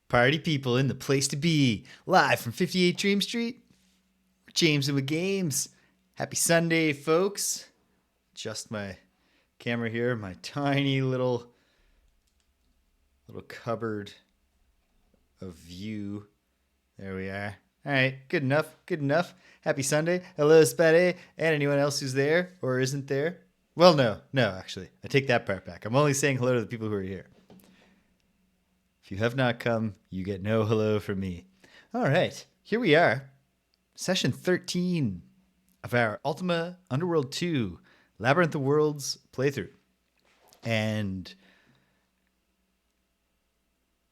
Party people in the place to be. Live from 58 Dream Street. James and with Games. Happy Sunday, folks. Adjust my camera here. My tiny little cupboard of view. There we are. All right, good enough. Good enough. Happy Sunday. Hello, Spade, and anyone else who's there or isn't there. Well, no, actually. I take that part back. I'm only saying hello to the people who are here. If you have not come, you get no hello from me. All right, here we are. Session 13 of our Ultima Underworld 2 Labyrinth of Worlds playthrough. And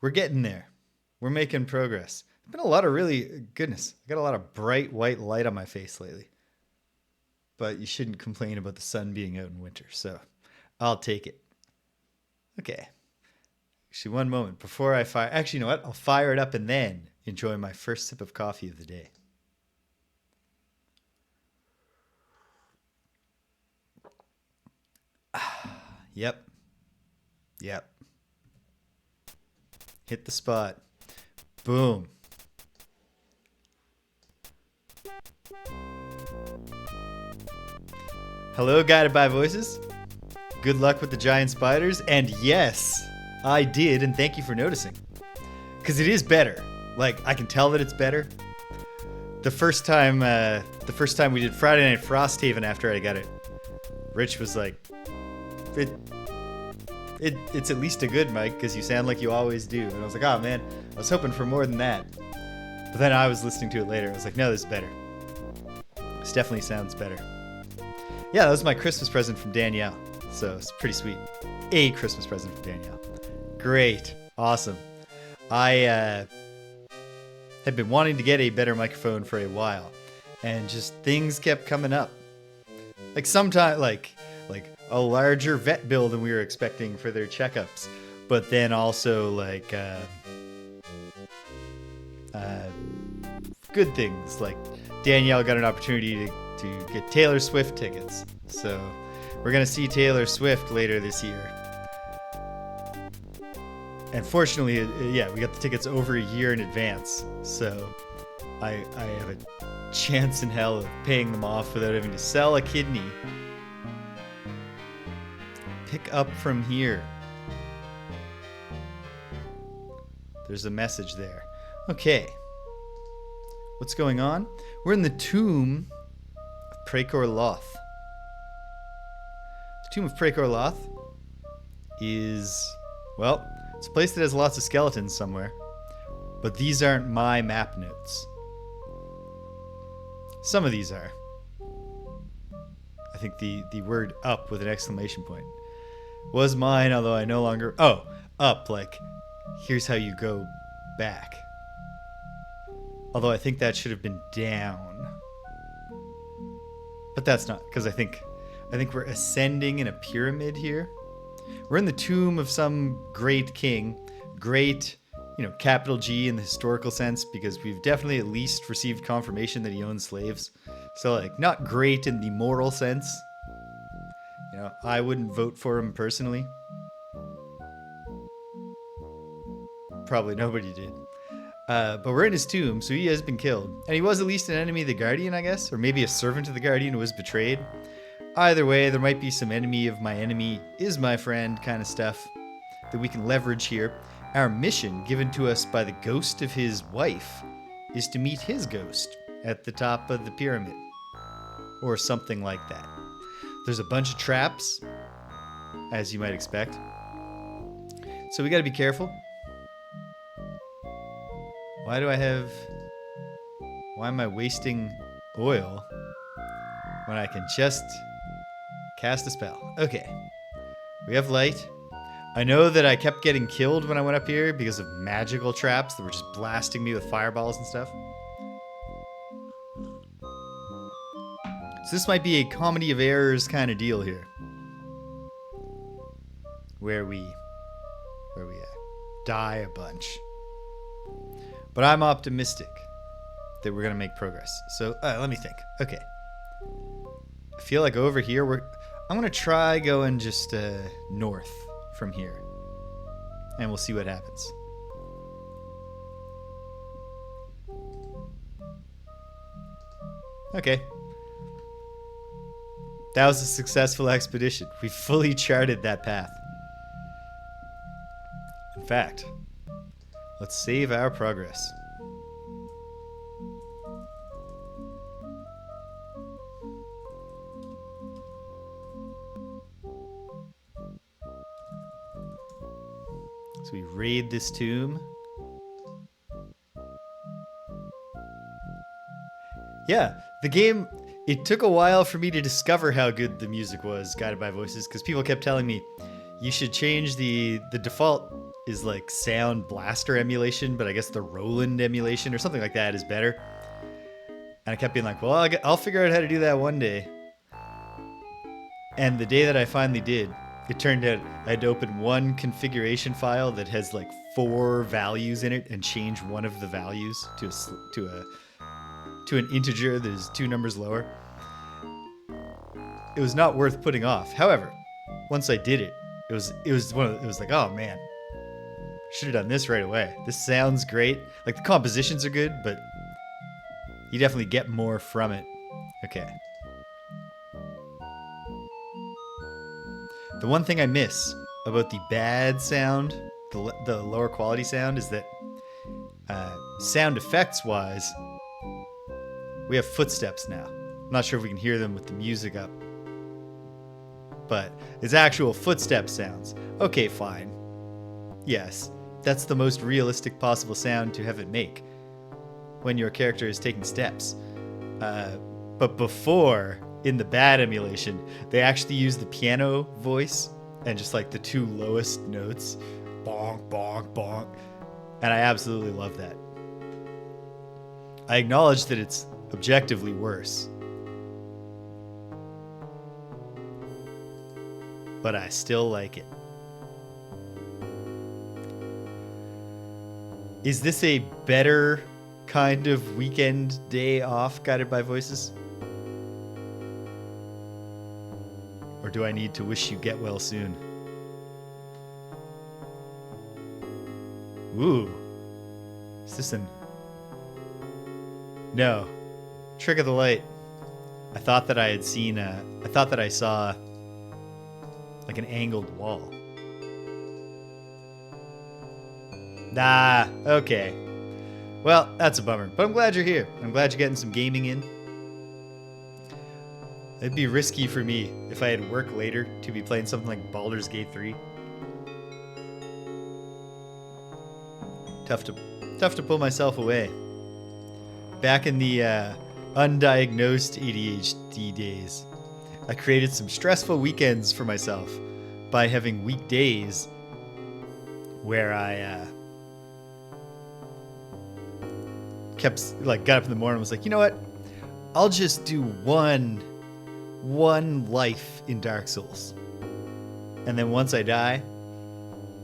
we're getting there. We're making progress. There's been a lot of goodness, I got a lot of bright white light on my face lately. But you shouldn't complain about the sun being out in winter, so I'll take it. Okay. Actually, one moment before I fire. Actually, you know what? I'll fire it up and then enjoy my first sip of coffee of the day. Yep. Hit the spot. Boom. Hello, Guided by Voices. Good luck with the giant spiders. And yes, I did, and thank you for noticing. Because it is better. Like, I can tell that it's better. The first time we did Friday Night Frosthaven after I got it, Rich was like, it's at least a good mic, because you sound like you always do. And I was like, oh man, I was hoping for more than that. But then I was listening to it later. I was like, no, this is better. This definitely sounds better. Yeah, that was my Christmas present from Danielle. So it's pretty sweet. A Christmas present from Danielle. Great. Awesome. I had been wanting to get a better microphone for a while. And just things kept coming up. Like sometimes, like a larger vet bill than we were expecting for their checkups. But then also like good things. Like Danielle got an opportunity to get Taylor Swift tickets. So we're going to see Taylor Swift later this year. And fortunately, we got the tickets over a year in advance. So I have a chance in hell of paying them off without having to sell a kidney. Pick up from here. There's a message there. Okay. What's going on? We're in the tomb of Praecor Loth. The tomb of Praecor Loth is, well, it's a place that has lots of skeletons somewhere. But these aren't my map notes. Some of these are. I think the word up with an exclamation point was mine, although I no longer... Oh, up, like, here's how you go back. Although I think that should have been down. But that's not, because I think we're ascending in a pyramid here. We're in the tomb of some great king. Great, capital G in the historical sense, because we've definitely at least received confirmation that he owned slaves. So, like, not great in the moral sense. I wouldn't vote for him personally. Probably nobody did. But we're in his tomb, so he has been killed. And he was at least an enemy of the Guardian, I guess. Or maybe a servant of the Guardian who was betrayed. Either way, there might be some enemy of my enemy is my friend kind of stuff that we can leverage here. Our mission, given to us by the ghost of his wife, is to meet his ghost at the top of the pyramid. Or something like that. There's a bunch of traps, as you might expect. So we gotta be careful. Why am I wasting oil when I can just cast a spell? Okay. We have light. I know that I kept getting killed when I went up here because of magical traps that were just blasting me with fireballs and stuff. So this might be a comedy of errors kind of deal here. Where we die a bunch. But I'm optimistic that we're going to make progress. So let me think. Okay. I feel like over here, I'm going to try going just north from here. And we'll see what happens. Okay. That was a successful expedition. We fully charted that path. In fact, let's save our progress. So we raid this tomb. Yeah, the game, it took a while for me to discover how good the music was, guided by voices, because people kept telling me, you should change the default is like sound blaster emulation, but I guess the Roland emulation or something like that is better. And I kept being like, well, I'll figure out how to do that one day. And the day that I finally did, it turned out I had to open one configuration file that has like 4 values in it and change one of the values to an integer that is 2 numbers lower. It was not worth putting off. However, once I did it, it was like, oh man, should have done this right away. This sounds great. Like the compositions are good, but you definitely get more from it. Okay. The one thing I miss about the bad sound, the lower quality sound, is that sound effects wise, we have footsteps now. I'm not sure if we can hear them with the music up, but it's actual footstep sounds. Okay, fine. Yes, that's the most realistic possible sound to have it make when your character is taking steps. But before, in the bad emulation, they actually use the piano voice and just like the 2 lowest notes. Bonk, bonk, bonk. And I absolutely love that. I acknowledge that it's objectively worse, but I still like it. Is this a better kind of weekend day off guided by voices? Or do I need to wish you get well soon? Ooh. Is this an... No. Trick of the light. I thought that I had seen I thought that I saw like an angled wall. Nah, okay. Well, that's a bummer, but I'm glad you're here. I'm glad you're getting some gaming in. It'd be risky for me if I had work later to be playing something like Baldur's Gate 3. Tough to pull myself away. Back in the undiagnosed ADHD days, I created some stressful weekends for myself by having weekdays where I got up in the morning and was like, you know what? I'll just do one life in Dark Souls. And then once I die,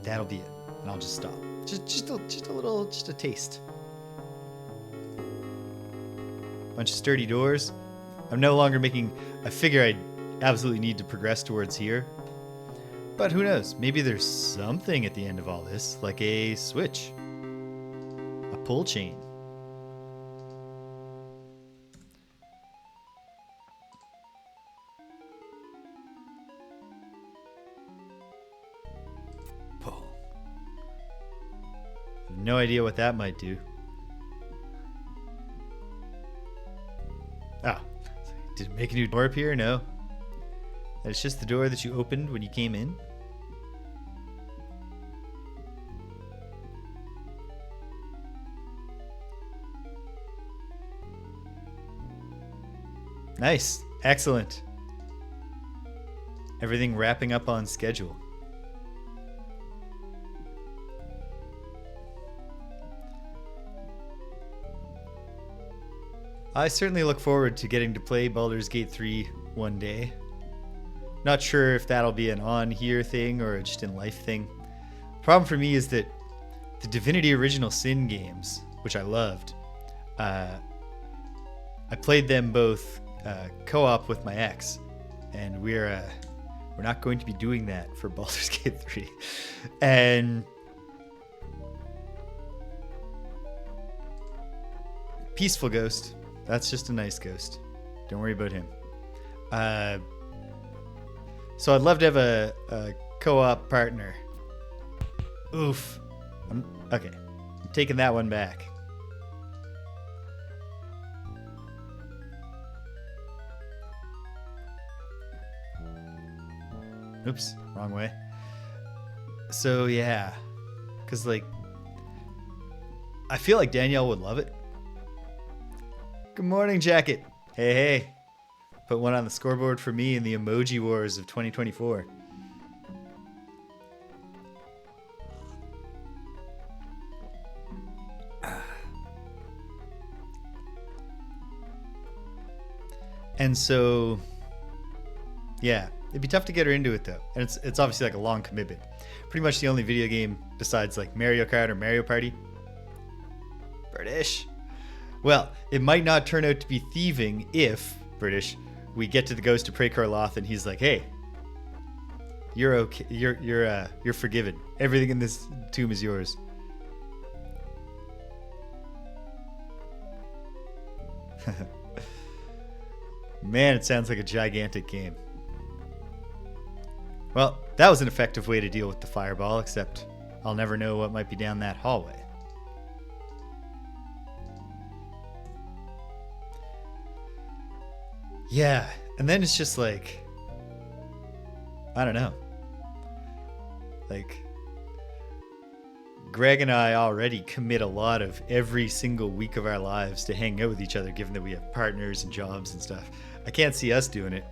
that'll be it. And I'll just stop. Just a taste. Bunch of sturdy doors. I'm no longer making... I figure I absolutely need to progress towards here. But who knows? Maybe there's something at the end of all this, like a switch. A pull chain. Pull. I have no idea what that might do. Oh, did it make a new door appear? No. That's just the door that you opened when you came in. Nice. Excellent. Everything wrapping up on schedule. I certainly look forward to getting to play Baldur's Gate 3 one day. Not sure if that'll be an on-here thing or a just in-life thing. Problem for me is that the Divinity Original Sin games, which I loved, I played them both co-op with my ex, and we're not going to be doing that for Baldur's Gate 3. And Peaceful Ghost, that's just a nice ghost. Don't worry about him. So I'd love to have a co-op partner. Oof. Okay. I'm taking that one back. Oops, wrong way. So yeah, because like, I feel like Danielle would love it. Good morning, Jacket. Hey, hey. Put one on the scoreboard for me in the emoji wars of 2024. And so, yeah, it'd be tough to get her into it though. And it's obviously like a long commitment. Pretty much the only video game besides like Mario Kart or Mario Party. British. Well, it might not turn out to be thieving if, British, we get to the Ghost of Praecor Loth and he's like, hey, you're okay, you're forgiven. Everything in this tomb is yours. Man, it sounds like a gigantic game. Well, that was an effective way to deal with the fireball, except I'll never know what might be down that hallway. Yeah, and then it's just like, I don't know. Like, Greg and I already commit a lot of every single week of our lives to hang out with each other, given that we have partners and jobs and stuff. I can't see us doing it.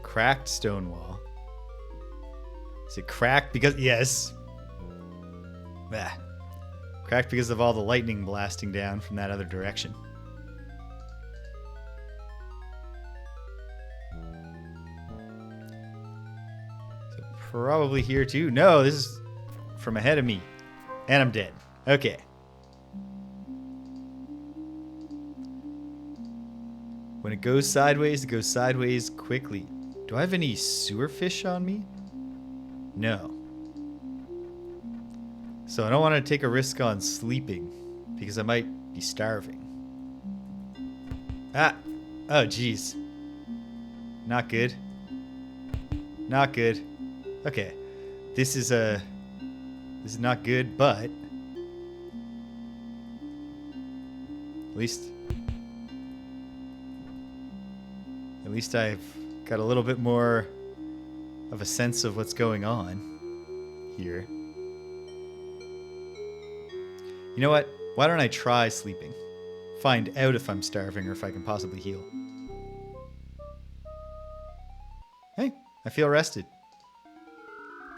Cracked stone wall. Is it cracked because... Yes. Ah. Cracked because of all the lightning blasting down from that other direction. So probably here too. No, this is from ahead of me. And I'm dead. Okay. When it goes sideways quickly. Do I have any sewer fish on me? No. So I don't want to take a risk on sleeping because I might be starving. Ah! Oh, jeez. Not good. Not good. Okay. This is not good, but at least I've got a little bit more of a sense of what's going on here. You know what? Why don't I try sleeping? Find out if I'm starving or if I can possibly heal. Hey, I feel rested.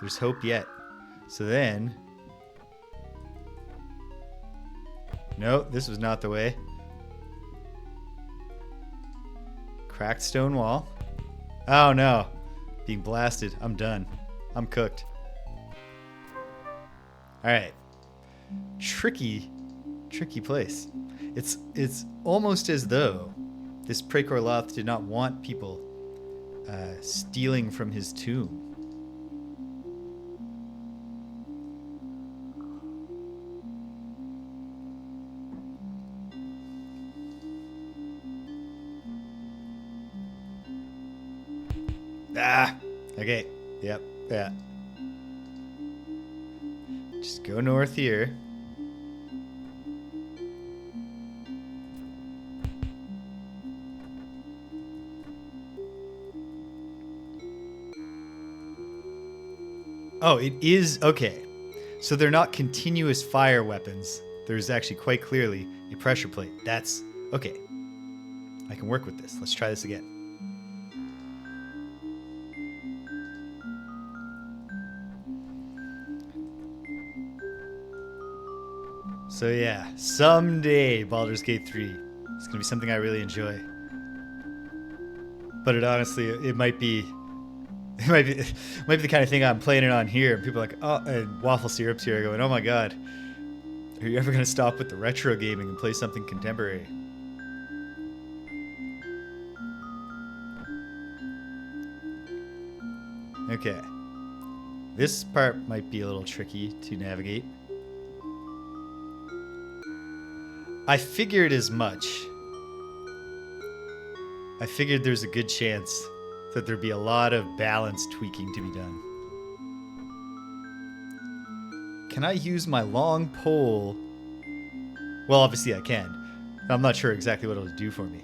There's hope yet. So then... No, this was not the way. Cracked stone wall. Oh no. Being blasted. I'm done. I'm cooked. Alright. Tricky place. It's almost as though this Praecor Loth did not want people stealing from his tomb. Ah! Okay. Yep. Yeah. Just go north here. Oh, it is... Okay. So they're not continuous fire weapons. There's actually quite clearly a pressure plate. That's... Okay. I can work with this. Let's try this again. So yeah, someday Baldur's Gate 3 is going to be something I really enjoy. But it might be the kind of thing I'm playing it on here, and people are like, oh, and Waffle Syrup's here going, oh my god, are you ever going to stop with the retro gaming and play something contemporary? Okay. This part might be a little tricky to navigate. I figured as much. I figured there's a good chance that there'd be a lot of balance tweaking to be done. Can I use my long pole? Well, obviously I can. I'm not sure exactly what it'll do for me.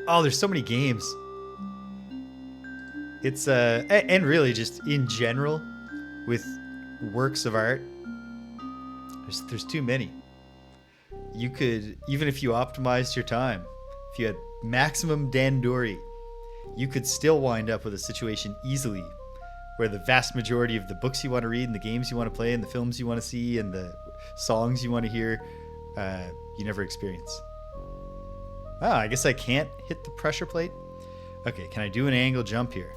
Oh, there's so many games. It's and really just in general with works of art, there's too many. You could, even if you optimized your time, if you had maximum dandori, you could still wind up with a situation easily where the vast majority of the books you want to read and the games you want to play and the films you want to see and the songs you want to hear, you never experience. Oh, I guess I can't hit the pressure plate. Okay, can I do an angle jump here?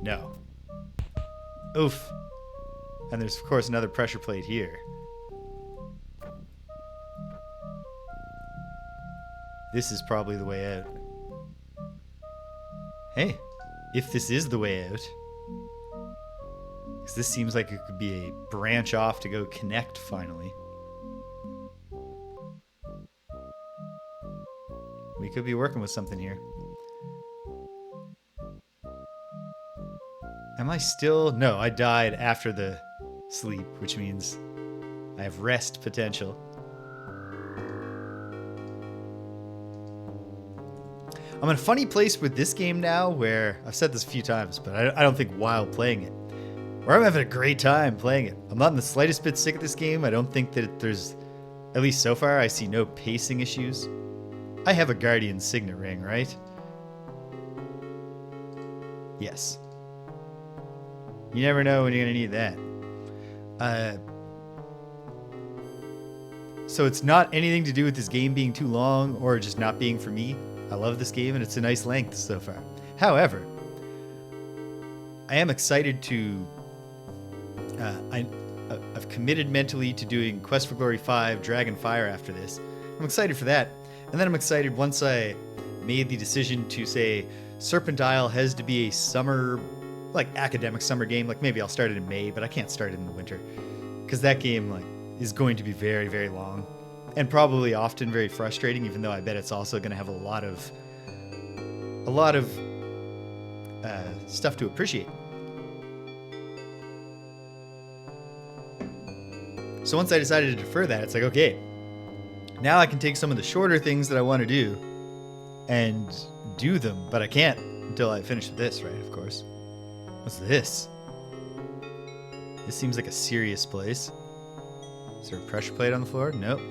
No. Oof. And there's, of course, another pressure plate here. This is probably the way out. Hey, if this is the way out, because this seems like it could be a branch off to go connect finally. We could be working with something here. Am I still? No, I died after the sleep, which means I have rest potential. I'm in a funny place with this game now where, I've said this a few times, but I don't think while playing it, where I'm having a great time playing it. I'm not in the slightest bit sick of this game. I don't think that there's, at least so far, I see no pacing issues. I have a Guardian Signet ring, right? Yes. You never know when you're going to need that. So it's not anything to do with this game being too long or just not being for me. I love this game and it's a nice length so far. However, I am excited to... I've committed mentally to doing Quest for Glory 5 Dragonfire after this. I'm excited for that. And then I'm excited once I made the decision to say Serpent Isle has to be a summer, like academic summer game. Like maybe I'll start it in May, but I can't start it in the winter. Because that game like is going to be very, very long. And probably often very frustrating, even though I bet it's also going to have a lot of stuff to appreciate. So once I decided to defer that, it's like, okay, now I can take some of the shorter things that I want to do and do them, but I can't until I finish with this, right? Of course. What's this? This seems like a serious place. Is there a pressure plate on the floor? Nope.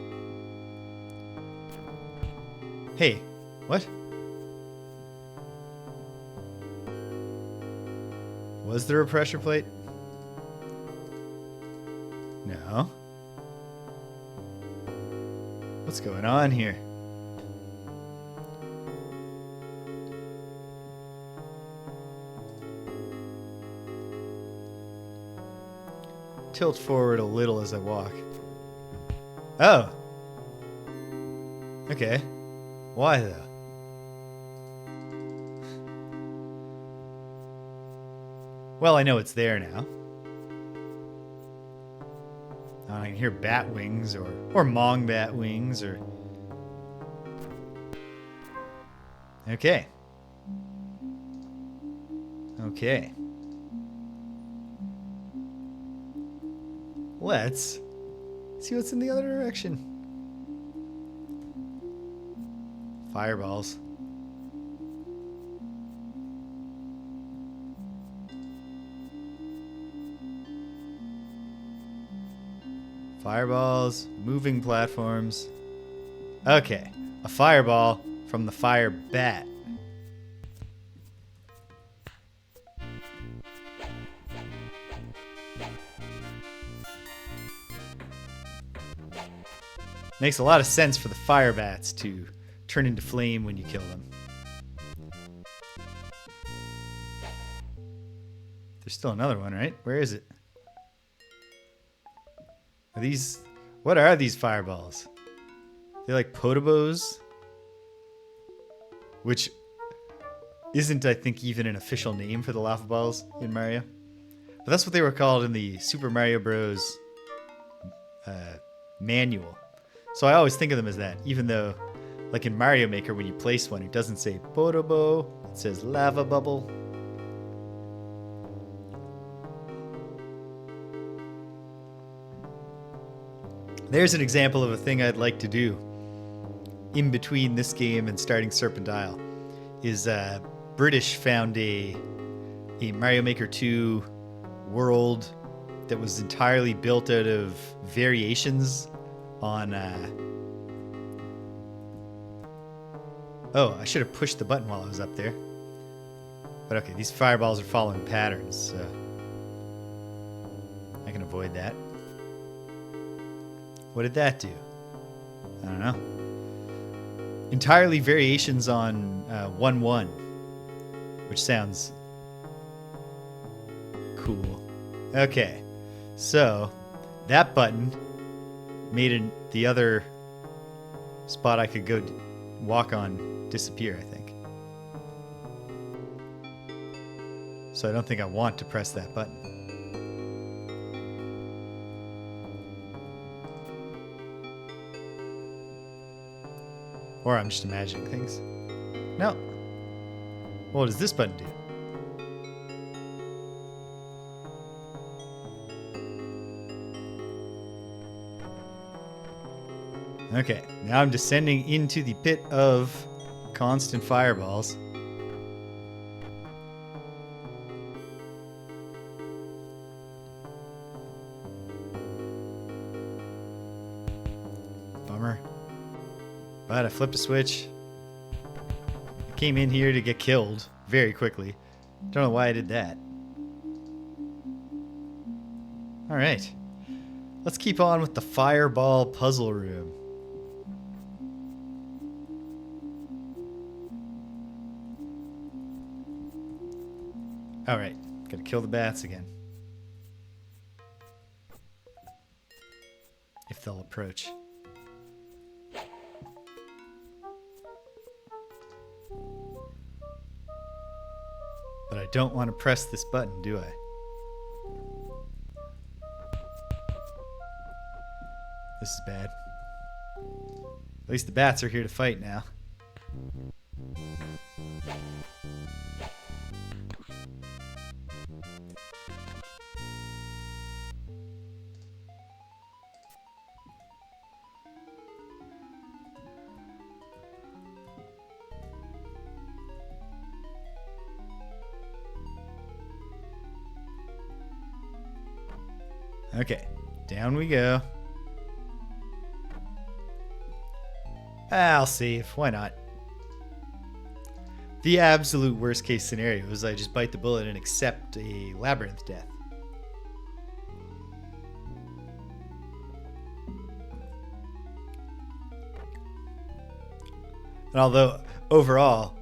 Hey, what? Was there a pressure plate? No. What's going on here? Tilt forward a little as I walk. Oh. Okay. Why though? Well, I know it's there now. I can hear bat wings or mong bat wings or... Okay. Okay. Let's see what's in the other direction. Fireballs. Fireballs, moving platforms. Okay, a fireball from the fire bat. Makes a lot of sense for the fire bats to turn into flame when you kill them. There's still another one, right? Where is it? Are these... What are these fireballs? They're like potobos? Which isn't, I think, even an official name for the lava balls in Mario. But that's what they were called in the Super Mario Bros. Manual. So I always think of them as that, even though, like in Mario Maker, when you place one, it doesn't say Porobo, it says Lava Bubble. There's an example of a thing I'd like to do in between this game and starting Serpent Isle. Is British found a Mario Maker 2 world that was entirely built out of variations on... Oh, I should have pushed the button while I was up there. But okay, these fireballs are following patterns, so I can avoid that. What did that do? I don't know. Entirely variations on 1-1, which sounds cool. Okay, so that button made the other spot I could go walk on disappear, I think. So I don't think I want to press that button. Or I'm just imagining things. No. What does this button do? Okay, now I'm descending into the pit of constant fireballs. Bummer. But I flipped a switch. I came in here to get killed very quickly. Don't know why I did that. Alright. Let's keep on with the fireball puzzle room. Alright, gotta kill the bats again. If they'll approach. But I don't want to press this button, do I? This is bad. At least the bats are here to fight now. Okay, down we go. I'll save. Why not? The absolute worst case scenario is I just bite the bullet and accept a Labyrinth death. And although overall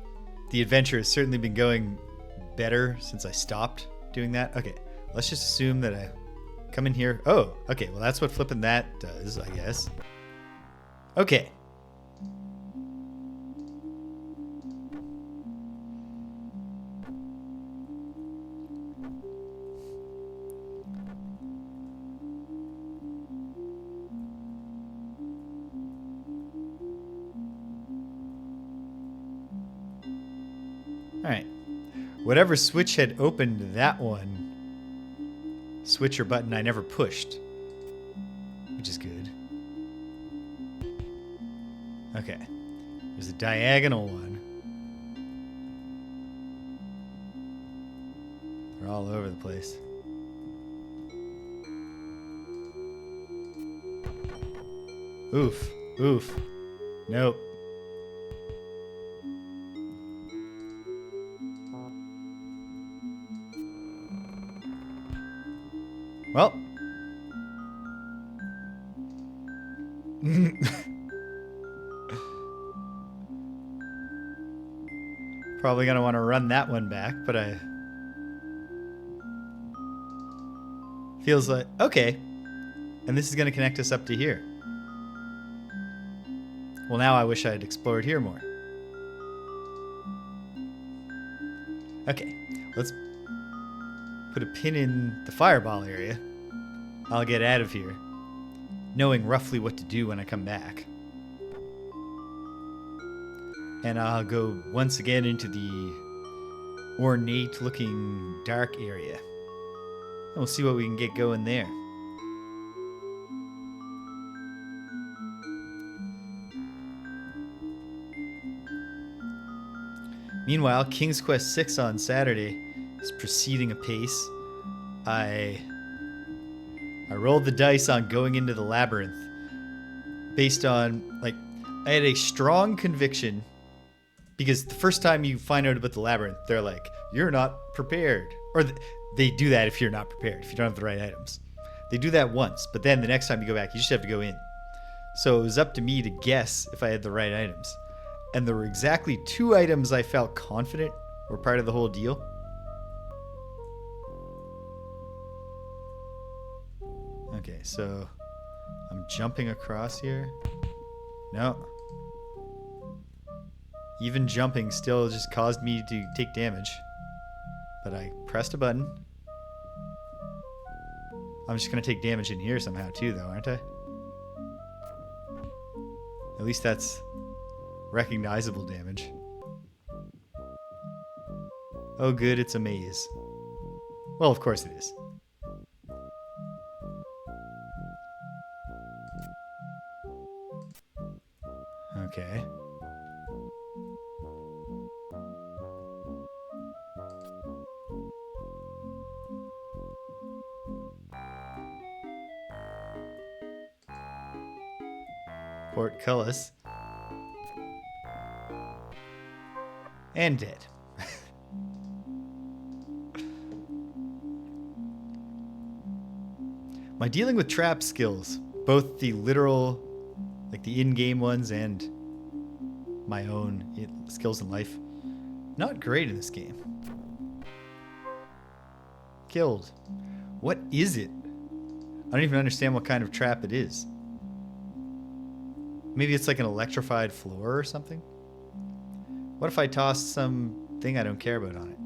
the adventure has certainly been going better since I stopped doing that. Okay, let's just assume that I come in here. Oh, okay, well that's what flipping that does, I guess. Okay. Alright. Whatever switch had opened that one, switch or button, I never pushed. Which is good. Okay. There's a diagonal one. They're all over the place. Oof. Oof. Nope. Well. Probably going to want to run that one back, but I... Feels like... Okay. And this is going to connect us up to here. Well, now I wish I had explored here more. Okay. Let's put a pin in the fireball area. I'll get out of here, knowing roughly what to do when I come back. And I'll go once again into the ornate looking dark area. And we'll see what we can get going there. Meanwhile, King's Quest VI on Saturday is proceeding apace. I rolled the dice on going into the Labyrinth based on, like, I had a strong conviction because the first time you find out about the Labyrinth, they're like, you're not prepared. Or they do that if you're not prepared, if you don't have the right items. They do that once, but then the next time you go back, you just have to go in. So it was up to me to guess if I had the right items. And there were exactly 2 items I felt confident were part of the whole deal. Okay, so I'm jumping across here. No. Even jumping still just caused me to take damage. But I pressed a button. I'm just going to take damage in here somehow too, though, aren't I? At least that's recognizable damage. Oh good, it's a maze. Well, of course it is. Okay. Portcullis. And dead. My dealing with trap skills, both the literal, like the in-game ones and my own skills in life, not great in this game. Killed. What is it? I don't even understand what kind of trap it is. Maybe it's like an electrified floor or something? What if I toss something I don't care about on it?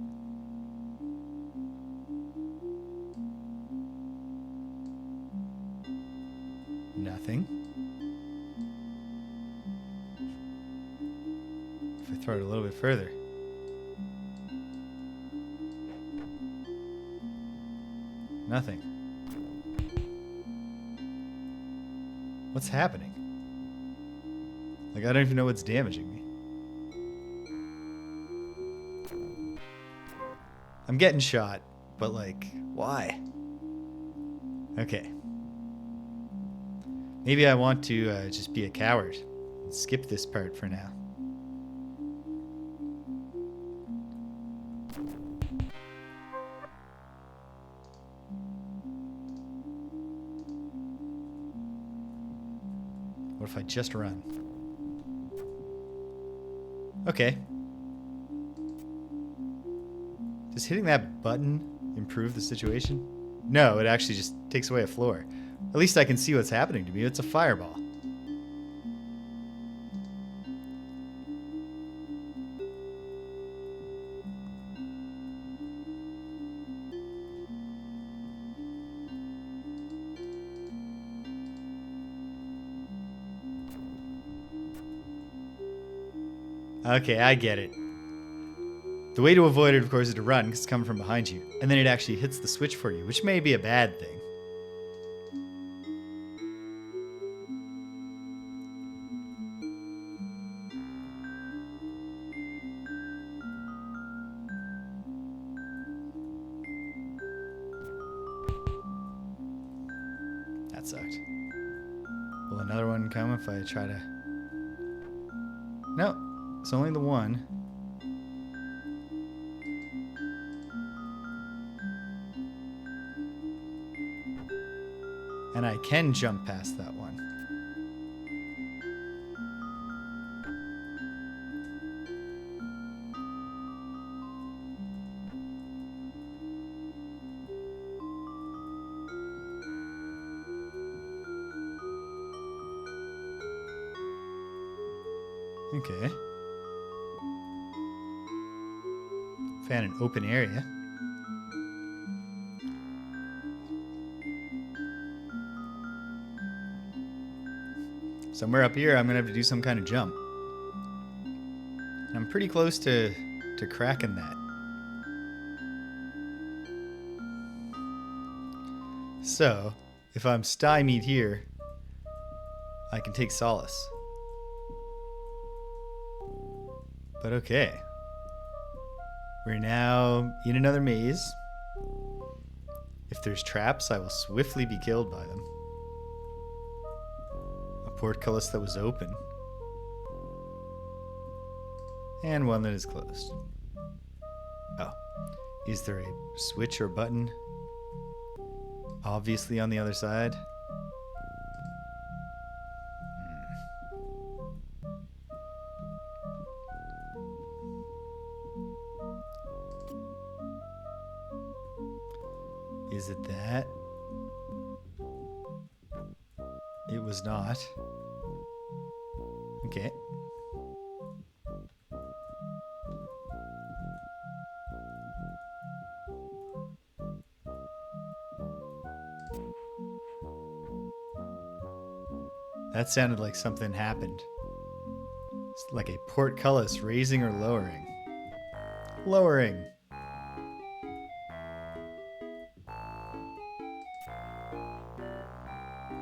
Nothing. If I throw it a little bit further. Nothing. What's happening? Like, I don't even know what's damaging me. I'm getting shot, but like, why? Okay. Maybe I want to just be a coward and skip this part for now. What if I just run? Okay. Does hitting that button improve the situation? No, it actually just takes away a floor. At least I can see what's happening to me. It's a fireball. Okay, I get it. The way to avoid it, of course, is to run, because it's coming from behind you. And then it actually hits the switch for you, which may be a bad thing. That sucked. Will another one come if I try to... No, it's only the one. And I can jump past that one. Okay. Found an open area. Somewhere up here, I'm going to have to do some kind of jump. I'm pretty close to cracking that. So, if I'm stymied here, I can take solace. But okay. We're now in another maze. If there's traps, I will swiftly be killed by them. A portcullis that was open. And one that is closed. Oh. Is there a switch or button? Obviously on the other side. Is it that? It was not. Okay. That sounded like something happened. It's like a portcullis raising or lowering. Lowering.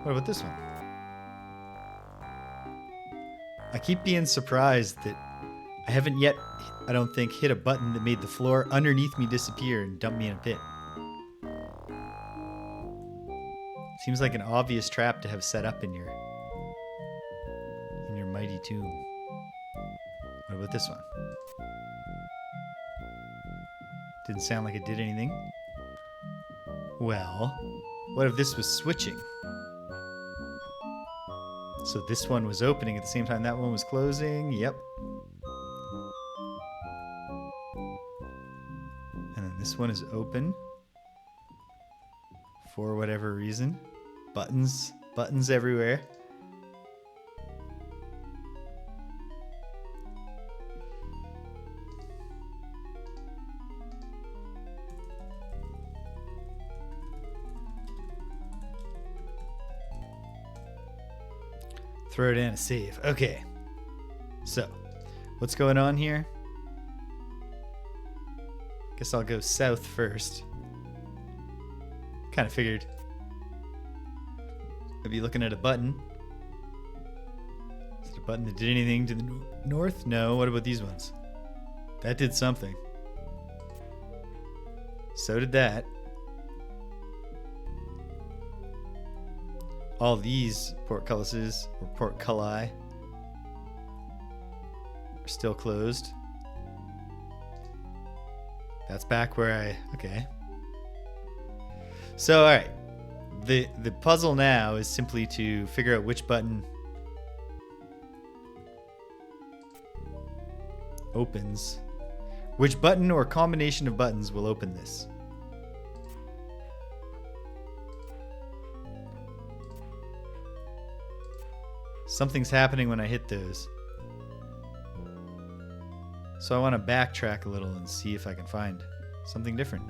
What about this one? I keep being surprised that I haven't yet, I don't think, hit a button that made the floor underneath me disappear and dump me in a pit. Seems like an obvious trap to have set up in your mighty tomb. What about this one? Didn't sound like it did anything. Well, what if this was switching? So this one was opening at the same time that one was closing. Yep. And then this one is open. For whatever reason. Buttons. Buttons everywhere. Throw down a save. Okay. So, what's going on here? Guess I'll go south first. Kind of figured I'd be looking at a button. Is it a button that did anything to the north? No. What about these ones? That did something. So did that. All these portcullises, or portculli, are still closed. That's back where I... Okay. So, alright. The puzzle now is simply to figure out which button opens. Which button or combination of buttons will open this. Something's happening when I hit those. So I want to backtrack a little and see if I can find something different.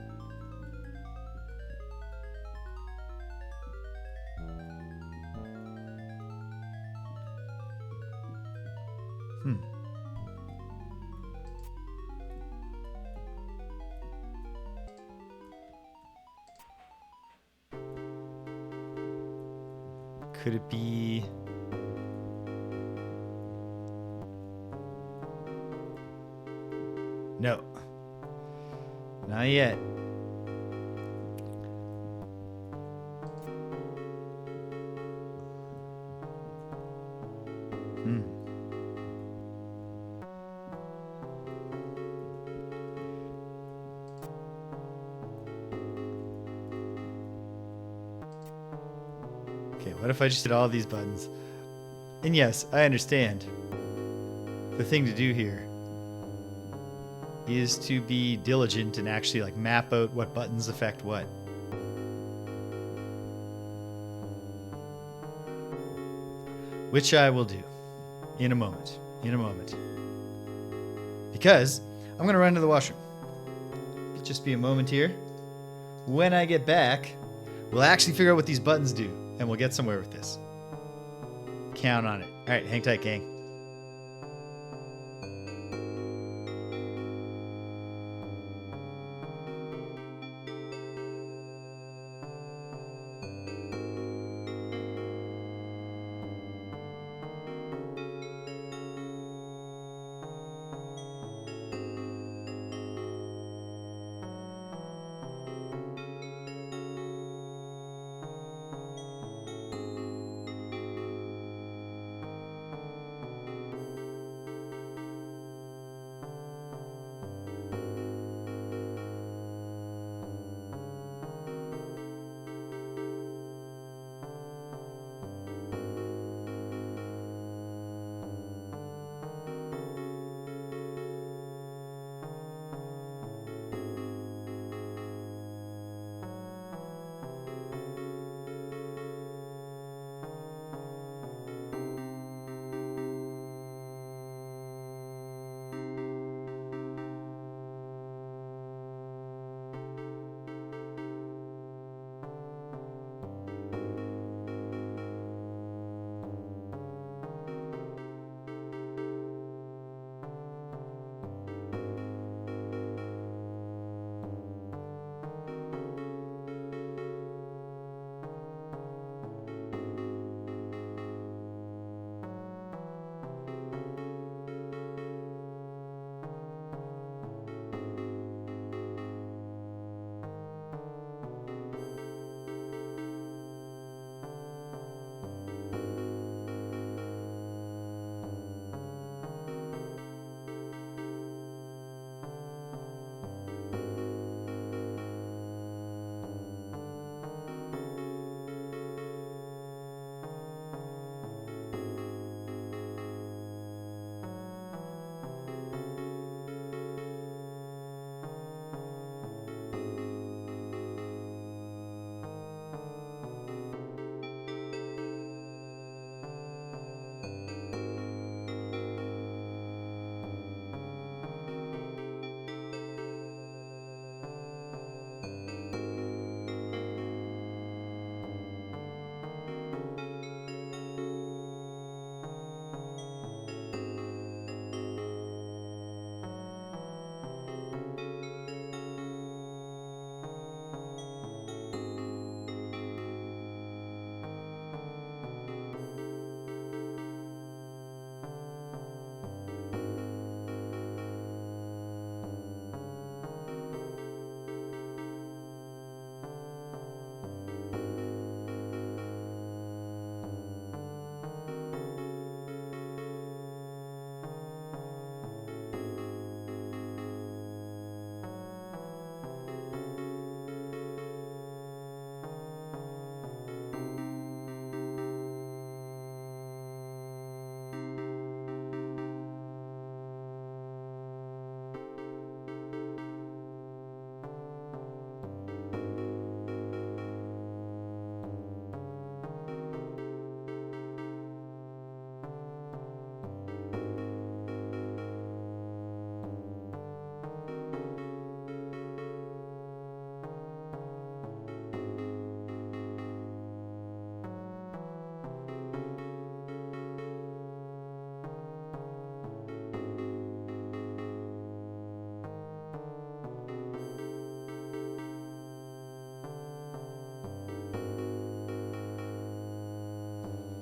Could it be... No. Not yet. Okay, what if I just did all these buttons? And yes, I understand. The thing to do here is to be diligent and actually like map out what buttons affect what. Which I will do in a moment. Because I'm going to run to the washroom. It'll just be a moment here. When I get back, we'll actually figure out what these buttons do and we'll get somewhere with this. Count on it. All right, hang tight, gang.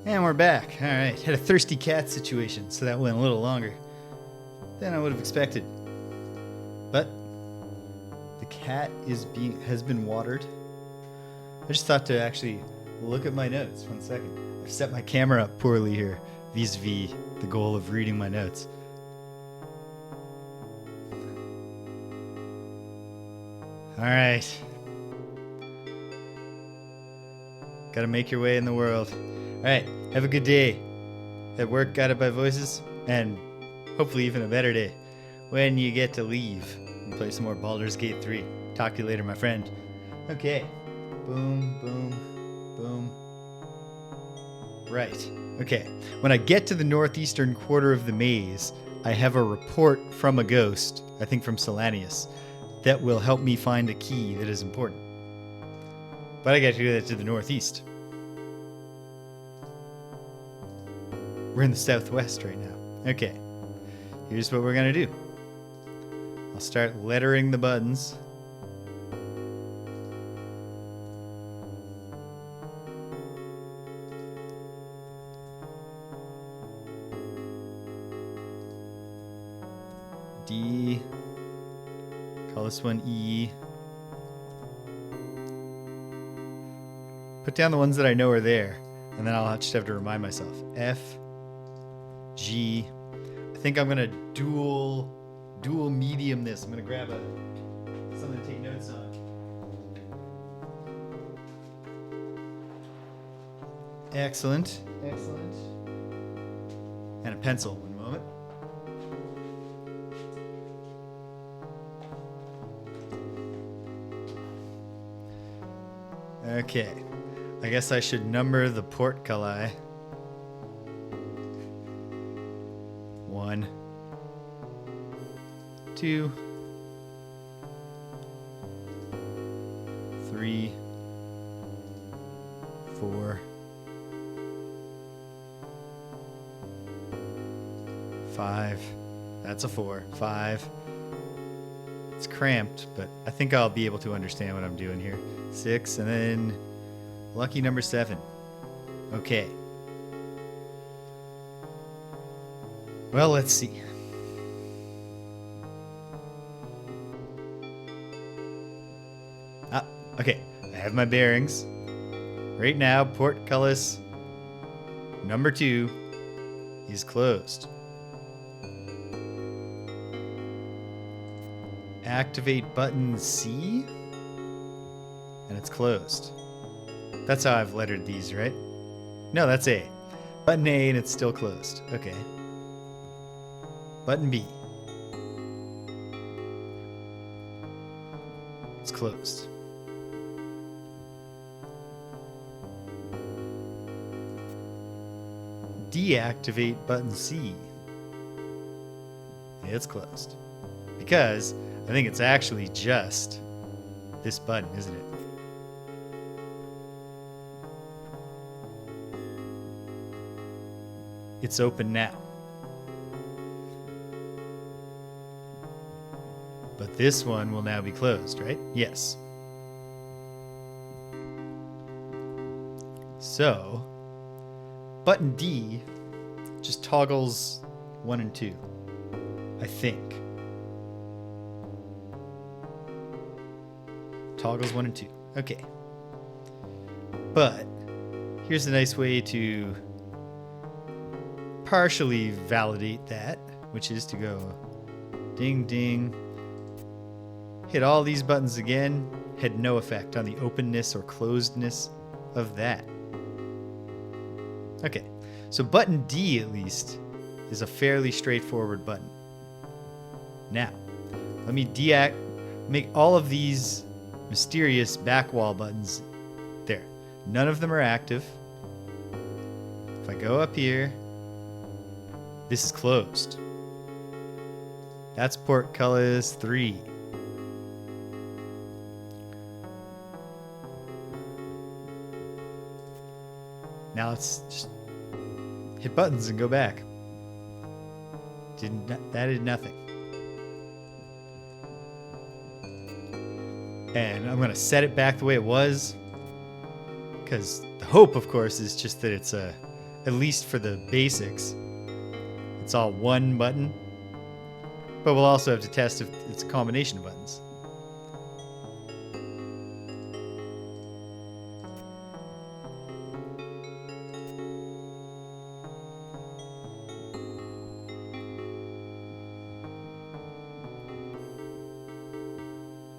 And we're back. All right. Had a thirsty cat situation, so that went a little longer than I would have expected. But the cat has been watered. I just thought to actually look at my notes. 1 second. I've set my camera up poorly here, vis-a-vis the goal of reading my notes. All right. Gotta make your way in the world. All right. Have a good day. At work, guided by voices, and hopefully even a better day when you get to leave and play some more Baldur's Gate 3. Talk to you later, my friend. Okay. Boom, boom, boom. Right. Okay. When I get to the northeastern quarter of the maze, I have a report from a ghost, I think from Solanius, that will help me find a key that is important. But I got to do that to the northeast. We're in the southwest right now. Okay. Here's what we're going to do. I'll start lettering the buttons. D. Call this one E. Put down the ones that I know are there, and then I'll just have to remind myself. F. G. I think I'm gonna dual medium this. I'm gonna grab something to take notes on. Excellent. And a pencil. 1 moment. Okay. I guess I should number the portcullis. 1, 2, 3, 4, 5. That's a 4. 5. It's cramped, but I think I'll be able to understand what I'm doing here. 6, and then lucky number 7. Okay. Well, let's see. Okay. I have my bearings. Right now, portcullis number 2 is closed. Activate button C, and it's closed. That's how I've lettered these, right? No, that's A. Button A, and it's still closed. Okay. Button B. It's closed. Deactivate button C. It's closed. Because I think it's actually just this button, isn't it? It's open now. But this one will now be closed, right? Yes. So, button D just toggles 1 and 2, I think. Toggles 1 and 2. Okay. But here's a nice way to partially validate that, which is to go ding, ding, hit all these buttons again, had no effect on the openness or closedness of that. Okay, so button D at least is a fairly straightforward button. Now, let me make all of these mysterious back wall buttons there. None of them are active. If I go up here, this is closed. That's portcullis 3. Now let's just hit buttons and go back. That did nothing. And I'm going to set it back the way it was. Because the hope, of course, is just that it's a at least for the basics, it's all one button. But we'll also have to test if it's a combination of buttons.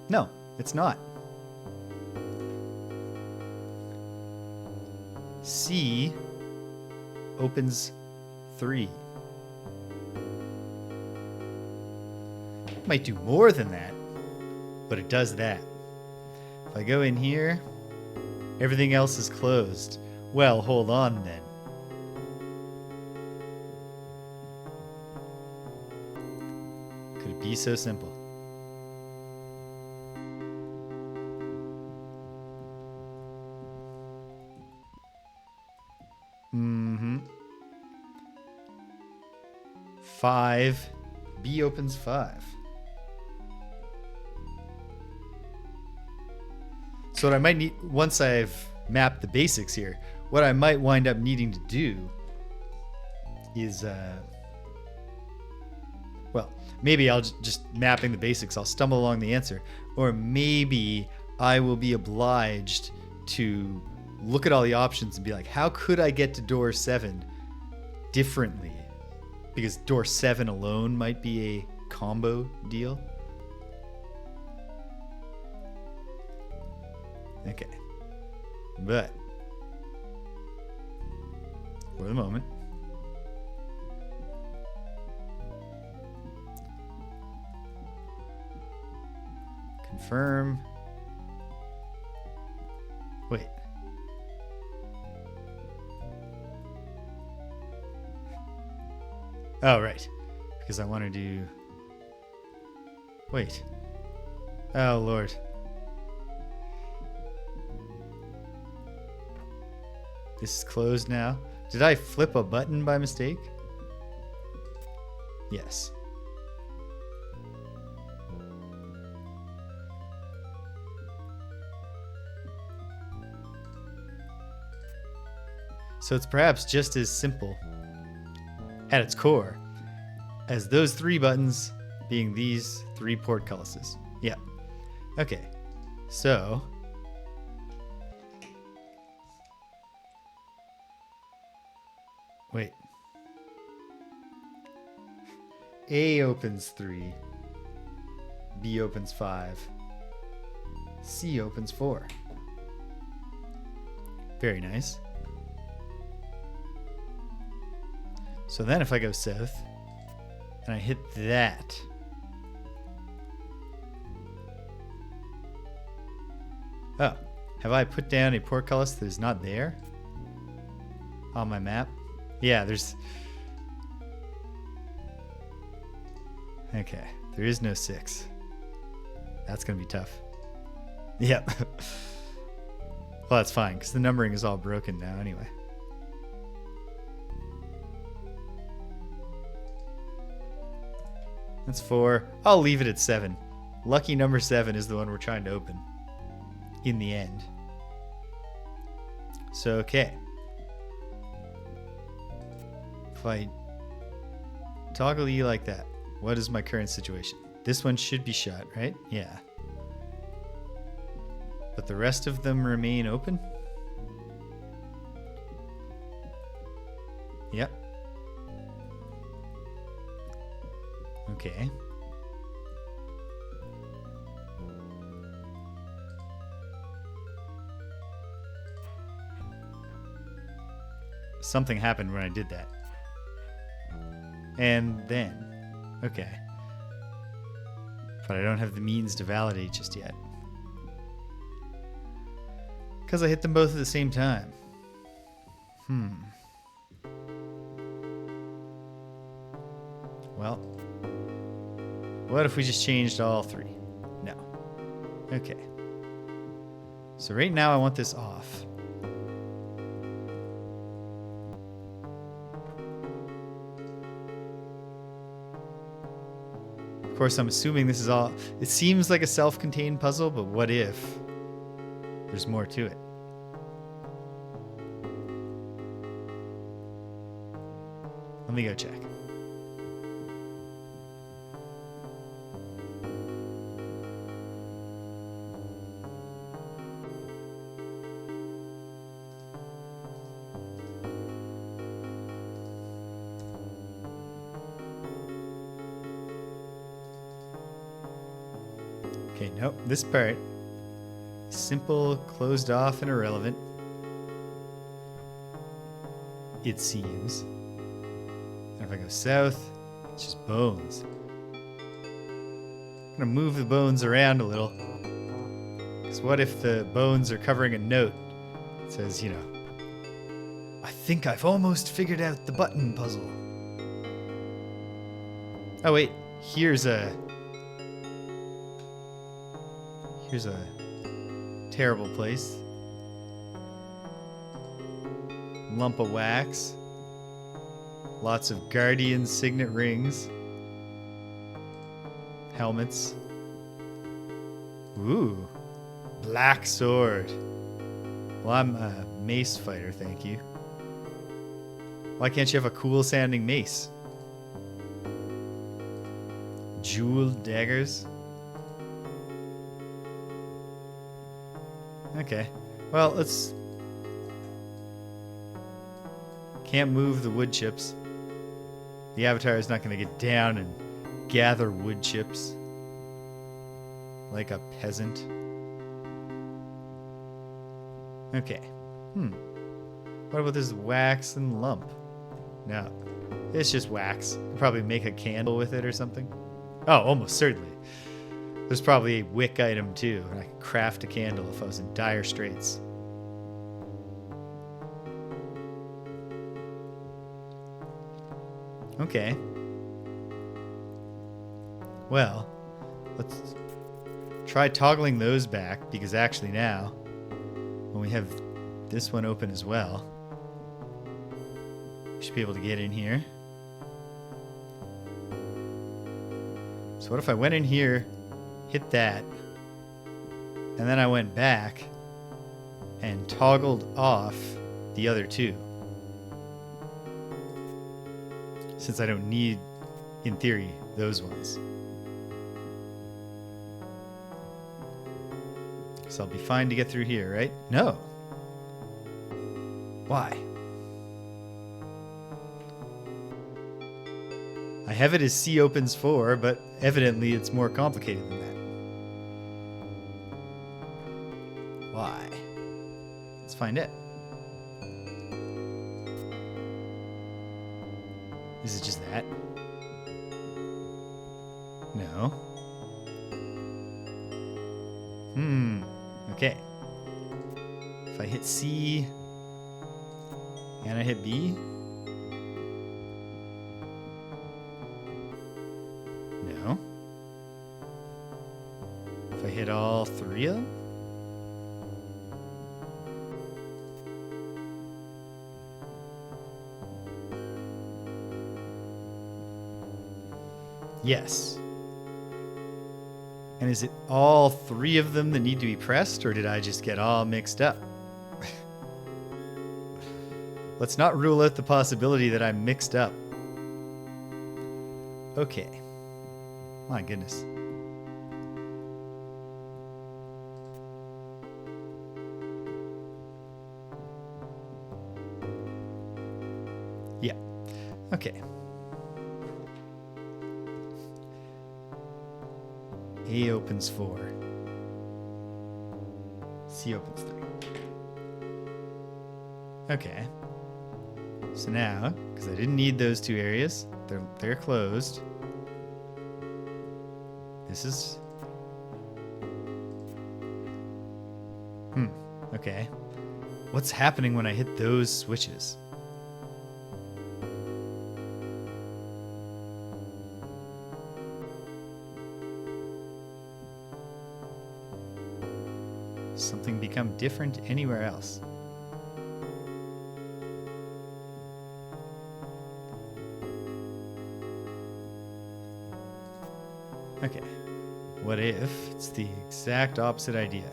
No, it's not. C opens 3. Might do more than that, but it does that. If I go in here, everything else is closed. Well, hold on then. Could it be so simple? Mm-hmm. 5. B opens 5. So what I might need, once I've mapped the basics here, what I might wind up needing to do is, well, maybe I'll just mapping the basics, I'll stumble along the answer. Or maybe I will be obliged to look at all the options and be like, how could I get to door 7 differently? Because door 7 alone might be a combo deal. Okay. But for the moment, confirm. Wait. Oh, right. Because I want to do... Wait. Oh, Lord. This is closed now. Did I flip a button by mistake? Yes. So it's perhaps just as simple at its core as those 3 buttons being these 3 portcullises. Yeah. Okay. So wait. A opens 3. B opens 5. C opens 4. Very nice. So then if I go south and I hit that, oh, have I put down a portcullis that is not there on my map? Yeah, there's... Okay, there is no 6. That's going to be tough. Yep. Well, that's fine, because the numbering is all broken now anyway. That's 4. I'll leave it at 7. Lucky number 7 is the one we're trying to open in the end. So, okay. If I toggle E like that, what is my current situation? This one should be shut, right? Yeah. But the rest of them remain open? Yep. Okay. Something happened when I did that. And then, okay. But I don't have the means to validate just yet. Because I hit them both at the same time. Well, what if we just changed all 3? No. Okay. So right now I want this off. Of course, I'm assuming this is all... It seems like a self-contained puzzle, but what if there's more to it? Let me go check. Okay, nope. This part. Simple, closed off, and irrelevant. It seems. And if I go south, it's just bones. I'm gonna move the bones around a little. Because what if the bones are covering a note? It says, you know, I think I've almost figured out the button puzzle. Oh wait, here's a terrible place. Lump of wax. Lots of guardian signet rings. Helmets. Ooh. Black sword. Well, I'm a mace fighter, thank you. Why can't you have a cool sounding mace? Jeweled daggers. Okay. Well, let's... Can't move the wood chips. The avatar is not going to get down and gather wood chips. Like a peasant. Okay. What about this wax and lump? No. It's just wax. You'll probably make a candle with it or something. Oh, almost certainly. There's probably a wick item too, and I could craft a candle if I was in dire straits. Okay. Well, let's try toggling those back, because actually now, when we have this one open as well, we should be able to get in here. So what if I went in here, hit that, and then I went back and toggled off the other two? Since I don't need, in theory, those ones. So I'll be fine to get through here, right? No. Why? I have it as C opens 4, but evidently it's more complicated than that. Why? Let's find it. Is it just that? No. Okay. If I hit C and I hit B. No. If I hit all three of them. Yes. And is it all three of them that need to be pressed, or did I just get all mixed up? Let's not rule out the possibility that I'm mixed up. Okay. My goodness. Yeah. Okay. A opens 4. C opens 3. Okay. So now, because I didn't need those two areas, they're closed. This is... Okay. What's happening when I hit those switches? Something become different anywhere else? Okay. What if it's the exact opposite idea?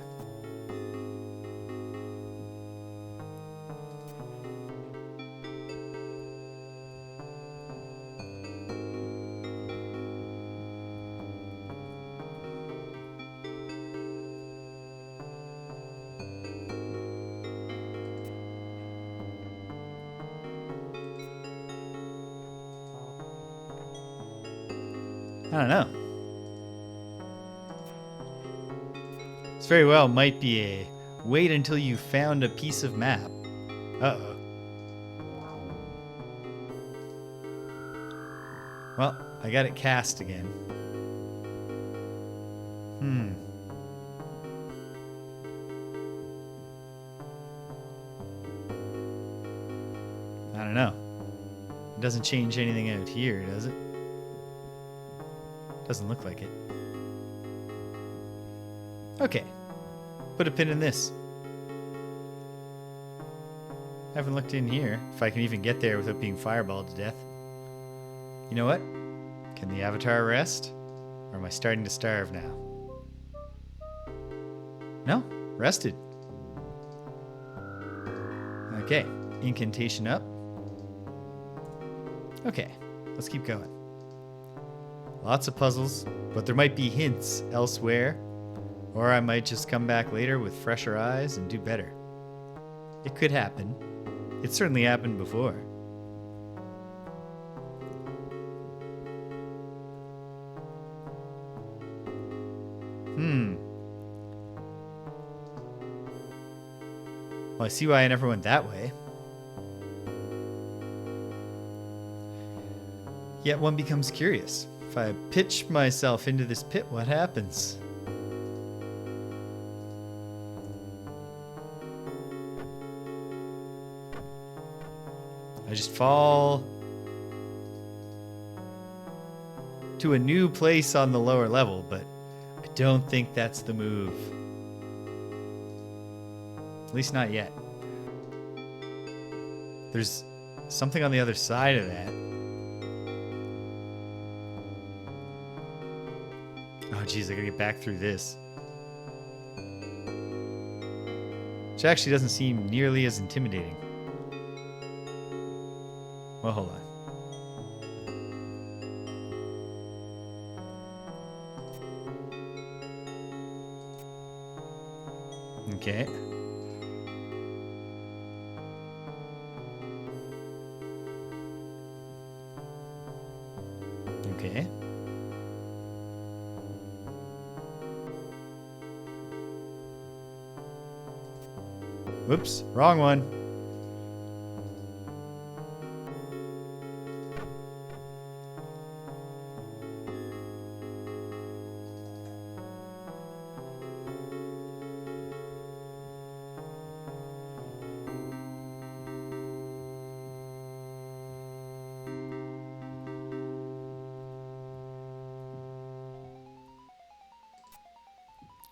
don't know. This very well might be a wait until you found a piece of map. Uh-oh. Well, I got it cast again. I don't know. It doesn't change anything out here, does it? Doesn't look like it. Okay. Put a pin in this. Haven't looked in here. If I can even get there without being fireballed to death. You know what? Can the avatar rest? Or am I starting to starve now? No, rested. Okay, incantation up. Okay, let's keep going. Lots of puzzles, but there might be hints elsewhere. Or I might just come back later with fresher eyes and do better. It could happen. It certainly happened before. Well, I see why I never went that way. Yet one becomes curious. If I pitch myself into this pit, what happens? I just fall to a new place on the lower level, but I don't think that's the move. At least not yet. There's something on the other side of that. Oh geez, I gotta get back through this. Which actually doesn't seem nearly as intimidating. Well, hold on. Okay. Okay. Whoops, wrong one.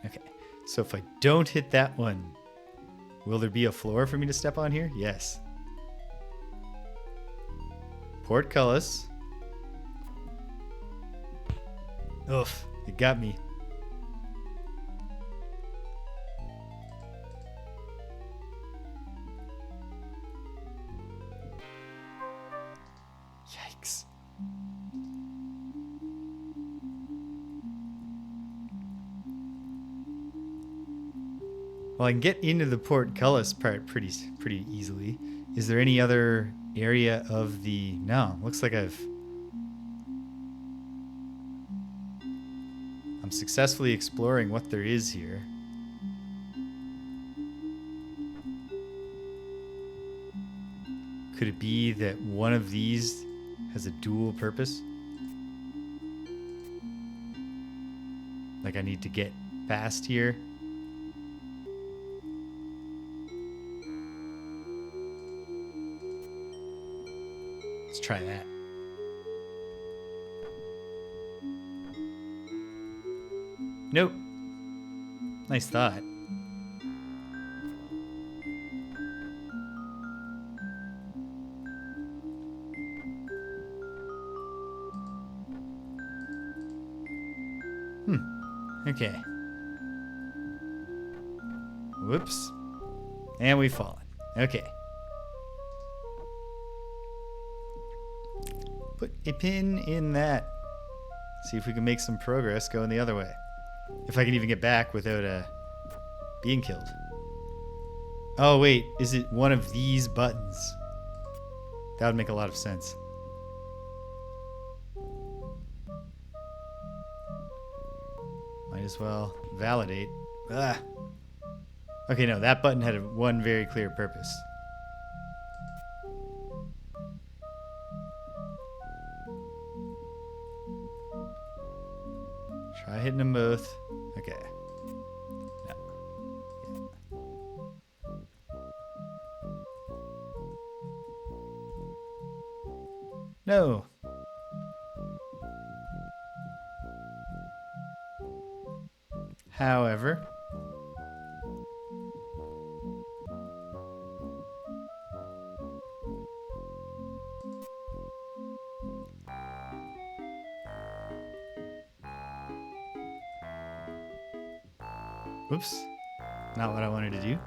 Okay, so if I don't hit that one, will there be a floor for me to step on here? Yes. Portcullis. Oof, it got me. Yikes. Well, I can get into the portcullis part pretty easily. Is there any other area of the... No, looks like I'm successfully exploring what there is here. Could it be that one of these has a dual purpose? Like I need to get past here? Let's try that. Nope. Nice thought. Okay. Whoops. And we've fallen. Okay. Put a pin in that. See if we can make some progress going the other way. If I can even get back without being killed. Oh wait, is it one of these buttons? That would make a lot of sense. as well validate. Ah. Okay, no, that button had one very clear purpose. Try hitting them both. Okay. No. However, oops, not what I wanted to do.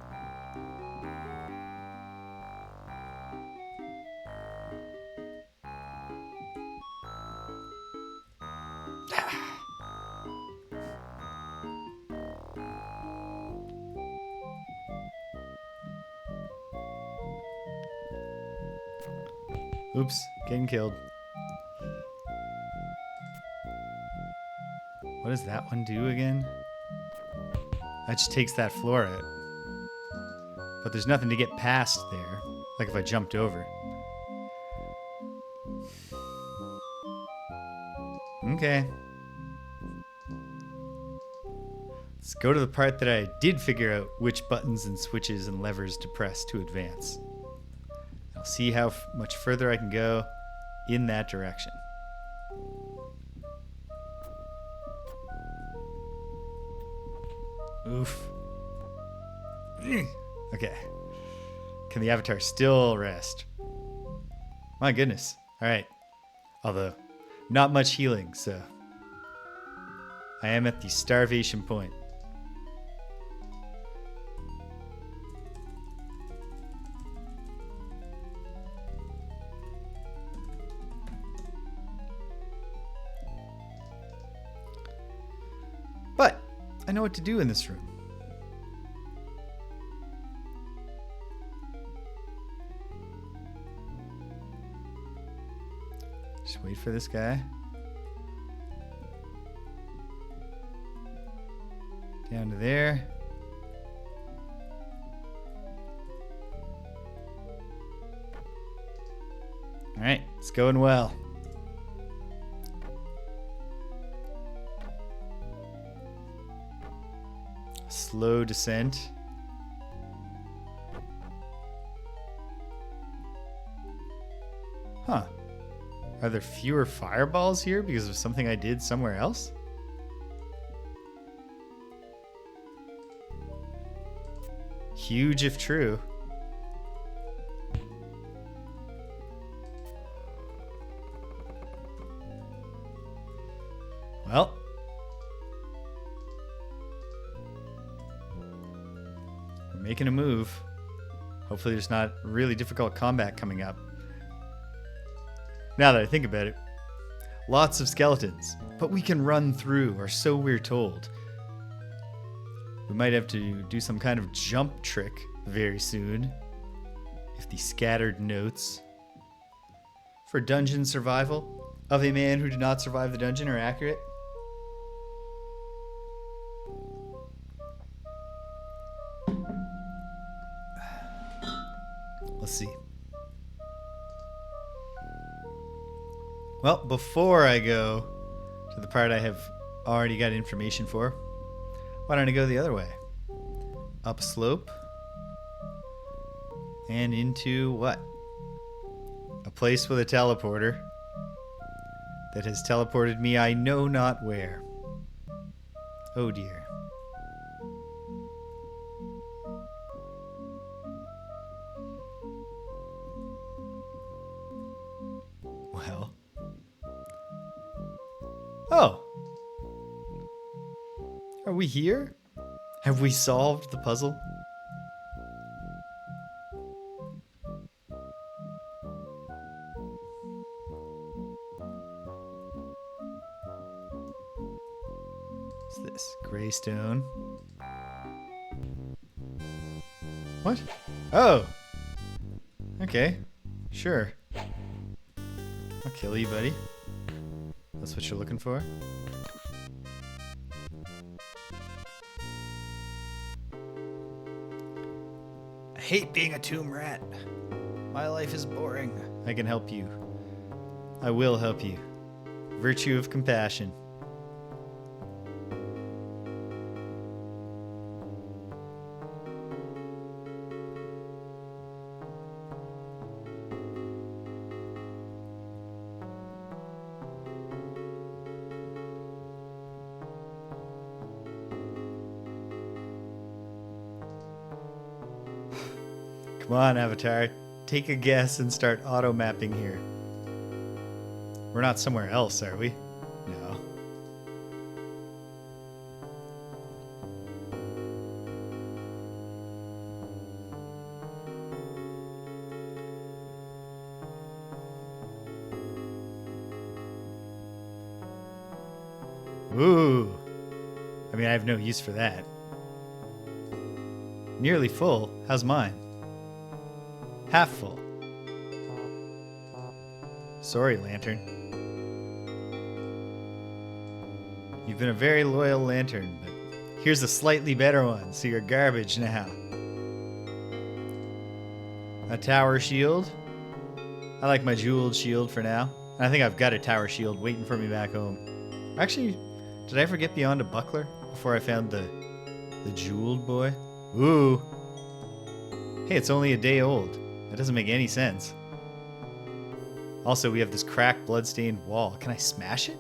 Oops, getting killed. What does that one do again? That just takes that floor out. But there's nothing to get past there, like if I jumped over. Okay. Let's go to the part that I did figure out which buttons and switches and levers to press to advance. I'll see how much further I can go in that direction. Oof. Okay. Can the avatar still rest? My goodness. Alright. Although, not much healing, so I am at the starvation point. But I know what to do in this room. Just wait for this guy. Down to there. All right, it's going well. Slow descent. Huh. Are there fewer fireballs here because of something I did somewhere else? Huge if true. Well. We're making a move. Hopefully there's not really difficult combat coming up. Now that I think about it, lots of skeletons, but we can run through, or so we're told. We might have to do some kind of jump trick very soon, if the scattered notes for dungeon survival of a man who did not survive the dungeon are accurate. Let's see. Well, before I go to the part I have already got information for, why don't I go the other way? Up slope. And into what? A place with a teleporter that has teleported me I know not where. Oh dear. Well. Oh. Are we here? Have we solved the puzzle? What's this? Gray stone. What? Oh. Okay. Sure. I'll kill you, buddy. That's what you're looking for? I hate being a tomb rat. My life is boring. I can help you. I will help you. Virtue of compassion. Come on, Avatar. Take a guess and start auto-mapping here. We're not somewhere else, are we? No. Ooh. I mean, I have no use for that. Nearly full. How's mine? Half full. Sorry, Lantern. You've been a very loyal Lantern, but here's a slightly better one, so you're garbage now. A tower shield. I like my jeweled shield for now. And I think I've got a tower shield waiting for me back home. Actually, did I ever get beyond a buckler before I found the jeweled boy? Ooh. Hey, it's only a day old. That doesn't make any sense. Also, we have this cracked, blood-stained wall. Can I smash it?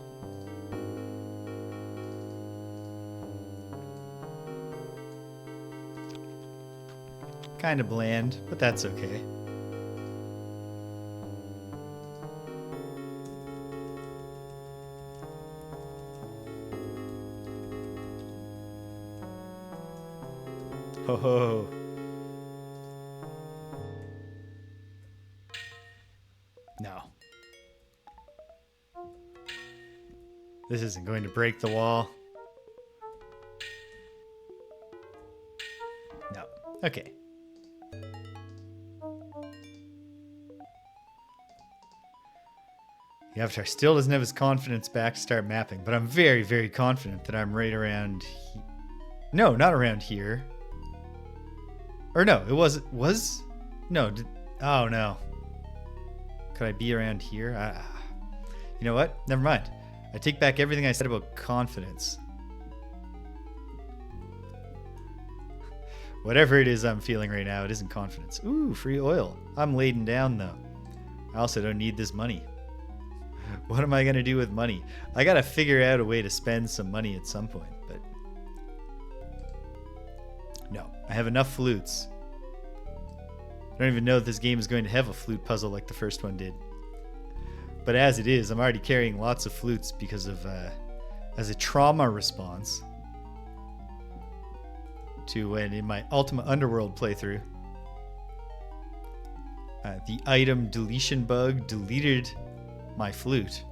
Kind of bland, but that's okay. Ho ho. No. This isn't going to break the wall. No. Okay. The Avatar still doesn't have his confidence back to start mapping, but I'm very, very confident that I'm right around No, not around here. Or no, it was... No, oh no. Could I be around here? You know what? Never mind. I take back everything I said about confidence. Whatever it is I'm feeling right now, it isn't confidence. Ooh, free oil. I'm laden down though. I also don't need this money. What am I going to do with money? I got to figure out a way to spend some money at some point, but... No, I have enough flutes. I don't even know if this game is going to have a flute puzzle like the first one did. But as it is, I'm already carrying lots of flutes because of, as a trauma response to when in my Ultima Underworld playthrough, the item deletion bug deleted my flute,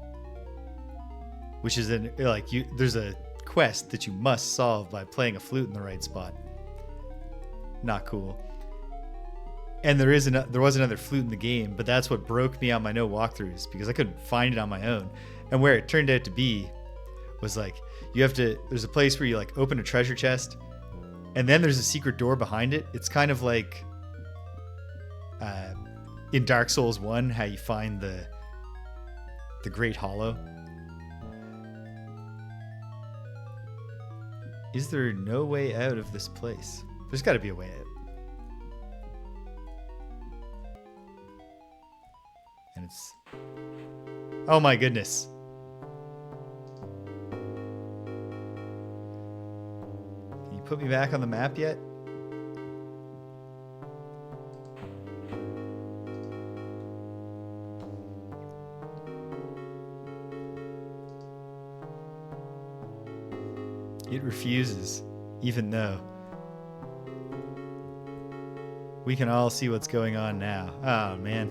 which is there's a quest that you must solve by playing a flute in the right spot. Not cool. And there was another flute in the game, but that's what broke me on my no walkthroughs because I couldn't find it on my own. And where it turned out to be was like there's a place where you like open a treasure chest, and then there's a secret door behind it. It's kind of like in Dark Souls 1, how you find the Great Hollow. Is there no way out of this place? There's got to be a way out. And it's... Oh my goodness. Can you put me back on the map yet? It refuses, even though we can all see what's going on now. Oh, man.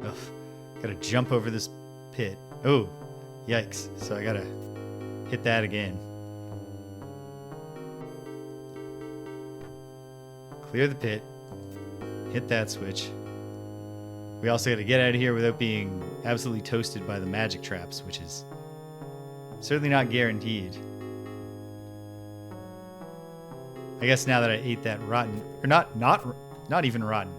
Ugh. Gotta jump over this pit. Oh, yikes. So I gotta hit that again. Clear the pit. Hit that switch. We also gotta get out of here without being absolutely toasted by the magic traps, which is certainly not guaranteed. I guess now that I ate that rotten, or not even rotten.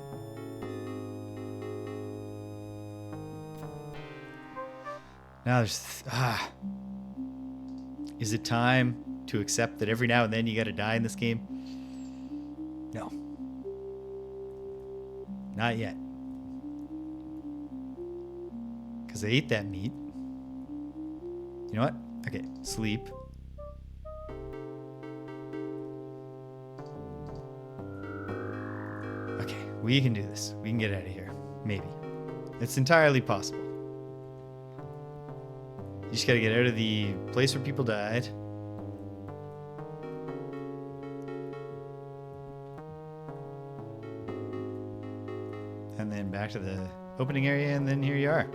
Now there's, is it time to accept that every now and then you gotta die in this game? No. Not yet. Because I ate that meat. You know what? Okay, sleep. Okay, we can do this. We can get out of here. Maybe. It's entirely possible. You just gotta get out of the place where people died. And then back to the opening area, and then here you are.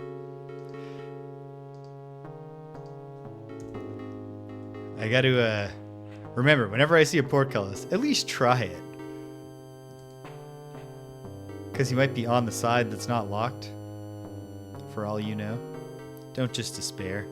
I gotta, remember, whenever I see a portcullis, at least try it. Because you might be on the side that's not locked, for all you know. Don't just despair.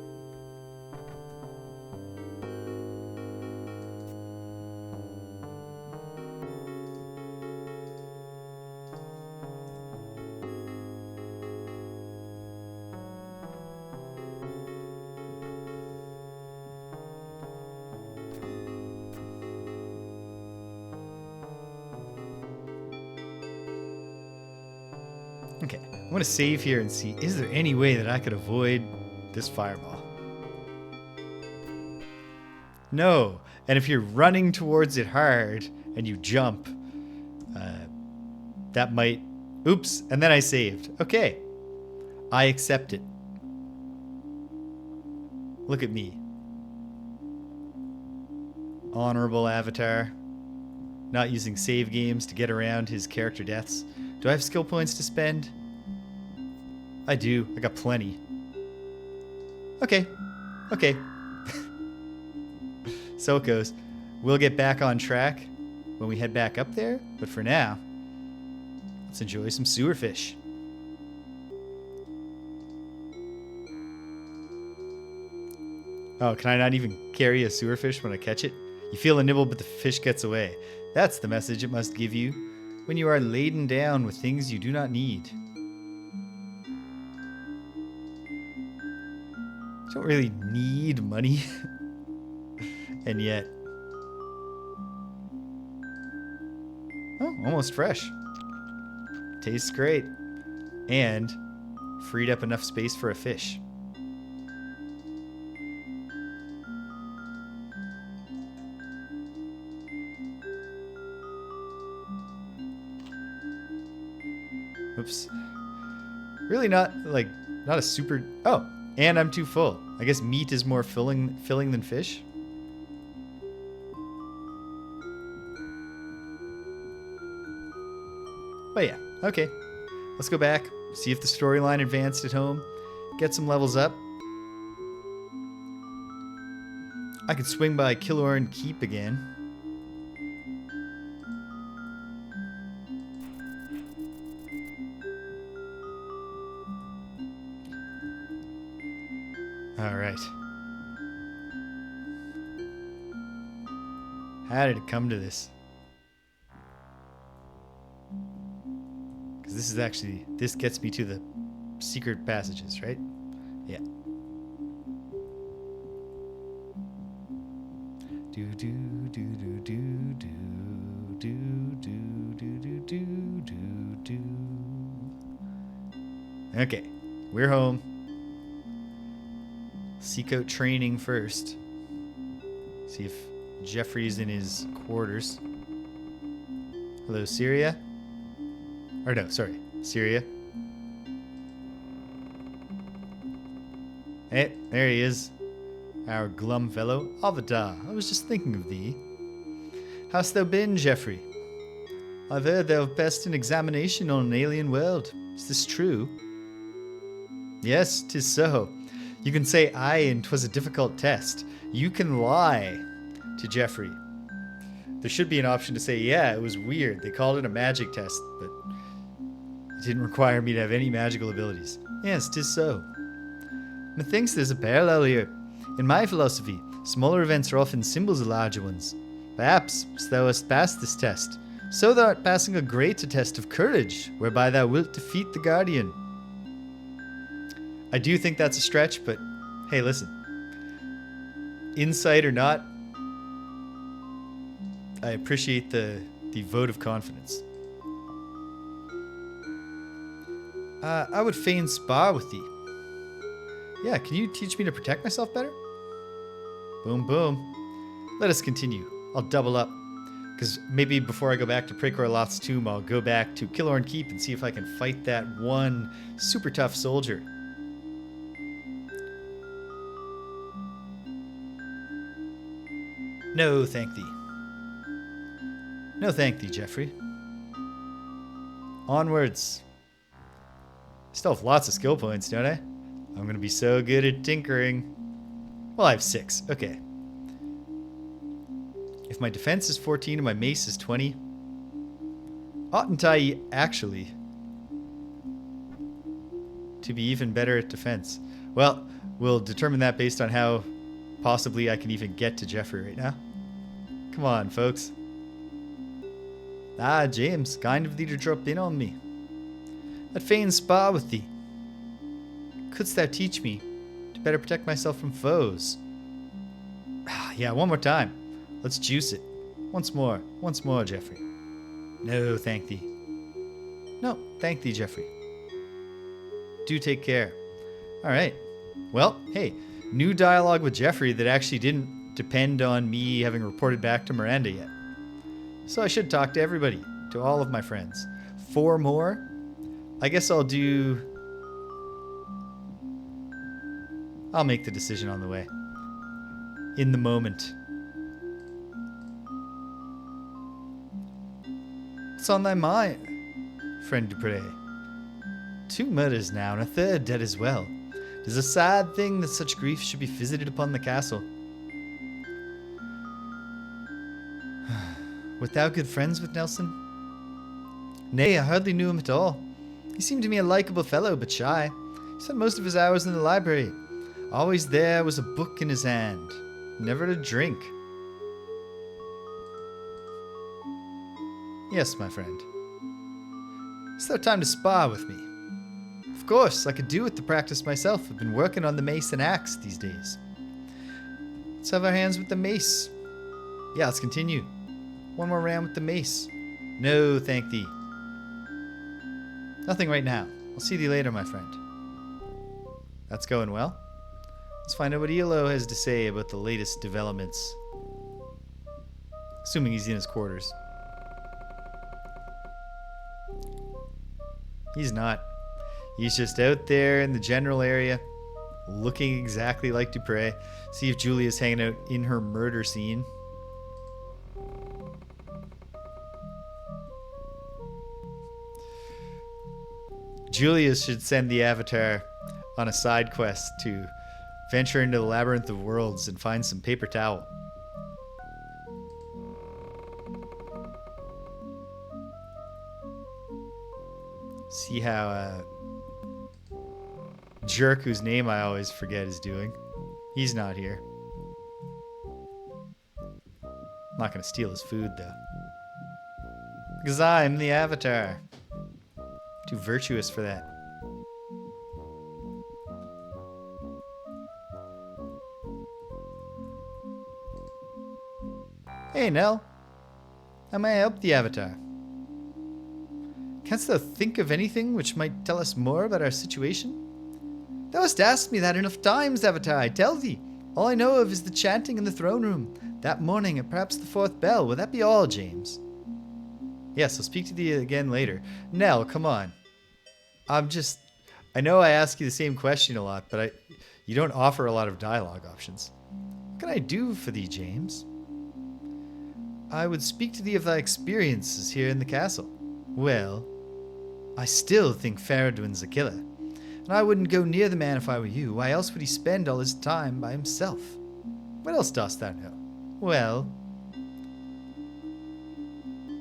Okay, I'm gonna save here and see, is there any way that I could avoid this fireball? No, and if you're running towards it hard and you jump, that might, oops, and then I saved. Okay, I accept it. Look at me. Honorable avatar. Not using save games to get around his character deaths. Do I have skill points to spend? I do. I got plenty. Okay. Okay. So it goes. We'll get back on track when we head back up there. But for now, let's enjoy some sewer fish. Oh, can I not even carry a sewer fish when I catch it? You feel a nibble, but the fish gets away. That's the message it must give you when you are laden down with things you do not need. You don't really need money. And yet... Oh, almost fresh. Tastes great. And freed up enough space for a fish. Oops. Really not a super... Oh, and I'm too full. I guess meat is more filling than fish. But yeah, okay. Let's go back, see if the storyline advanced at home, get some levels up. I could swing by Killorn Keep again. All right. How did it come to this? Because this is actually, this gets me to the secret passages, right? Yeah. Do do do do do do do do do do do do. Okay, we're home. Seek out training first. See if Jeffrey's in his quarters. Hello, Syria? Or no, sorry, Syria. Hey, there he is. Our glum fellow, Avada. I was just thinking of thee. How'st thou been, Geoffrey? I've heard thou have passed an examination on an alien world. Is this true? Yes, 'tis so. You can say aye, and 'twas a difficult test. You can lie to Geoffrey. There should be an option to say, yeah, it was weird. They called it a magic test, but it didn't require me to have any magical abilities. Yes, 'tis so. Methinks there's a parallel here. In my philosophy, smaller events are often symbols of larger ones. Perhaps thou hast passed this test, so thou art passing a greater test of courage, whereby thou wilt defeat the Guardian. I do think that's a stretch, but hey, listen. Insight or not, I appreciate the vote of confidence. I would fain spar with thee. Yeah, can you teach me to protect myself better? Boom, boom. Let us continue. I'll double up. Because maybe before I go back to Praecor Loth's tomb, I'll go back to Killorn Keep and see if I can fight that one super tough soldier. No, thank thee. No, thank thee, Geoffrey. Onwards. Still have lots of skill points, don't I? I'm going to be so good at tinkering. Well, I have 6. Okay. If my defense is 14 and my mace is 20, oughtn't I actually to be even better at defense? Well, we'll determine that based on how possibly I can even get to Geoffrey right now. Come on, folks. Ah, James, kind of thee to drop in on me. I'd fain spar with thee. Couldst thou teach me to better protect myself from foes? Yeah, one more time. Let's juice it. Once more, Geoffrey. No, thank thee. No, thank thee, Geoffrey. Do take care. All right. Well, hey, new dialogue with Geoffrey that actually didn't depend on me having reported back to Miranda yet. So I should talk to everybody, to all of my friends. 4 more. I guess I'll make the decision on the way. In the moment. What's on thy mind, friend Dupre? 2 murders now, and a 3rd dead as well. 'Tis a sad thing that such grief should be visited upon the castle. Wert thou good friends with Nelson? Nay, I hardly knew him at all. He seemed to me a likeable fellow, but shy. He spent most of his hours in the library. Always there was a book in his hand. Never to drink. Yes, my friend. Is there time to spar with me? Of course, I could do with the practice myself. I've been working on the mace and axe these days. Let's have our hands with the mace. Yeah, let's continue. One more round with the mace. No, thank thee. Nothing right now. I'll see thee later, my friend. That's going well. Let's find out what Elo has to say about the latest developments. Assuming he's in his quarters. He's not. He's just out there in the general area, looking exactly like Dupre. See if Julia's hanging out in her murder scene. Julia should send the Avatar on a side quest to venture into the Labyrinth of Worlds and find some paper towel. See how jerk whose name I always forget is doing. He's not here. I'm not going to steal his food, though. Because I'm the Avatar. Too virtuous for that. Hey, Nell. How may I help the Avatar? Canst thou think of anything which might tell us more about our situation? Thou hast asked me that enough times, Avatar, I tell thee. All I know of is the chanting in the throne room, that morning at perhaps the 4th bell. Will that be all, James? Yes, I'll speak to thee again later. Nell, come on. I know I ask you the same question a lot, but you don't offer a lot of dialogue options. What can I do for thee, James? I would speak to thee of thy experiences here in the castle. Well, I still think Faradwin's a killer, and I wouldn't go near the man if I were you. Why else would he spend all his time by himself? What else dost thou know? Well,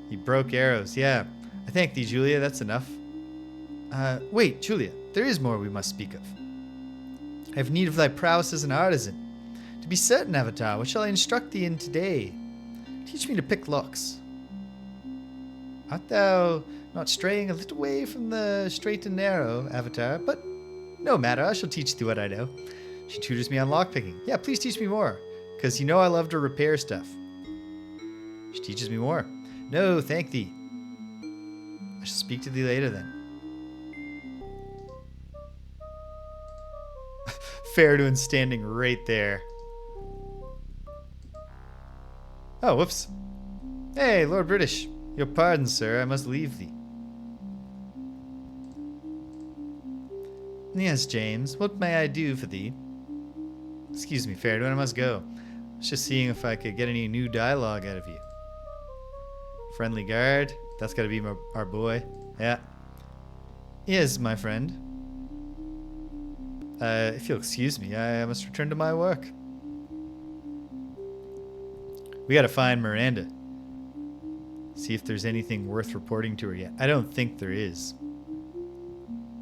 he broke arrows. Yeah, I thank thee, Julia. That's enough. Wait, Julia, there is more we must speak of. I have need of thy prowess as an artisan. To be certain, Avatar, what shall I instruct thee in today? Teach me to pick locks. Art thou not straying a little way from the straight and narrow, Avatar? But no matter, I shall teach thee what I know. She tutors me on lockpicking. Yeah, please teach me more, because you know I love to repair stuff. She teaches me more. No, thank thee. I shall speak to thee later then. Fairdoin's standing right there. Oh, whoops. Hey, Lord British. Your pardon, sir, I must leave thee. Yes, James, what may I do for thee? Excuse me, Fairdoin, I must go. I was just seeing if I could get any new dialogue out of you. Friendly guard. That's got to be our boy. Yeah. Yes, my friend. If you'll excuse me, I must return to my work. We got to find Miranda. See if there's anything worth reporting to her yet. I don't think there is.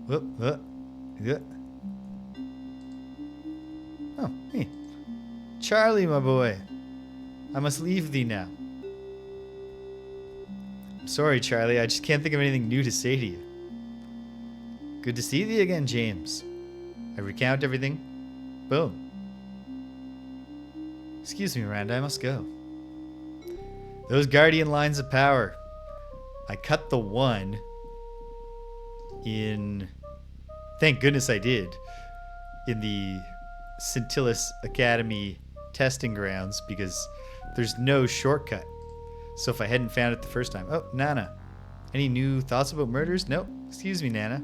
Yeah. Oh, hey. Charlie, my boy. I must leave thee now. I'm sorry, Charlie. I just can't think of anything new to say to you. Good to see thee again, James. I recount everything. Boom. Excuse me, Miranda. I must go. Those guardian lines of power. I cut the one in... Thank goodness I did. In the Scintillas Academy testing grounds, because there's no shortcut. So if I hadn't found it the first time... Oh, Nana. Any new thoughts about murders? Nope. Excuse me, Nana.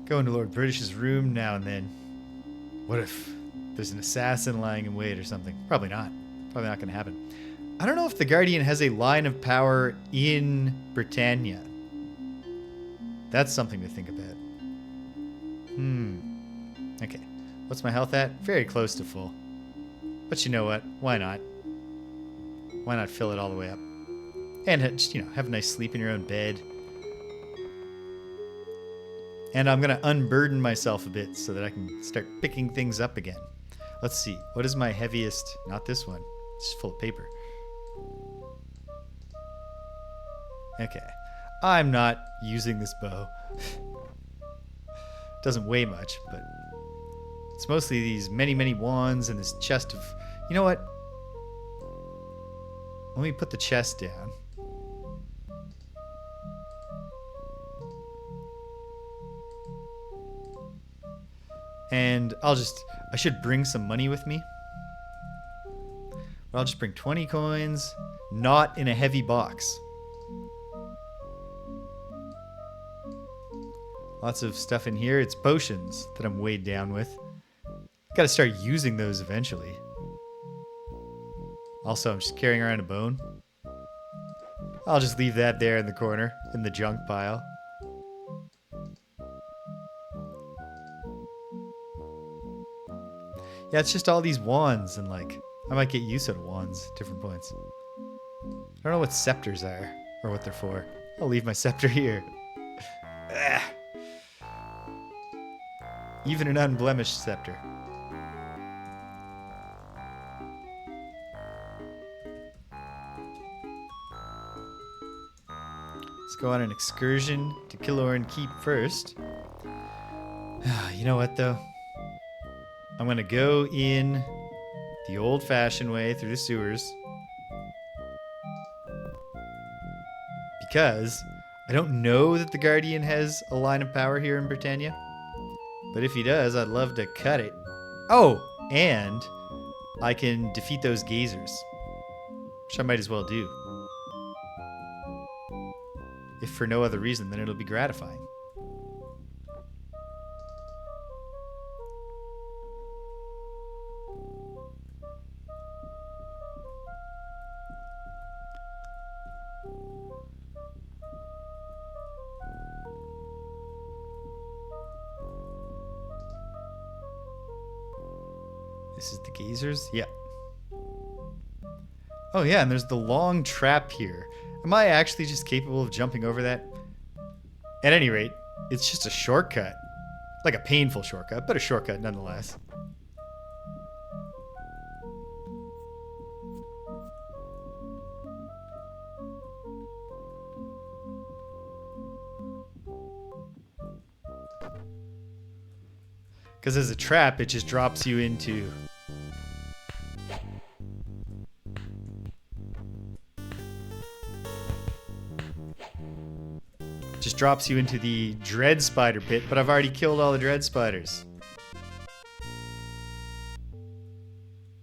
Go into Lord British's room now and then. What if there's an assassin lying in wait or something? Probably not. Probably not going to happen. I don't know if the Guardian has a line of power in Britannia. That's something to think about. Okay. What's my health at? Very close to full. But you know what? Why not? Why not fill it all the way up? And just, have a nice sleep in your own bed. And I'm going to unburden myself a bit so that I can start picking things up again. Let's see. What is my heaviest? Not this one. It's full of paper. Okay. I'm not using this bow. Doesn't weigh much, but it's mostly these many, many wands and this chest of... You know what? Let me put the chest down. And I should bring some money with me. But I'll just bring 20 coins, not in a heavy box. Lots of stuff in here. It's potions that I'm weighed down with. Got to start using those eventually. Also, I'm just carrying around a bone. I'll just leave that there in the corner, in the junk pile. Yeah, it's just all these wands, and I might get use out of wands at different points. I don't know what scepters are, or what they're for. I'll leave my scepter here. Even an unblemished scepter. Let's go on an excursion to Killorn Keep first. You know what, though? I'm going to go in the old-fashioned way through the sewers. Because I don't know that the Guardian has a line of power here in Britannia. But if he does, I'd love to cut it. Oh, and I can defeat those gazers. Which I might as well do. If for no other reason, then it'll be gratifying. This is the gazers? Yeah. Oh yeah, and there's the long trap here. Am I actually just capable of jumping over that? At any rate, it's just a shortcut. Like a painful shortcut, but a shortcut nonetheless. Because as a trap, it just drops you into... Just drops you into the dread spider pit, but I've already killed all the dread spiders.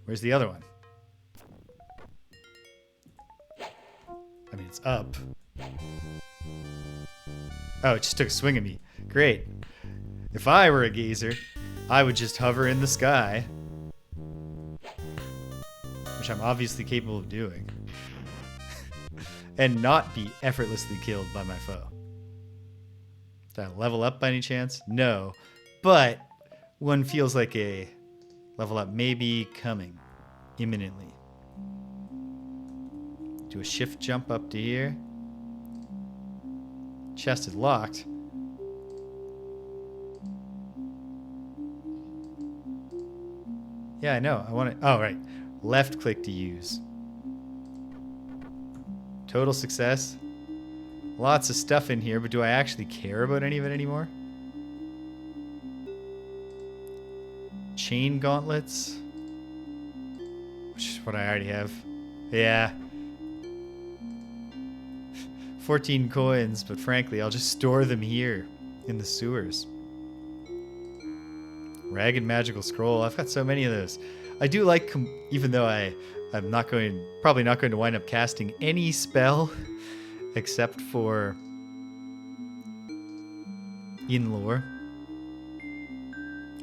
Where's the other one? I mean, it's up. Oh, it just took a swing at me. Great. If I were a gazer, I would just hover in the sky. Which I'm obviously capable of doing. And not be effortlessly killed by my foe. Did I level up by any chance? No. But one feels like a level up may be coming imminently. Do a shift jump up to here. Chest is locked. Yeah, I know. I want to... Oh, right. Left click to use. Total success. Lots of stuff in here, but do I actually care about any of it anymore? Chain gauntlets. Which is what I already have. Yeah. 14 coins, but frankly, I'll just store them here in the sewers. Ragged magical scroll. I've got so many of those. I do like, even though I'm probably not going to wind up casting any spell except for in lore.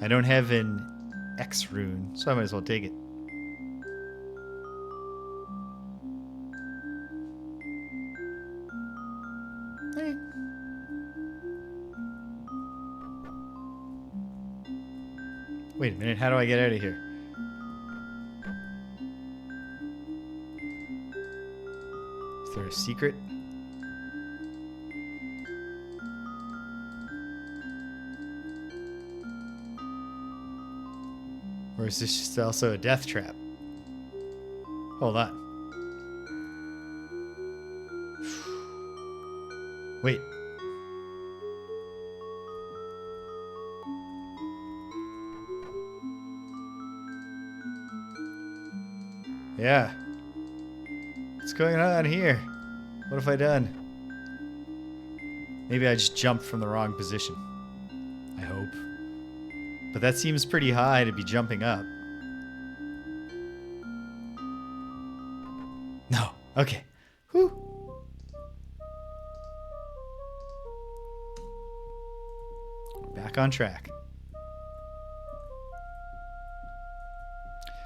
I don't have an X rune, so I might as well take it. Hey. Wait a minute, how do I get out of here? Is there a secret? Or is this just also a death trap? Hold on. Wait. Yeah. What's going on here? What have I done? Maybe I just jumped from the wrong position. I hope. But that seems pretty high to be jumping up. No. Okay. Whew. Back on track.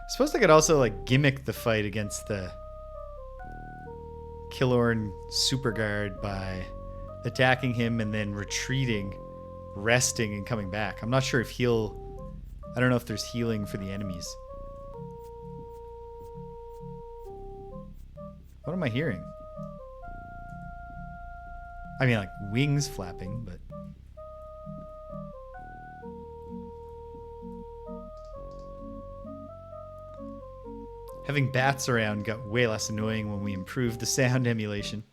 I suppose I could also like gimmick the fight against the Killorn super guard by attacking him and then retreating, resting, and coming back. I'm not sure if I don't know if there's healing for the enemies. What am I hearing? I mean, like wings flapping, but... Having bats around got way less annoying when we improved the sound emulation.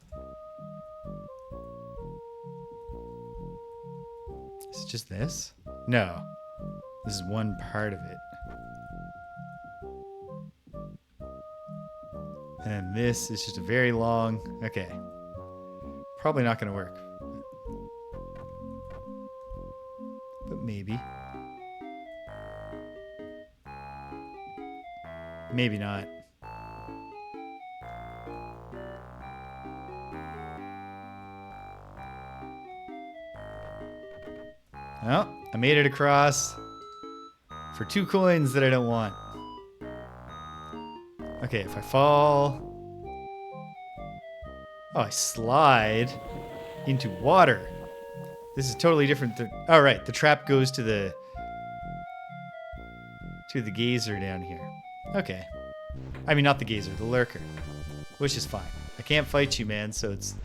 Is it just this? No. This is one part of it. And this is just a very long... Okay. Probably not going to work. But maybe. Maybe not. Well, I made it across for 2 coins that I don't want. Okay, if I fall... Oh, I slide into water. This is totally different than... Oh, right. The trap goes to the gazer down here. Okay. I mean, not the gazer, the lurker. which is fine. I can't fight you, man, so it's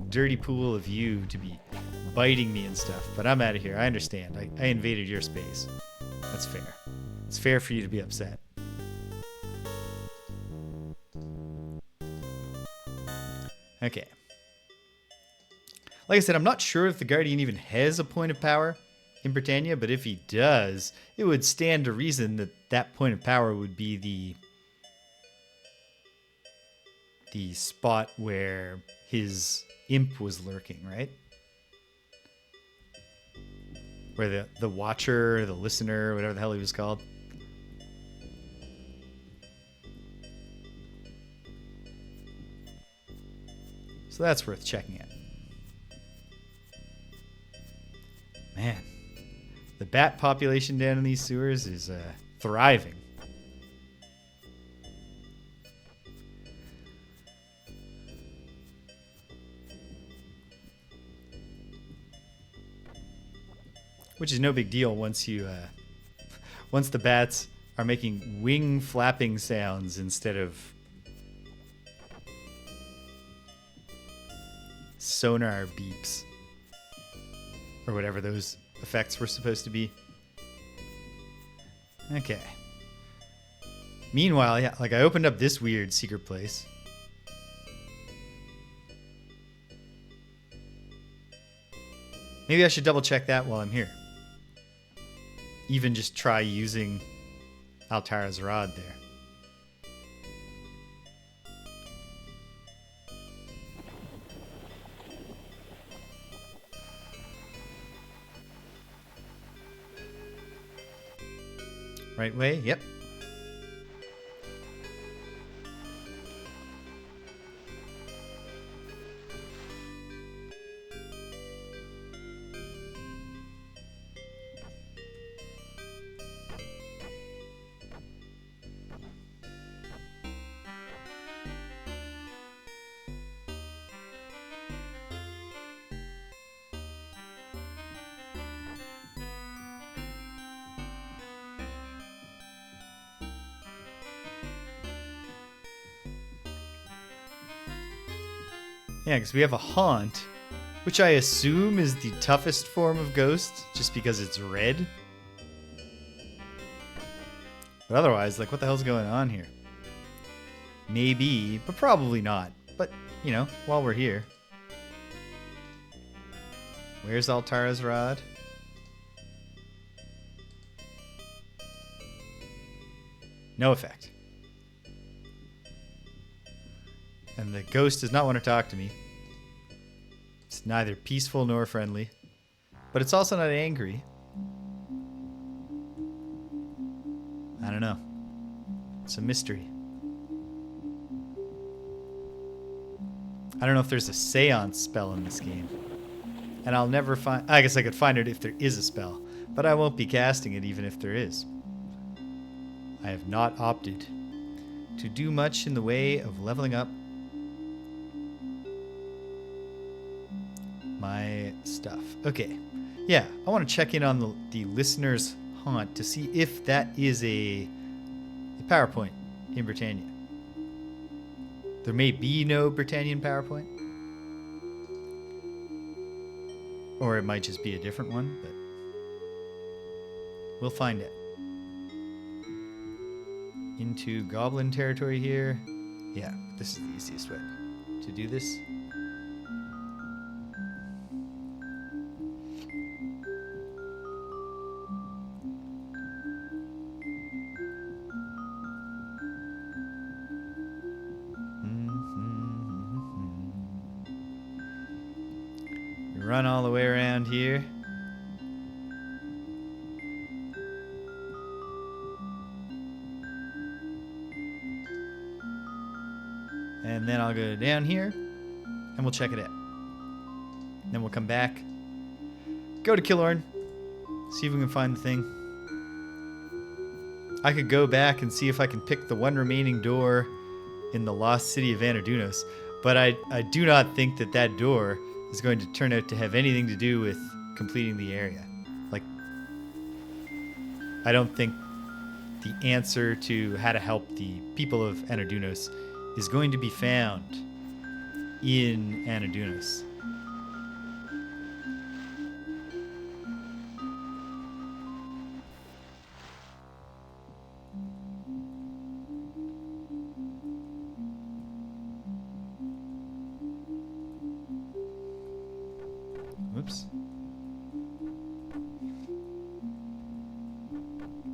dirty pool of you to be biting me and stuff. But I'm out of here. I understand. I invaded your space. That's fair. It's fair for you to be upset. Okay. Like I said, I'm not sure if the Guardian even has a point of power in Britannia, but if he does, it would stand to reason that that point of power would be the spot where his imp was lurking, right? Where the watcher, the listener, whatever the hell he was called. So that's worth checking out. Man, the bat population down in these sewers is thriving. Which is no big deal once you, once the bats are making wing flapping sounds instead of sonar beeps. Or whatever those effects were supposed to be. Okay. Meanwhile, yeah, like I opened up this weird secret place. Maybe I should double check that while I'm here. Even just try using Altara's rod there. Right way? Yep. Yeah, because we have a haunt, which I assume is the toughest form of ghost, just because it's red. But otherwise, like, what the hell's going on here? Maybe, but probably not. But, you know, while we're here. Where's Altara's rod? No effect. And the ghost does not want to talk to me. It's neither peaceful nor friendly. But it's also not angry. I don't know. It's a mystery. I don't know if there's a seance spell in this game. And I'll never find... I guess I could find it if there is a spell. But I won't be casting it even if there is. I have not opted to do much in the way of leveling up my stuff. Okay. Yeah, I want to check in on the listener's haunt to see if that is a PowerPoint in Britannia. There may be no Britannian PowerPoint. Or it might just be a different one, but we'll find it. Into Goblin territory here. Yeah, this is the easiest way to do this. Run all the way around here. And then I'll go down here and we'll check it out. Then we'll come back, go to Killorn, see if we can find the thing. I could go back and see if I can pick the one remaining door in the lost city of Anadunos, but I do not think that that door is going to turn out to have anything to do with completing the area. Like, I don't think the answer to how to help the people of Anadunos is going to be found in Anadunos. Whoops.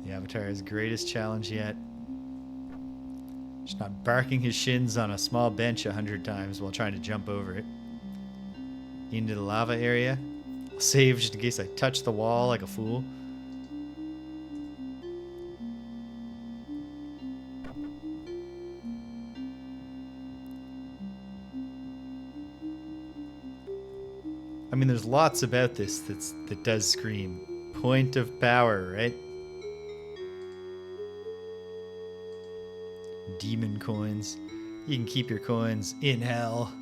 The Avatar's greatest challenge yet. Just not barking his shins on a small bench 100 times while trying to jump over it. Into the lava area. I'll save just in case I touch the wall like a fool. I mean, there's lots about this that does scream point of power, right? Demon coins. You can keep your coins in hell.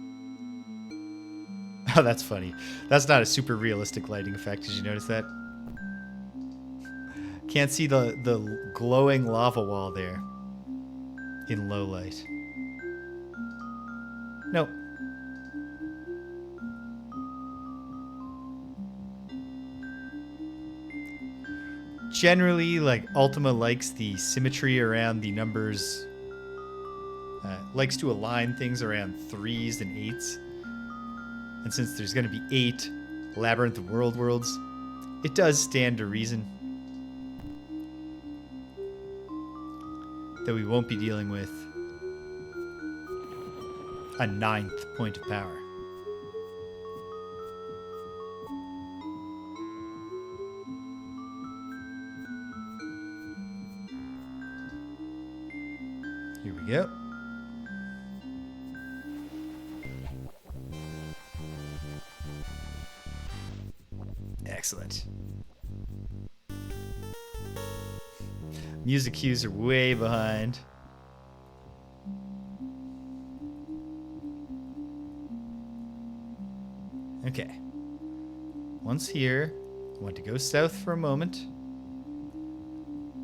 Oh, that's funny. That's not a super realistic lighting effect. Did you notice that? Can't see the glowing lava wall there in low light. Nope. Generally, like, Ultima likes the symmetry around the numbers. Likes to align things around 3s and 8s. And since there's going to be 8 Labyrinth worlds, it does stand to reason that we won't be dealing with a 9th point of power. Here we go. Excellent. Music cues are way behind. Okay. Once here, I want to go south for a moment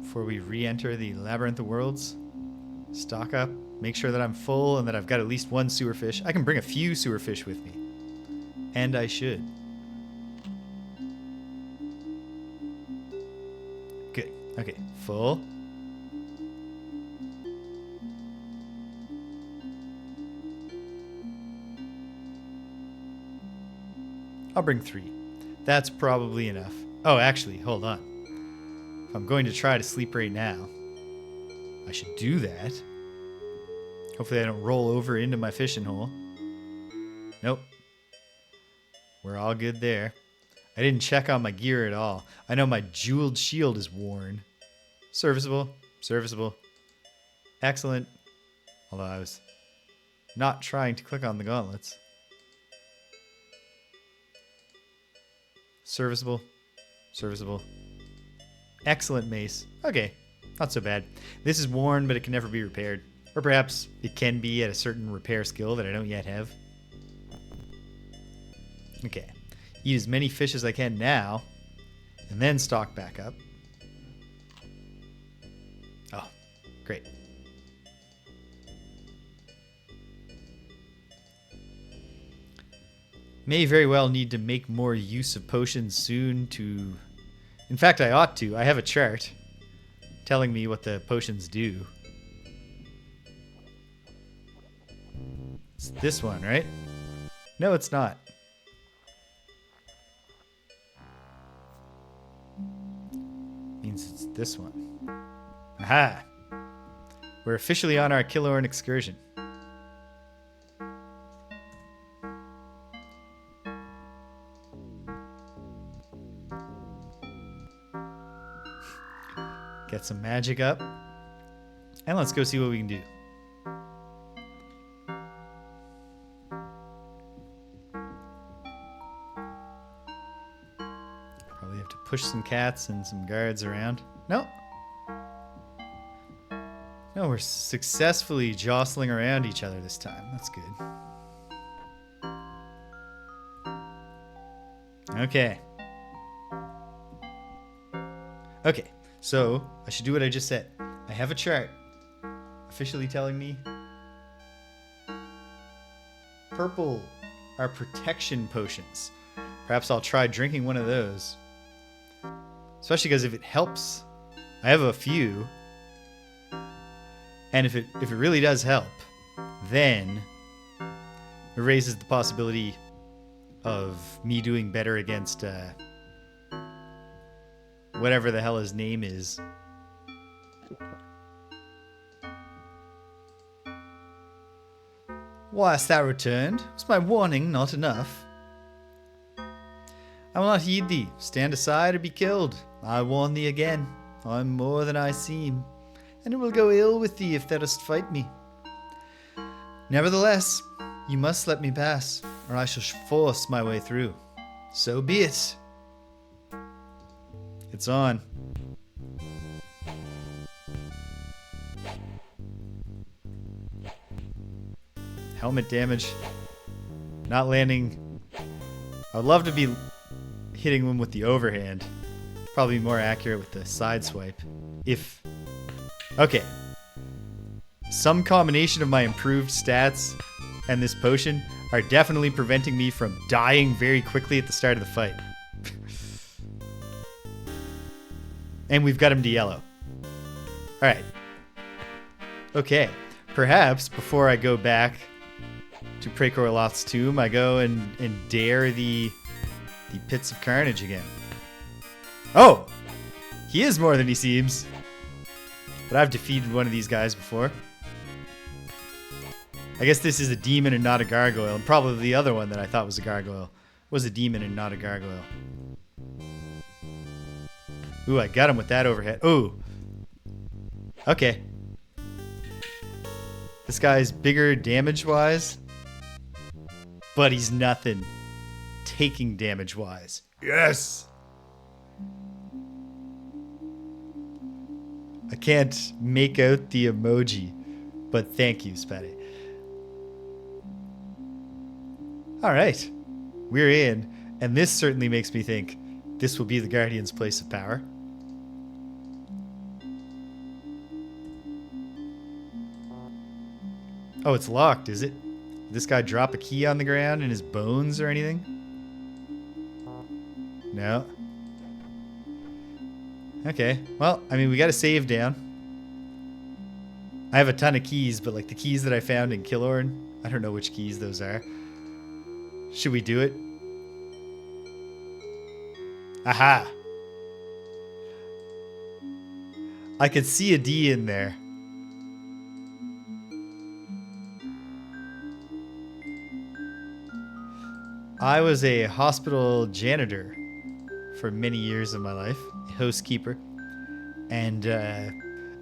before we re-enter the Labyrinth of Worlds. Stock up, make sure that I'm full and that I've got at least one sewer fish. I can bring a few sewer fish with me. And I should. Good. Okay, full. I'll bring 3. That's probably enough. Oh, actually, hold on. If I'm going to try to sleep right now, I should do that. Hopefully I don't roll over into my fishing hole. Nope. We're all good there. I didn't check on my gear at all. I know my jeweled shield is worn. Serviceable. Serviceable. Excellent. Although I was not trying to click on the gauntlets. Serviceable. Serviceable. Excellent mace. Okay. Not so bad. This is worn, but it can never be repaired. Or perhaps it can be at a certain repair skill that I don't yet have. Okay. Eat as many fish as I can now, and then stock back up. Oh, great. May very well need to make more use of potions soon to... In fact, I ought to. I have a chart telling me what the potions do. It's this one, right? No, it's not. Means it's this one. Aha! We're officially on our Killorn excursion. Get some magic up. And let's go see what we can do. Probably have to push some cats and some guards around. No. No, we're successfully jostling around each other this time. That's good. Okay. Okay. So, I should do what I just said. I have a chart officially telling me purple are protection potions. Perhaps I'll try drinking one of those. Especially because if it helps, I have a few. And if it really does help, then it raises the possibility of me doing better against whatever the hell his name is. Why hast thou returned? Was my warning not enough? I will not heed thee. Stand aside or be killed. I warn thee again. I am more than I seem, and it will go ill with thee if thou dost fight me. Nevertheless, you must let me pass, or I shall force my way through. So be it. It's on. Helmet damage. Not landing. I'd love to be hitting them with the overhand. Probably more accurate with the side swipe. If... Okay. Some combination of my improved stats and this potion are definitely preventing me from dying very quickly at the start of the fight. And we've got him to yellow. Alright. Okay. Perhaps before I go back to Praecor Loth's tomb, I go and dare the Pits of Carnage again. Oh! He is more than he seems. But I've defeated one of these guys before. I guess this is a demon and not a gargoyle. And probably the other one that I thought was a gargoyle was a demon and not a gargoyle. Ooh, I got him with that overhead. Ooh. Okay. This guy's bigger damage-wise. But he's nothing taking damage-wise. Yes! I can't make out the emoji, but thank you, Spatty. Alright. We're in, and this certainly makes me think this will be the Guardian's place of power. Oh, it's locked, is it? Did this guy drop a key on the ground in his bones or anything? No. Okay, well, I mean, we got to save down. I have a ton of keys, but like the keys that I found in Killorn, I don't know which keys those are. Should we do it? Aha! I could see a D in there. I was a hospital janitor for many years of my life, a housekeeper, and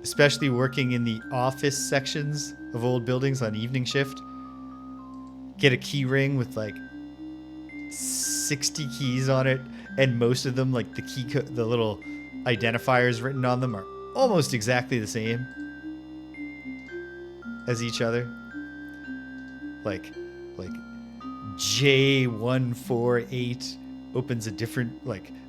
especially working in the office sections of old buildings on evening shift. Get a key ring with like 60 keys on it, and most of them, like the little identifiers written on them, are almost exactly the same as each other. Like J148 opens a different,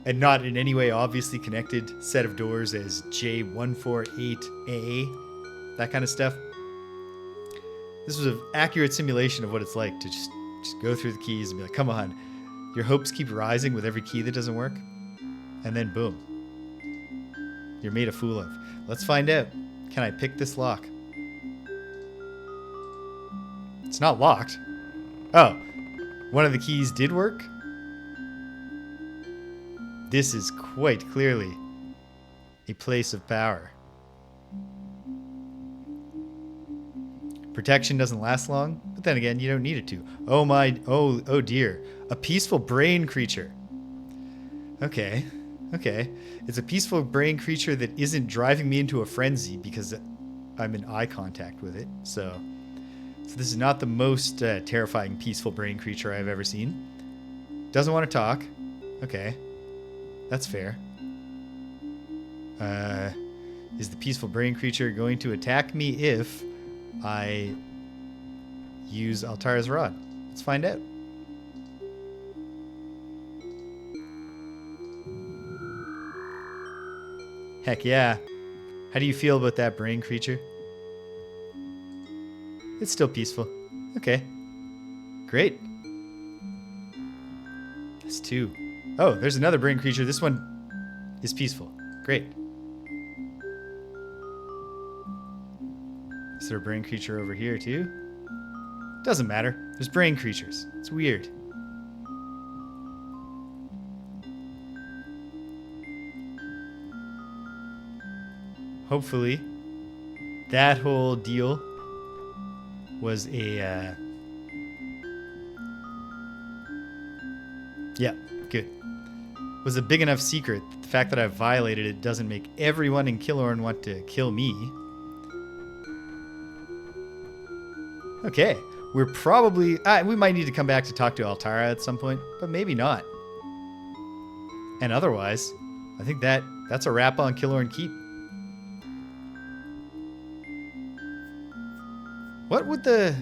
and not in any way obviously connected set of doors as J148A, that kind of stuff. This was an accurate simulation of what it's like to just go through the keys and be like, come on, your hopes keep rising with every key that doesn't work, and then boom, you're made a fool of. Let's find out. Can I pick this lock? It's not locked. Oh, one of the keys did work? This is quite clearly a place of power. Protection doesn't last long, but then again, you don't need it to. Oh dear. A peaceful brain creature. Okay. It's a peaceful brain creature that isn't driving me into a frenzy because I'm in eye contact with it. So this is not the most terrifying peaceful brain creature I've ever seen. Doesn't want to talk. Okay. That's fair. Is the peaceful brain creature going to attack me if I use Altara's Rod? Let's find out. Heck yeah. How do you feel about that brain creature? It's still peaceful. Okay. Great. That's 2. Oh, there's another brain creature. This one is peaceful. Great. Is there a brain creature over here too? Doesn't matter. There's brain creatures. It's weird. Hopefully, that whole deal was a... yeah, good. Was a big enough secret. The fact that I violated it doesn't make everyone in Killorn want to kill me. Okay, we're probably... we might need to come back to talk to Altara at some point, but maybe not. And otherwise, I think that's a wrap on Killorn Keep. What would the...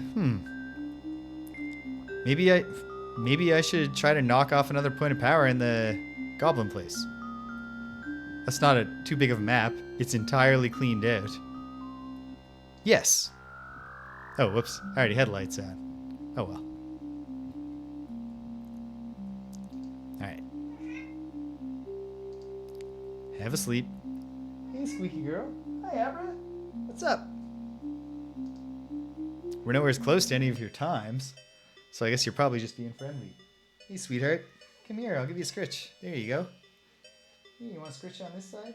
Maybe I should try to knock off another point of power in the Goblin place. That's not too big of a map. It's entirely cleaned out. Yes. Oh, whoops. I already had lights on. Oh, well. Alright. Have a sleep. Hey, squeaky girl. Hi, Abra. What's up? We're nowhere as close to any of your times, so I guess you're probably just being friendly. Hey, sweetheart. Come here. I'll give you a scritch. There you go. Hey, you want a scritch on this side?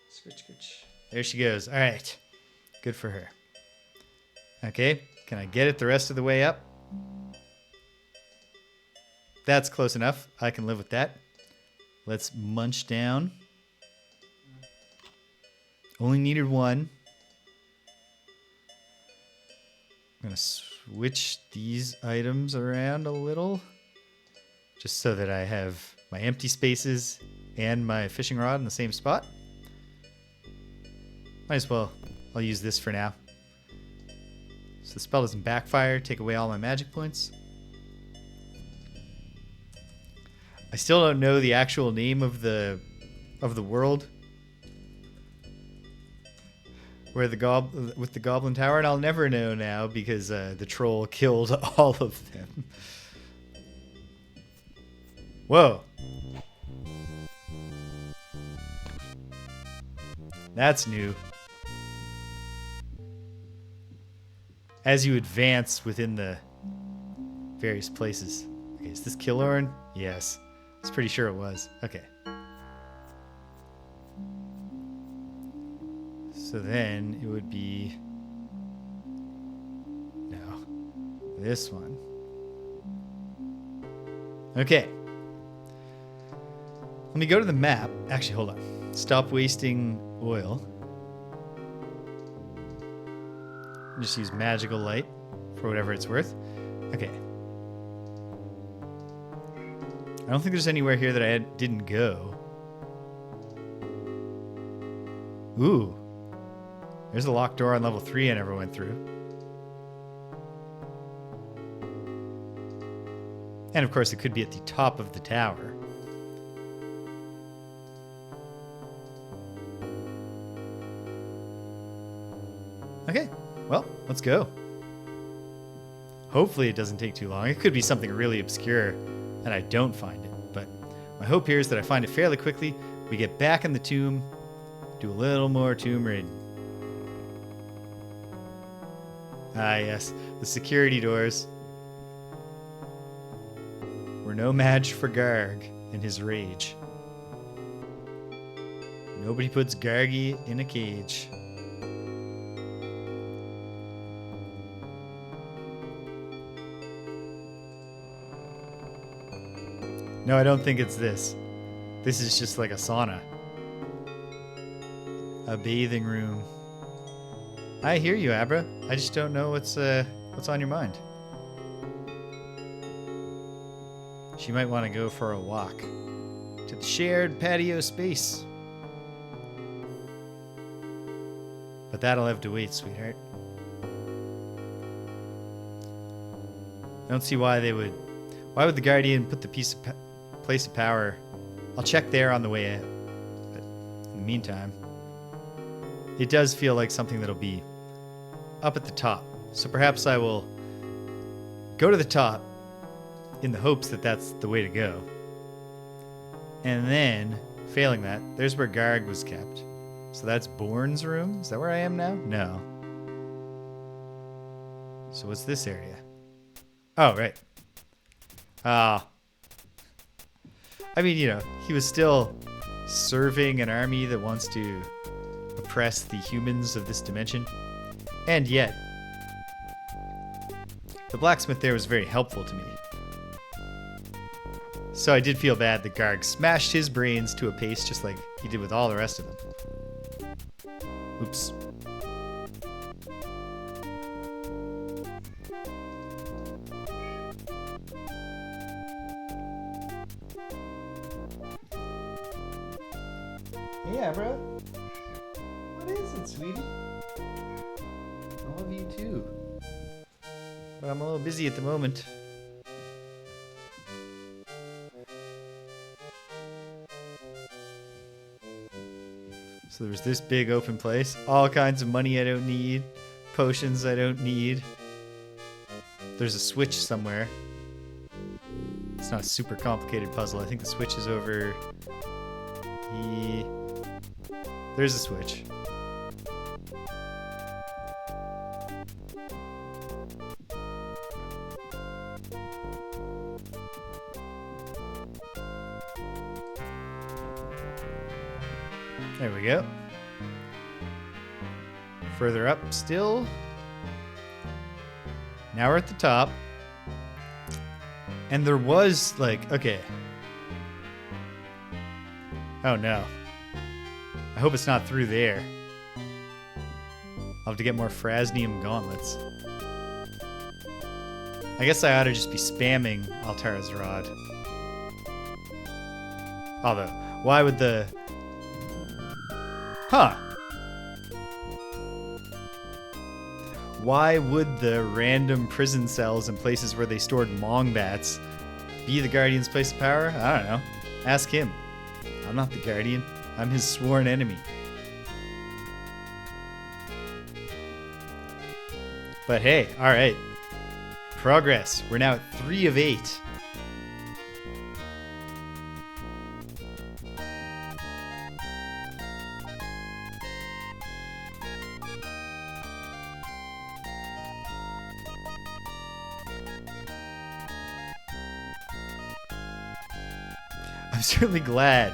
Scritch, scritch. There she goes. All right. Good for her. Okay. Can I get it the rest of the way up? That's close enough. I can live with that. Let's munch down. Only needed 1. I'm going to switch these items around a little, just so that I have my empty spaces and my fishing rod in the same spot. Might as well, I'll use this for now. So the spell doesn't backfire, take away all my magic points. I still don't know the actual name of the world where with the Goblin Tower, and I'll never know now because the troll killed all of them. Whoa. That's new. As you advance within the various places. Okay, is this Killorn? Yes. I was pretty sure it was. Okay. So then it would be... no. This one. Okay. Let me go to the map. Actually, hold on. Stop wasting oil. Just use magical light for whatever it's worth. Okay. I don't think there's anywhere here that I didn't go. Ooh. There's a locked door on level 3 I never went through. And of course it could be at the top of the tower. Okay, well, let's go. Hopefully it doesn't take too long. It could be something really obscure and I don't find it. But my hope here is that I find it fairly quickly. We get back in the tomb, do a little more tomb raiding. Ah, yes, the security doors were no match for Garg and his rage. Nobody puts Gargy in a cage. No, I don't think it's this. This is just like a sauna. A bathing room. I hear you, Abra. I just don't know what's on your mind. She might want to go for a walk to the shared patio space. But that'll have to wait, sweetheart. I don't see why they would... Why would the Guardian put the place of power... I'll check there on the way out. But in the meantime... It does feel like something that'll be up at the top. So perhaps I will go to the top in the hopes that that's the way to go. And then, failing that, there's where Garg was kept. So that's Born's room? Is that where I am now? No. So what's this area? Oh, right. I mean, you know, he was still serving an army that wants to oppress the humans of this dimension. And yet, the blacksmith there was very helpful to me. So I did feel bad that Garg smashed his brains to a paste just like he did with all the rest of them. Oops. Yeah, bro. What is it, sweetie? I love you too. But I'm a little busy at the moment. So there's this big open place. All kinds of money I don't need. Potions I don't need. There's a switch somewhere. It's not a super complicated puzzle. I think the switch is over... There's a switch. There we go. Further up still. Now we're at the top. And there was, like, okay. Oh no. I hope it's not through there. I'll have to get more Phrasnium gauntlets. I guess I ought to just be spamming Altara's Rod. Although, why would the... Huh. Why would the random prison cells and places where they stored Mongbats be the Guardian's place of power? I don't know. Ask him. I'm not the Guardian. I'm his sworn enemy. But hey, alright. Progress. We're now at 3 of 8. I'm certainly glad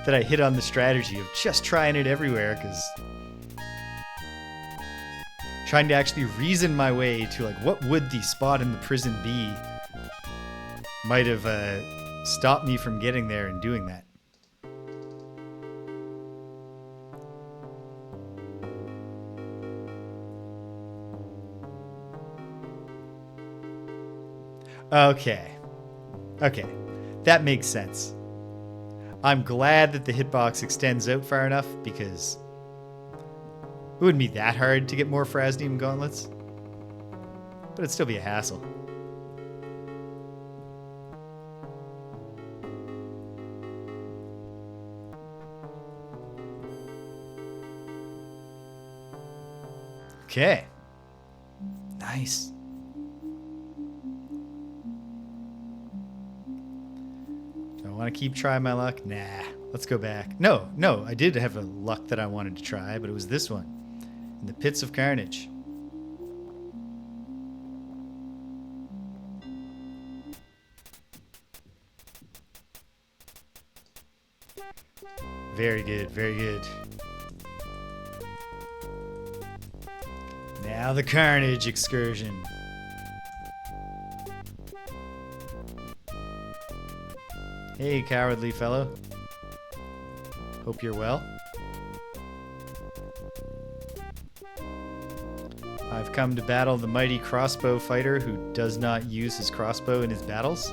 that I hit on the strategy of just trying it everywhere, because trying to actually reason my way to, like, what would the spot in the prison be might have stopped me from getting there and doing that. Okay. Okay. That makes sense. I'm glad that the hitbox extends out far enough, because it wouldn't be that hard to get more Phrasnium gauntlets, but it'd still be a hassle. Okay. Nice. I want to keep trying my luck? Nah, let's go back. No, I did have a luck that I wanted to try, but it was this one. In the Pits of Carnage. Very good, very good. Now the Carnage excursion. Hey, cowardly fellow. Hope you're well. I've come to battle the mighty crossbow fighter who does not use his crossbow in his battles.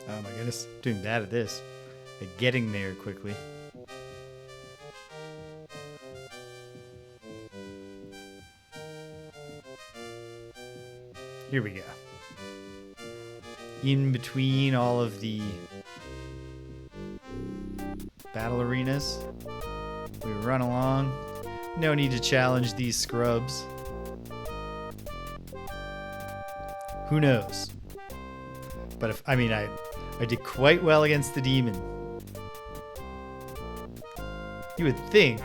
Oh my goodness, I'm doing bad at this. At getting there quickly. Here we go. In between all of the battle arenas, we run along. No need to challenge these scrubs. Who knows? But if I did quite well against the demon. You would think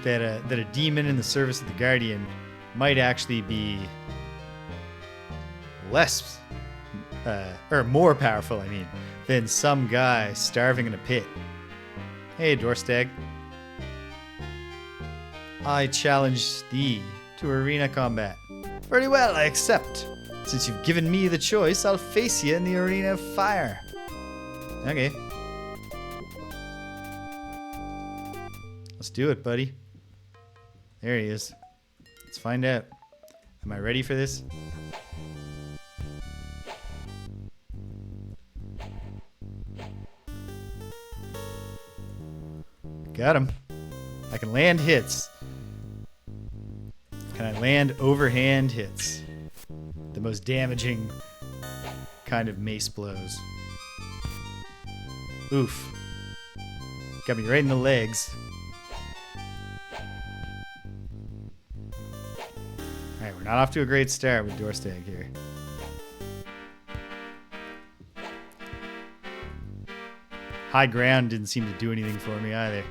that a demon in the service of the Guardian might actually be less, or more powerful, than some guy starving in a pit. Hey, Dorstag. I challenge thee to arena combat. Very well, I accept. Since you've given me the choice, I'll face you in the arena of fire. Okay. Let's do it, buddy. There he is. Let's find out. Am I ready for this? Got him. I can land hits. Can I land overhand hits? The most damaging kind of mace blows. Oof. Got me right in the legs. Alright, we're not off to a great start with Dorstag here. High ground didn't seem to do anything for me either.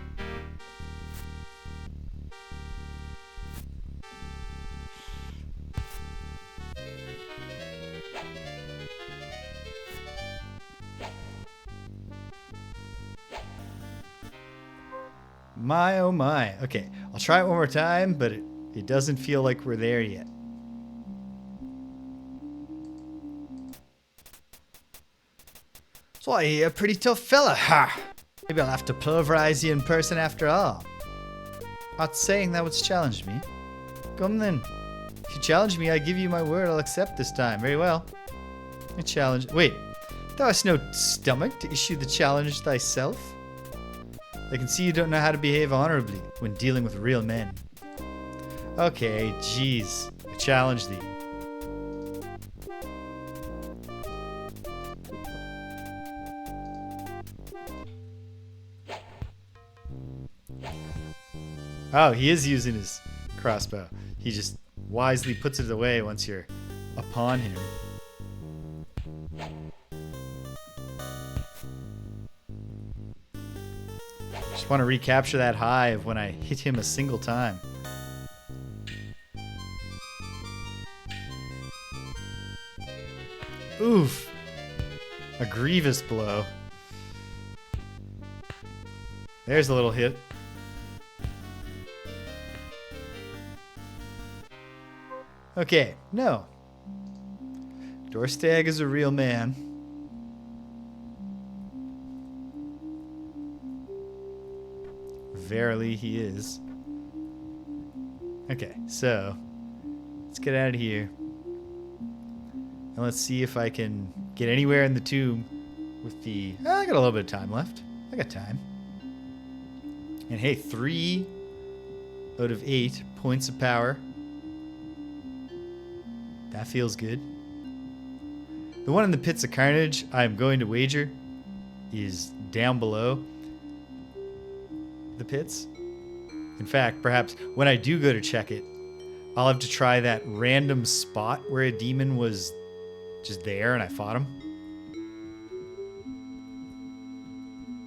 My, oh my. Okay, I'll try it one more time, but it doesn't feel like we're there yet. So you're a pretty tough fella, ha! Maybe I'll have to pulverize you in person after all. Not saying that was challenge me. Come then. If you challenge me, I give you my word I'll accept this time. Very well. A challenge. Wait, thou hast no stomach to issue the challenge thyself? I can see you don't know how to behave honorably when dealing with real men. Okay, jeez. I challenge thee. Oh, he is using his crossbow. He just wisely puts it away once you're upon him. Just want to recapture that high of when I hit him a single time. Oof. A grievous blow. There's a little hit. Okay, no. Dorstag is a real man. Verily he is. Okay, so let's get out of here. And let's see if I can get anywhere in the tomb with the... I got a little bit of time left. I got time. And hey, 3 out of 8 points of power. That feels good. The one in the Pits of Carnage, I'm going to wager, is down below the pits. In fact, perhaps when I do go to check it, I'll have to try that random spot where a demon was just there and I fought him.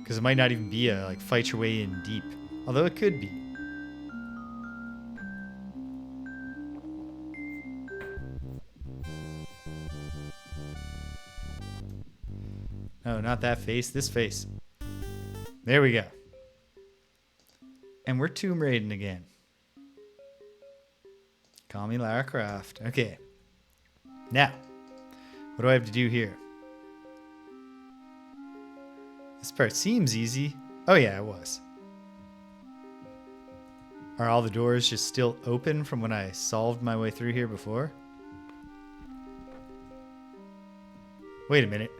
Because it might not even be a fight your way in deep. Although it could be. No, not that face. This face. There we go. And we're Tomb Raiding again. Call me Lara Croft. Okay. Now, what do I have to do here? This part seems easy. Oh yeah, it was. Are all the doors just still open from when I solved my way through here before? Wait a minute.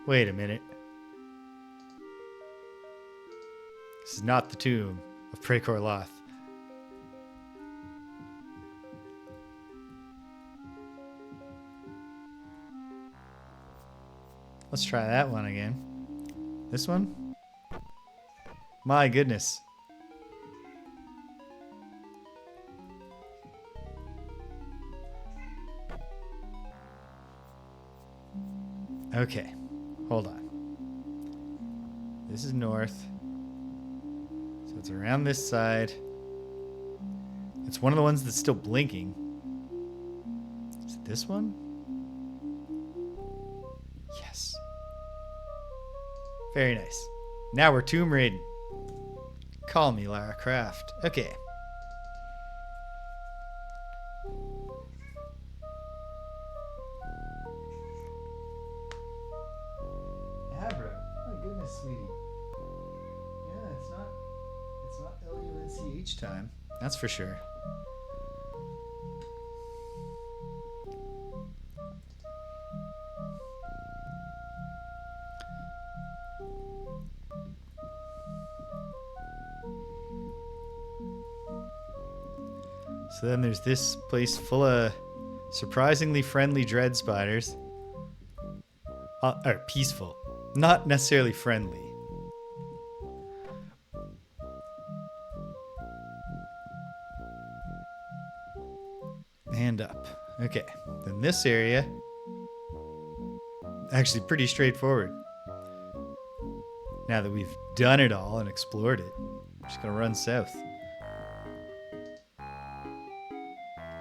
Wait a minute. This is not the tomb of Praecor Loth. Let's try that one again. This one? My goodness. Okay. Hold on. This is north. So it's around this side. It's one of the ones that's still blinking. Is it this one? Yes. Very nice. Now we're Tomb Raiding. Call me Lara Croft. Okay. Yeah, bro. My goodness, sweetie. Yeah, it's not LUNCH time. That's for sure. So then there's this place full of surprisingly friendly dread spiders. Or peaceful. Not necessarily friendly. And up. Okay. Then this area, actually pretty straightforward. Now that we've done it all and explored it, we're just gonna run south.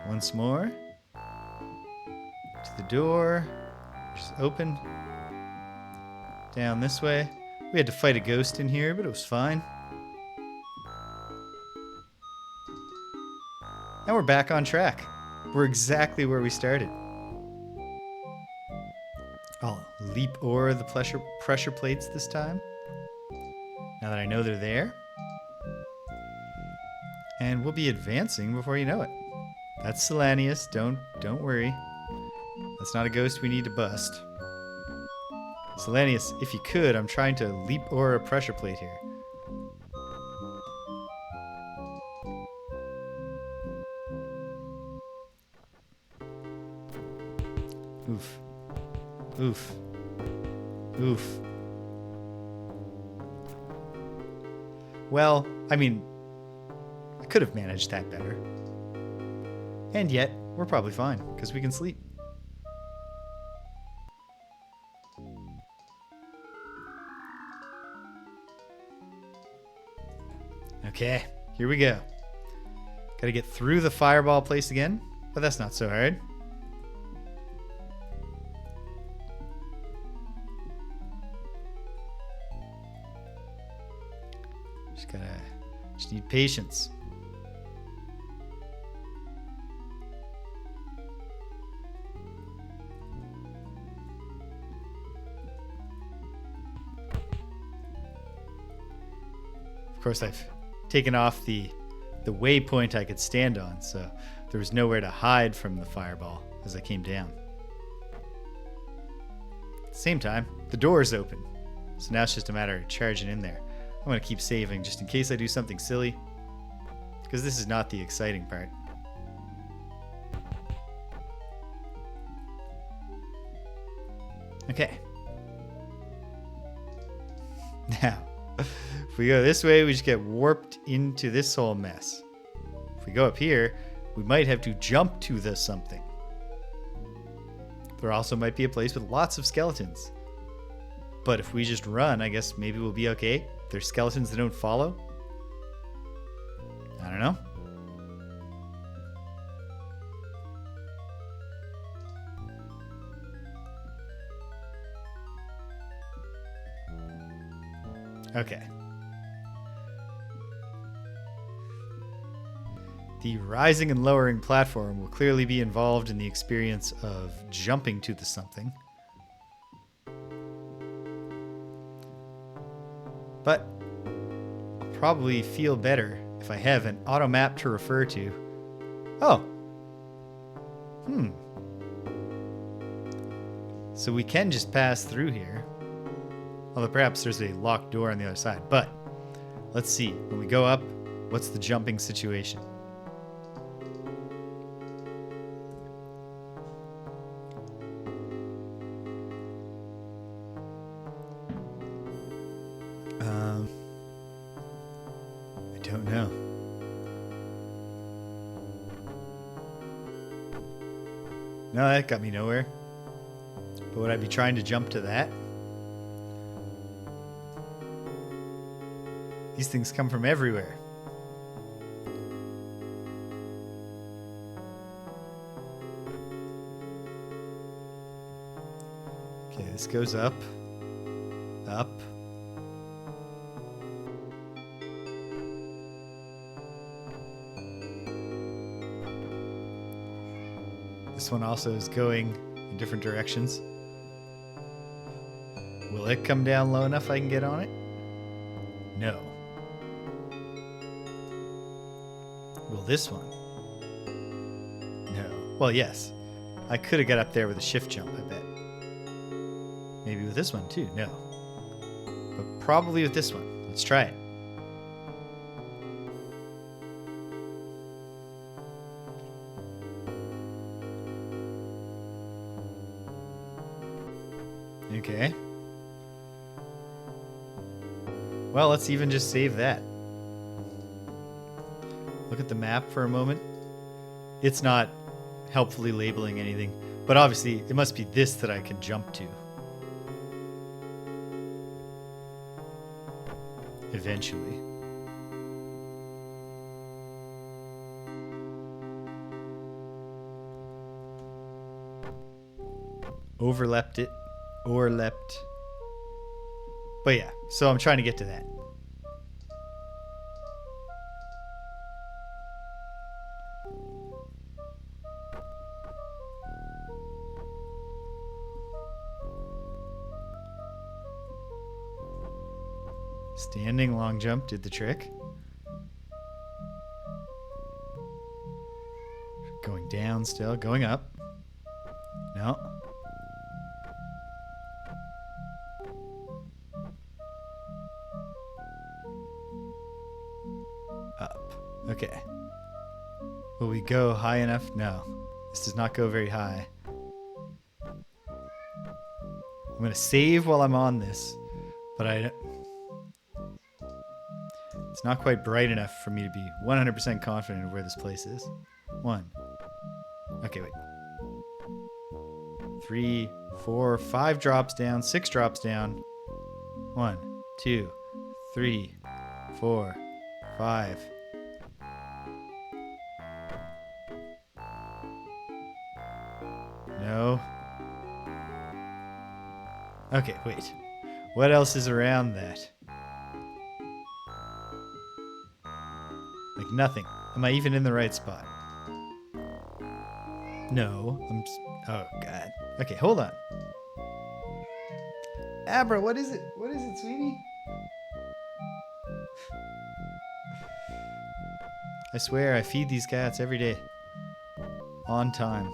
Once more. To the door. Just open. Down this way. We had to fight a ghost in here, but it was fine. And we're back on track. We're exactly where we started. I'll leap o'er the pressure plates this time. Now that I know they're there. And we'll be advancing before you know it. That's Selenius. Don't worry. That's not a ghost we need to bust. Selenius, if you could, I'm trying to leap o'er a pressure plate here. Oof. Oof. Oof. Well, I mean, I could have managed that better. And yet, we're probably fine, because we can sleep. Okay, here we go. Gotta get through the fireball place again, but that's not so hard. Just need patience. Of course, I've taken off the waypoint I could stand on, so there was nowhere to hide from the fireball as I came down. At the same time, the door is open, so now it's just a matter of charging in there. I'm going to keep saving just in case I do something silly, because this is not the exciting part. Okay. Now, if we go this way, we just get warped into this whole mess. If we go up here, we might have to jump to the something. There also might be a place with lots of skeletons. But if we just run, I guess maybe we'll be okay. There's skeletons that don't follow. I don't know. Okay. The rising and lowering platform will clearly be involved in the experience of jumping to the something. But I'll probably feel better if I have an auto map to refer to. Oh. So we can just pass through here. Although perhaps there's a locked door on the other side. But let's see. When we go up, what's the jumping situation? No, that got me nowhere. But would I be trying to jump to that? These things come from everywhere. Okay, this goes up. Up. This one also is going in different directions. Will it come down low enough I can get on it? No. Will this one? No. Well, yes. I could have got up there with a shift jump, I bet. Maybe with this one too. No. But probably with this one. Let's try it. Okay. Well, let's even just save that. Look at the map for a moment. It's not helpfully labeling anything, but obviously it must be this that I can jump to. Eventually. Overleapt it. Or leapt. But yeah, so I'm trying to get to that. Standing long jump did the trick. Going down still, going up. No. Okay. Will we go high enough? No. This does not go very high. I'm going to save while I'm on this, but it's not quite bright enough for me to be 100% confident of where this place is. 1. Okay, wait. 3, 4, 5 drops down, 6 drops down. 1, 2, 3, 4, 5. No. Okay, wait. What else is around that? Like nothing. Am I even in the right spot? No. Oh, God. Okay, hold on. Abra, what is it? What is it, sweetie? I swear, I feed these cats every day. On time.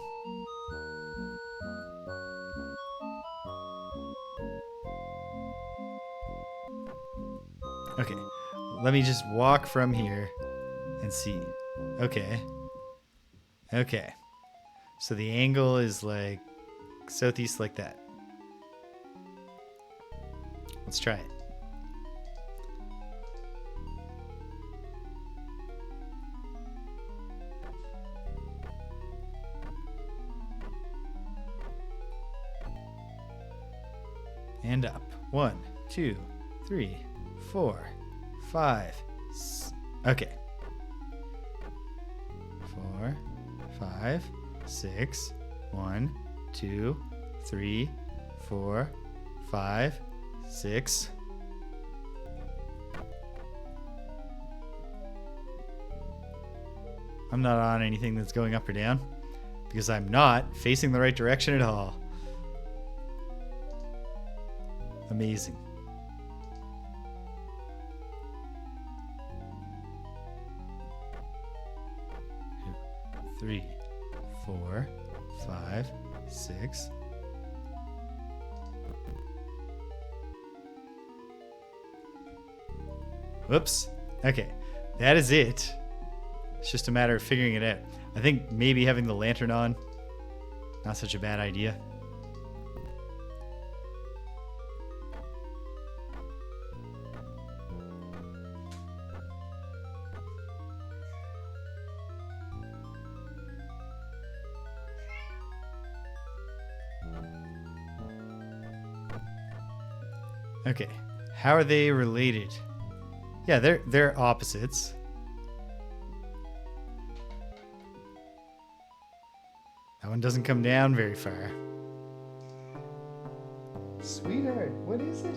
Okay, let me just walk from here and see. Okay. Okay. So the angle is like southeast like that. Let's try it. And up. 1, 2, 3, 4, 5. Okay. 4, 5, 6. 1, 2, 3, 4, 5, 6. I'm not on anything that's going up or down because I'm not facing the right direction at all. Amazing. 3, 4, 5, 6. Whoops. Okay, that is it. It's just a matter of figuring it out. I think maybe having the lantern on, not such a bad idea. Okay. How are they related? Yeah, they're opposites. That one doesn't come down very far. Sweetheart, what is it?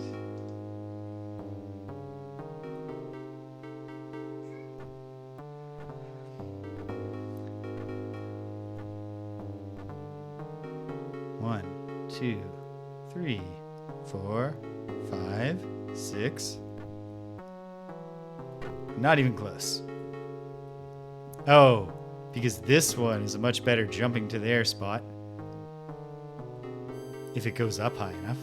One, 2, 3, 4, 5, 6. Not even close. Oh, because this one is a much better jumping to their spot. If it goes up high enough.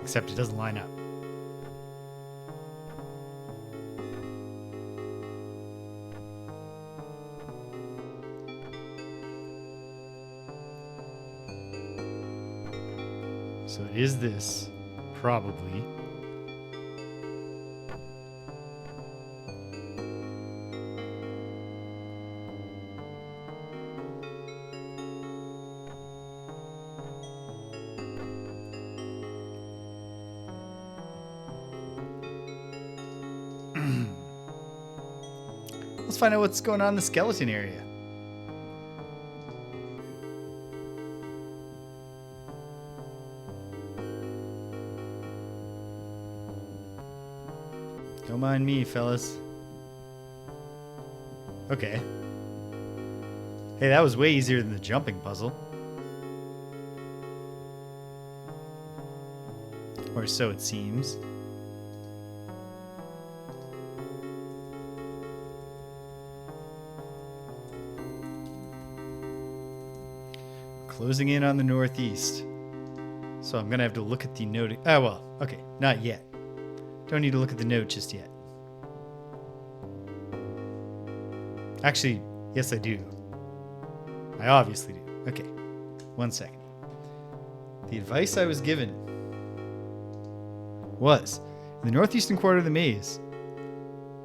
Except it doesn't line up. So it is this, probably. Let's find out what's going on in the skeleton area. Don't mind me, fellas. Okay. Hey, that was way easier than the jumping puzzle. Or so it seems. Closing in on the northeast. So I'm gonna have to look at the note. Oh, well, okay, not yet. Don't need to look at the note just yet. Actually, yes I do. I obviously do. Okay, 1 second. The advice I was given was, in the northeastern quarter of the maze,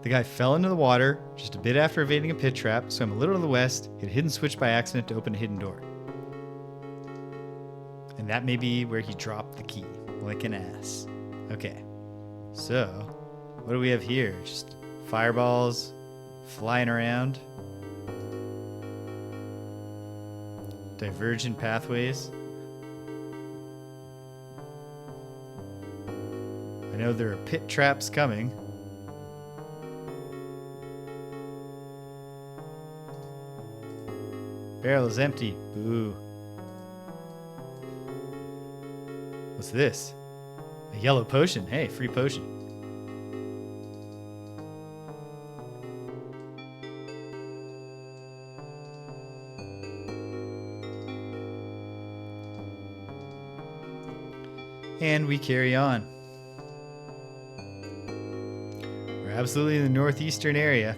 the guy fell into the water just a bit after evading a pit trap, swam a little to the west, hit a hidden switch by accident to open a hidden door. And that may be where he dropped the key, like an ass. Okay, so what do we have here? Just fireballs flying around. Divergent pathways. I know there are pit traps coming. Barrel is empty. Boo. What's this? A yellow potion. Hey, free potion. And we carry on. We're absolutely in the northeastern area.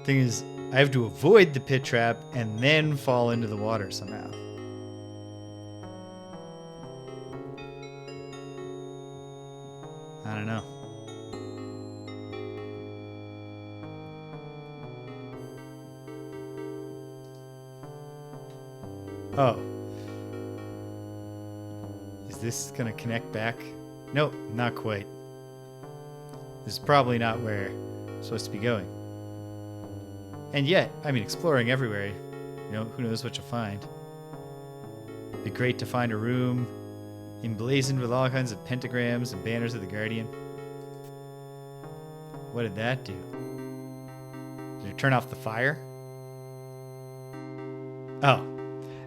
Thing is, I have to avoid the pit trap and then fall into the water somehow. I don't know. Oh. Is this gonna connect back? Nope, not quite. This is probably not where I'm supposed to be going. And yet, I mean, exploring everywhere, you know, who knows what you'll find. It'd be great to find a room emblazoned with all kinds of pentagrams and banners of the Guardian. What did that do? Did it turn off the fire? Oh,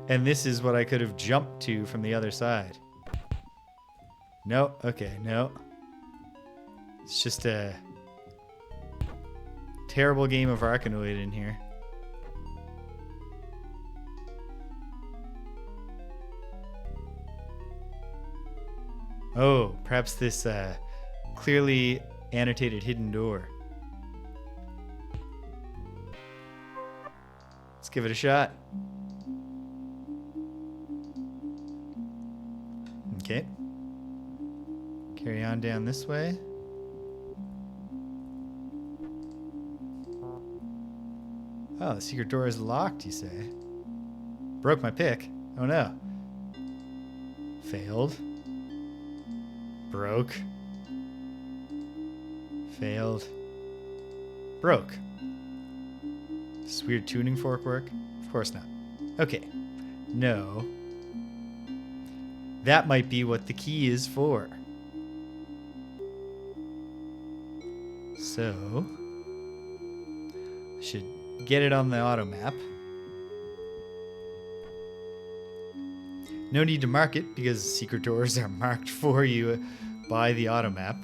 and this is what I could have jumped to from the other side. No, okay, no. It's just a terrible game of Arkanoid in here. Oh, perhaps this clearly annotated hidden door. It's give it a shot. Okay. Carry on down this way. Oh, the secret door is locked, you say? Broke my pick. Oh no. Failed. Broke. Failed. Broke. Does this weird tuning fork work? Of course not. Okay. No. That might be what the key is for. So, should get it on the auto map. No need to mark it because secret doors are marked for you by the auto map.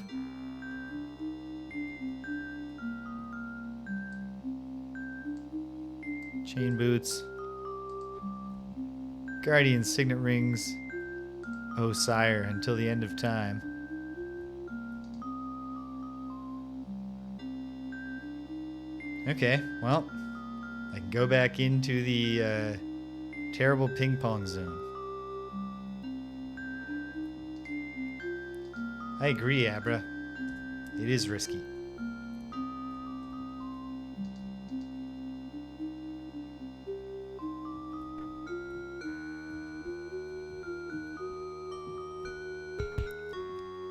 Chain boots. Guardian signet rings. Oh, sire, until the end of time. Okay, well, I can go back into the terrible ping pong zone. I agree, Abra. It is risky.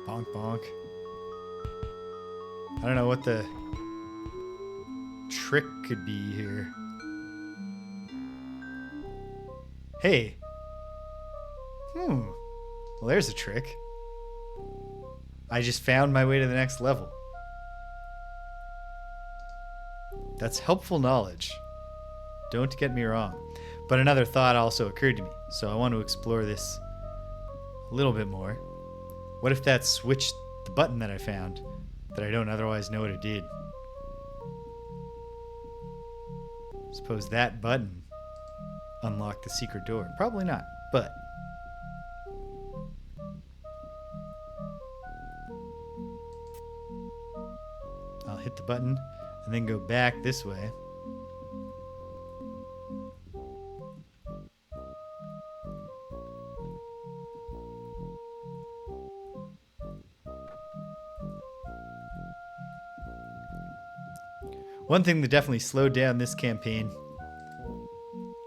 Bonk, bonk. I don't know what the trick could be here. Hey. Well, there's a trick. I just found my way to the next level. That's helpful knowledge. Don't get me wrong. But another thought also occurred to me, so I want to explore this a little bit more. What if that switched the button that I found that I don't otherwise know what it did? Suppose that button unlocked the secret door. Probably not, but I'll hit the button and then go back this way. One thing that definitely slowed down this campaign.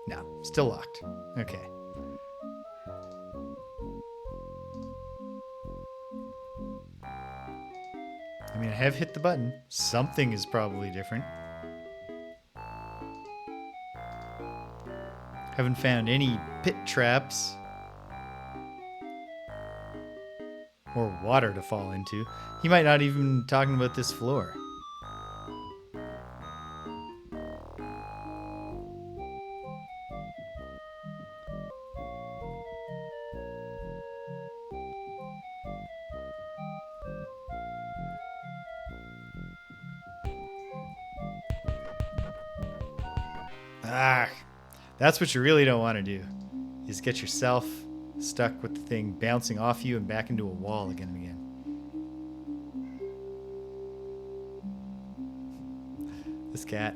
No, still locked. Okay. I mean, I have hit the button. Something is probably different. Haven't found any pit traps or water to fall into. He might not even be talking about this floor. That's what you really don't want to do, is get yourself stuck with the thing bouncing off you and back into a wall again and again. This cat.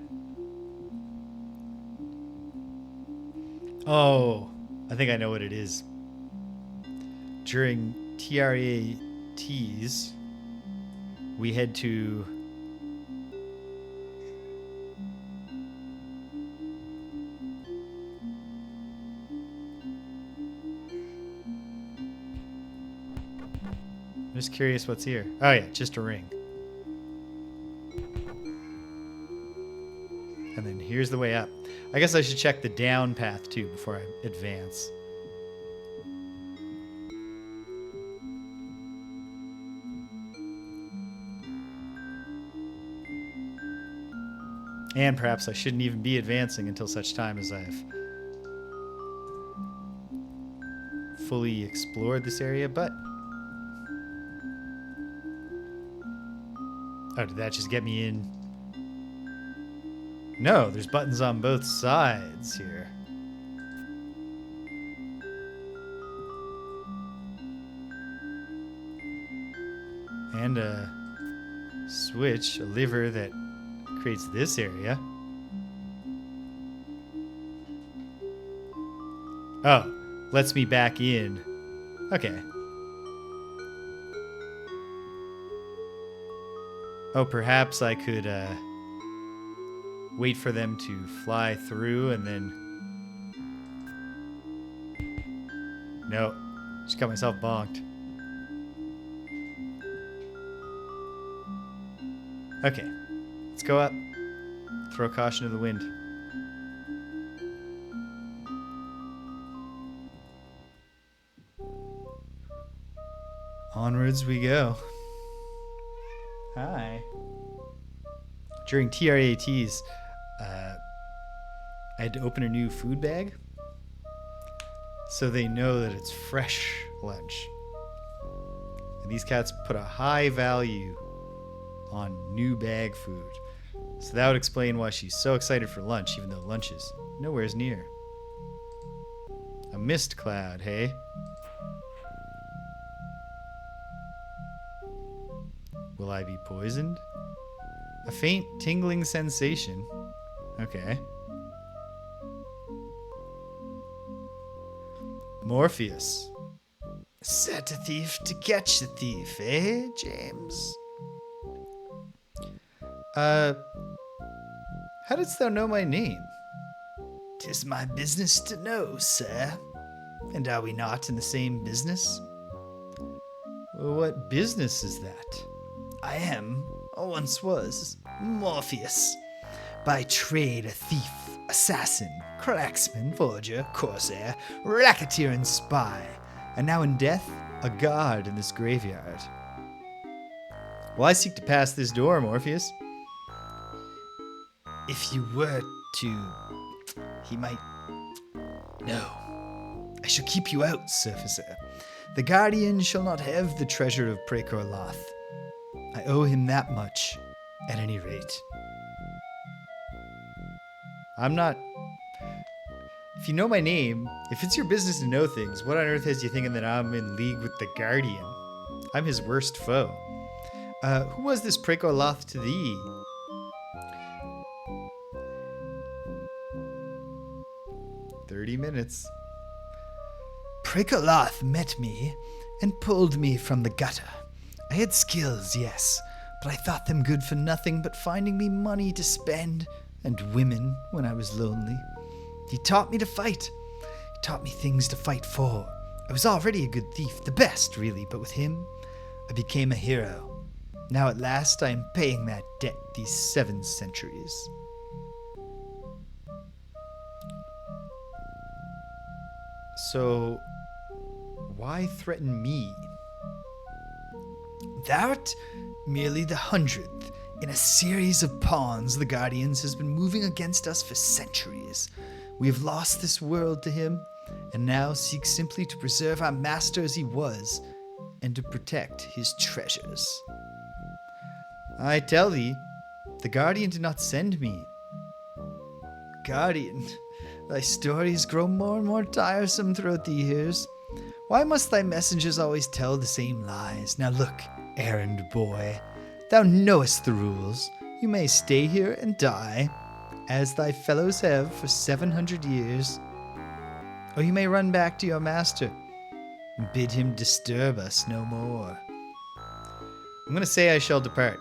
Oh, I think I know what it is. During TRATs, we head to I'm just curious what's here. Oh yeah, just a ring. And then here's the way up. I guess I should check the down path too before I advance. And perhaps I shouldn't even be advancing until such time as I've fully explored this area, but oh, did that just get me in? No, there's buttons on both sides here. And a switch, a lever that creates this area. Oh, lets me back in. Okay. Oh, perhaps I could wait for them to fly through and then... No, just got myself bonked. Okay, let's go up. Throw caution to the wind. Onwards we go. Hi. During TRATs, I had to open a new food bag so they know that it's fresh lunch. And these cats put a high value on new bag food. So that would explain why she's so excited for lunch, even though lunch is nowhere near. A mist cloud, hey? Will I be poisoned? A faint tingling sensation. Okay. Morphius. Set a thief to catch the thief, eh, James? How didst thou know my name? 'Tis my business to know, sir. And are we not in the same business? Well, what business is that? I am, or once was, Morphius. By trade a thief, assassin, cracksman, forger, corsair, racketeer, and spy. And now in death, a guard in this graveyard. Well, I seek to pass this door, Morpheus. If you were to... he might... No. I shall keep you out, surfacer. The guardian shall not have the treasure of Praecor Loth. I owe him that much, at any rate. I'm not... If you know my name, if it's your business to know things, what on earth has you thinking that I'm in league with the Guardian? I'm his worst foe. Who was this Praecor Loth to thee? Minutes. Praecor Loth met me and pulled me from the gutter. I had skills, yes, but I thought them good for nothing but finding me money to spend and women when I was lonely. He taught me to fight. He taught me things to fight for. I was already a good thief, the best, really, but with him, I became a hero. Now at last I am paying that debt these 7 centuries. So, why threaten me? Thou'rt merely the 100th in a series of pawns the Guardians has been moving against us for centuries. We have lost this world to him, and now seek simply to preserve our master as he was, and to protect his treasures. I tell thee, the Guardian did not send me. Guardian, thy stories grow more and more tiresome throughout the years. Why must thy messengers always tell the same lies? Now look, errand boy, thou knowest the rules. You may stay here and die, as thy fellows have for 700 years. Or you may run back to your master and bid him disturb us no more. I'm going to say I shall depart.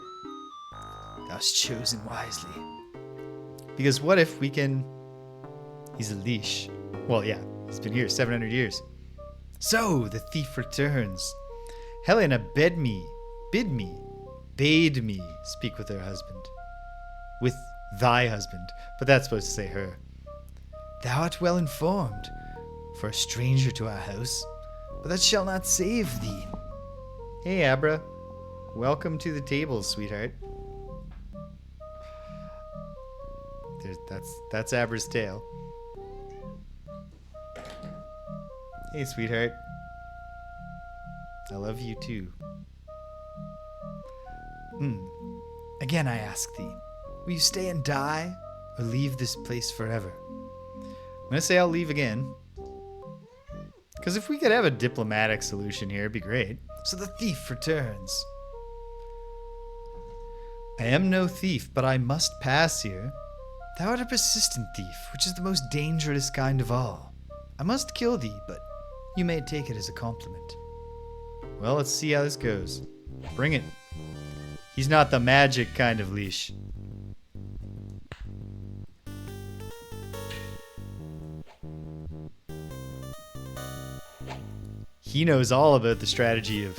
Thou hast chosen wisely. Because what if we can... He's a leash. Well, yeah, he's been here 700 years. So, the thief returns. Helena bade me speak with her husband. With thy husband, but that's supposed to say her. Thou art well informed, for a stranger to our house, but that shall not save thee. Hey, Abra. Welcome to the table, sweetheart. That's Abra's tail. Hey, sweetheart. I love you too. Again I ask thee, will you stay and die, or leave this place forever? I'm gonna say I'll leave again. Because if we could have a diplomatic solution here, it'd be great. So the thief returns. I am no thief, but I must pass here. Thou art a persistent thief, which is the most dangerous kind of all. I must kill thee, but you may take it as a compliment. Well, let's see how this goes. Bring it. He's not the magic kind of leash. He knows all about the strategy of,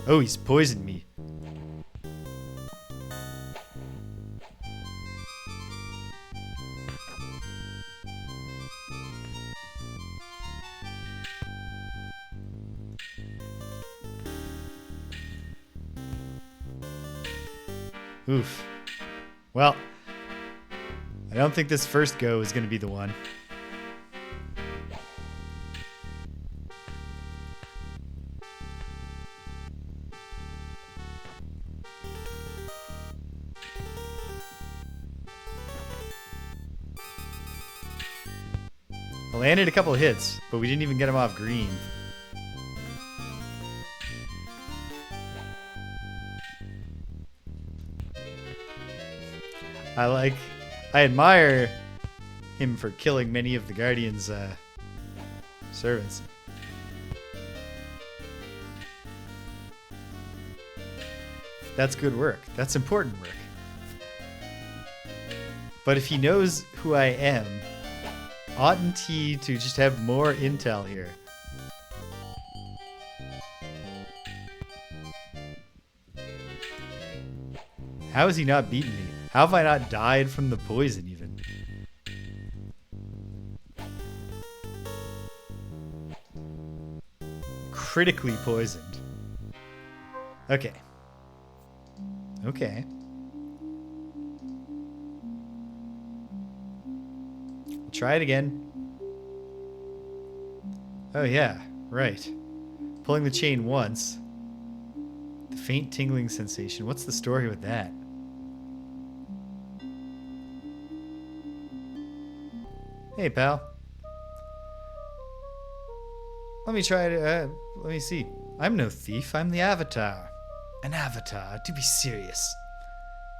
oh, he's poisoned me. Oof. Well, I don't think this first go is going to be the one. I landed a couple of hits, but we didn't even get him off green. I admire him for killing many of the Guardian's servants. That's good work. That's important work. But if he knows who I am, oughtn't he to just have more intel here? How has he not beaten me? How have I not died from the poison even? Critically poisoned. Okay. Okay. We'll try it again. Oh yeah, right. Pulling the chain once. The faint tingling sensation. What's the story with that? Hey, pal. Let me try to, let me see. I'm no thief, I'm the Avatar. An Avatar, to be serious.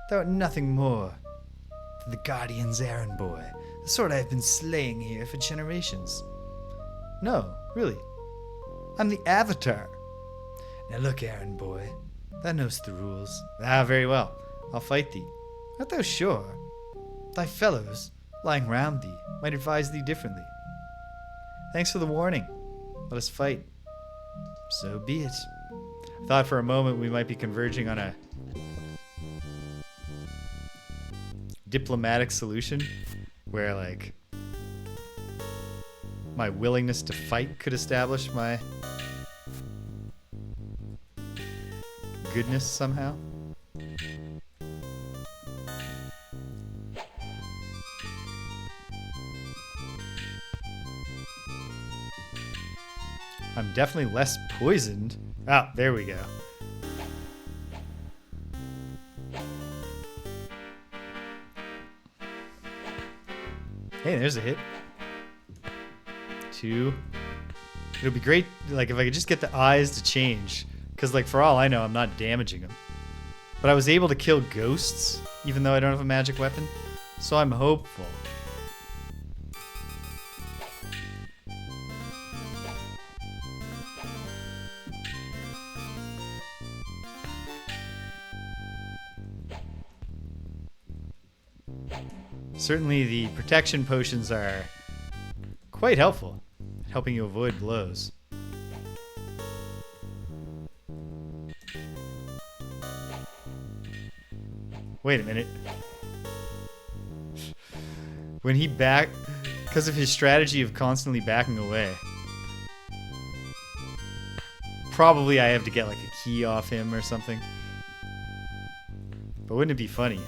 Thou art nothing more than the Guardian's errand boy, the sort I've been slaying here for generations. No, really. I'm the Avatar. Now look, errand boy, thou knowst the rules. Ah, very well. I'll fight thee. Art thou sure? Thy fellows, lying round thee, might advise thee differently. Thanks for the warning. Let us fight. So be it. I thought for a moment we might be converging on a diplomatic solution where, like, my willingness to fight could establish my goodness somehow. I'm definitely less poisoned. Ah, there we go. Hey, there's a hit. 2. It would be great, like, if I could just get the eyes to change. Because, like, for all I know, I'm not damaging them. But I was able to kill ghosts, even though I don't have a magic weapon. So I'm hopeful. Certainly the protection potions are quite helpful at helping you avoid blows. Wait a minute. When he because of his strategy of constantly backing away, probably I have to get like a key off him or something. But wouldn't it be funny?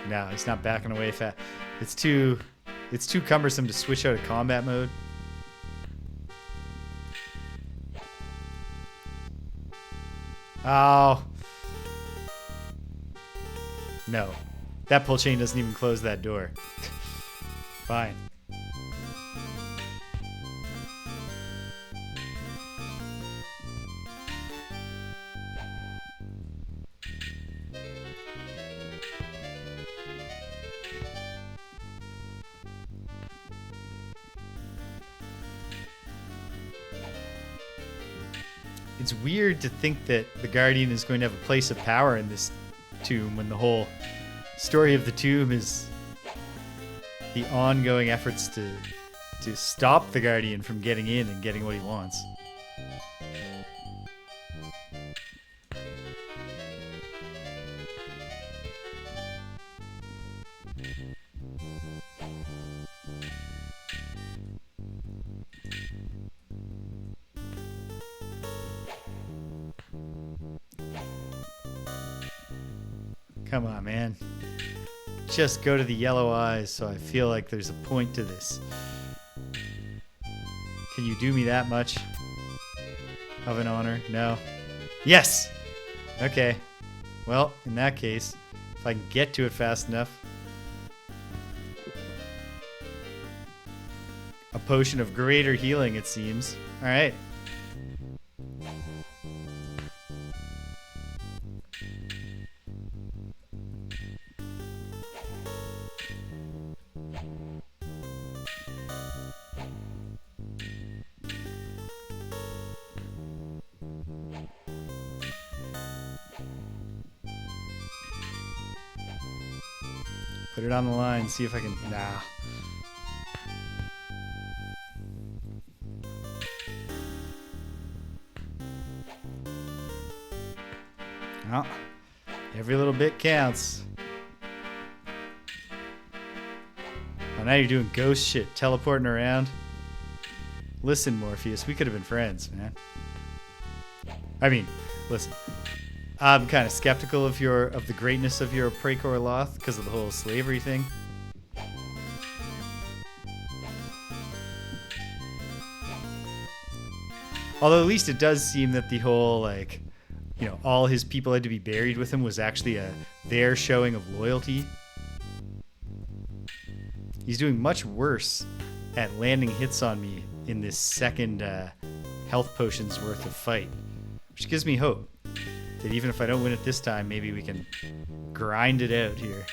No, he's not backing away fast. It's too cumbersome to switch out of combat mode. Oh. No. That pull chain doesn't even close that door. Fine. It's weird to think that the Guardian is going to have a place of power in this tomb when the whole story of the tomb is the ongoing efforts to stop the Guardian from getting in and getting what he wants. Come on, man. Just go to the yellow eyes so I feel like there's a point to this. Can you do me that much of an honor? No. Yes! Okay. Well, in that case, if I can get to it fast enough. A potion of greater healing, it seems. Alright. Put it on the line, see if I can... Nah. Oh, every little bit counts. Oh, now you're doing ghost shit, teleporting around. Listen, Morphius, we could have been friends, man. I mean, listen. I'm kind of skeptical of the greatness of your Praecor Loth because of the whole slavery thing. Although at least it does seem that the whole, like, you know, all his people had to be buried with him was actually their showing of loyalty. He's doing much worse at landing hits on me in this second health potions worth of fight, which gives me hope. That even if I don't win it this time, maybe we can grind it out here.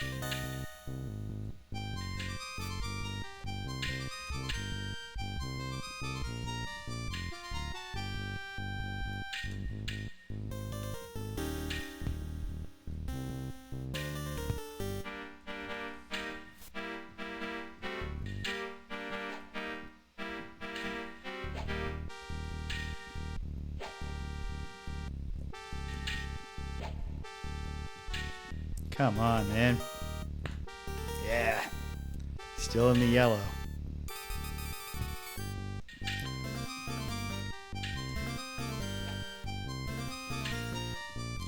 Come on, man. Yeah. Still in the yellow.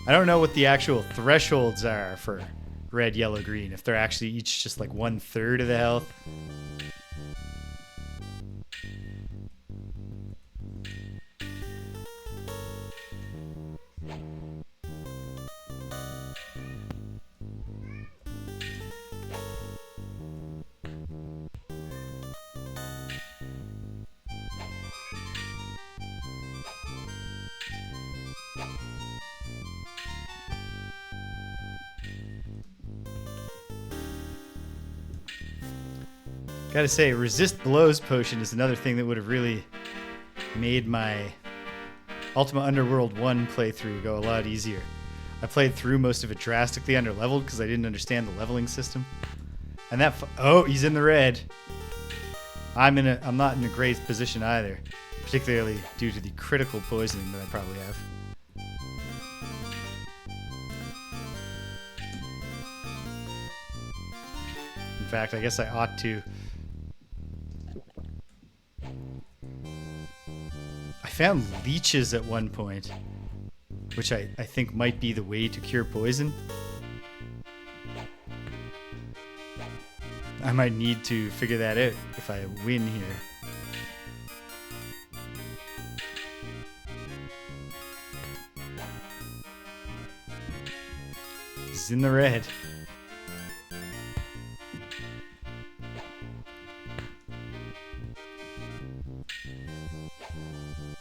I don't know what the actual thresholds are for red, yellow, green. If they're actually each just like 1/3 of the health. Gotta say, resist blows potion is another thing that would have really made my Ultima Underworld 1 playthrough go a lot easier. I played through most of it drastically underleveled because I didn't understand the leveling system. And that oh, he's in the red. I'm not in a great position either, particularly due to the critical poisoning that I probably have. In fact, I guess I ought to. I found leeches at one point, which I think might be the way to cure poison. I might need to figure that out if I win here. He's in the red.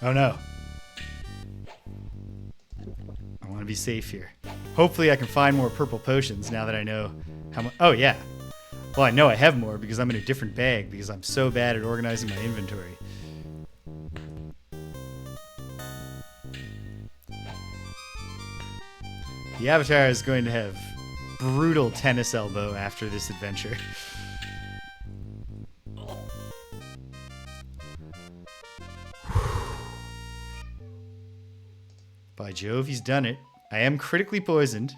Oh no. I want to be safe here. Hopefully I can find more purple potions now that I know how much. Oh yeah. Well, I know I have more because I'm in a different bag because I'm so bad at organizing my inventory. The Avatar is going to have brutal tennis elbow after this adventure. By Jove, he's done it. I am critically poisoned.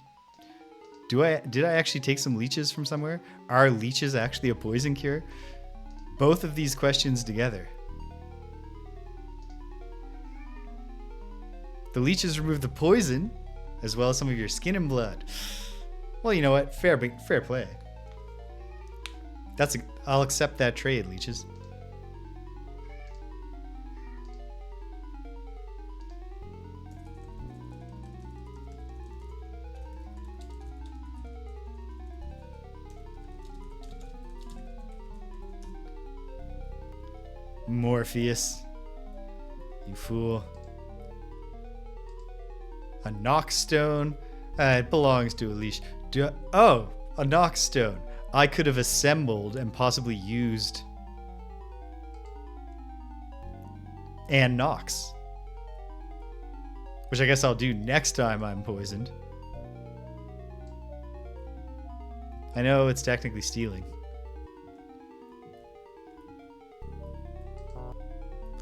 Did I actually take some leeches from somewhere? Are leeches actually a poison cure? Both of these questions together. The leeches remove the poison, as well as some of your skin and blood. Well, you know what? Fair play. I'll accept that trade, leeches. Morphius. You fool. A knockstone. It belongs to a leash. Oh, a knockstone. I could have assembled and possibly used. And knocks. Which I guess I'll do next time I'm poisoned. I know it's technically stealing.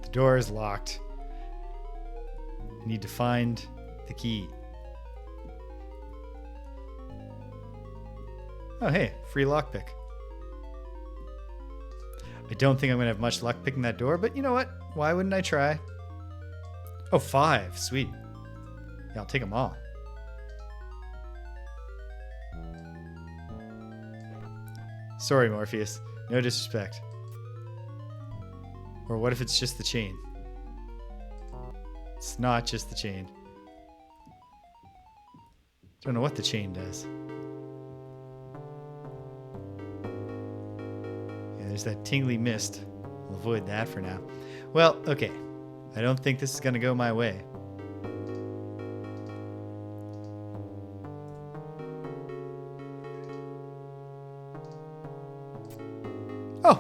The door is locked. I need to find the key. Oh, hey, free lockpick. I don't think I'm going to have much luck picking that door, but you know what? Why wouldn't I try? Oh, 5. Sweet. Yeah, I'll take them all. Sorry, Morpheus. No disrespect. Or what if it's just the chain? It's not just the chain. Don't know what the chain does. Yeah, there's that tingly mist. We'll avoid that for now. Well, okay. I don't think this is going to go my way. Oh!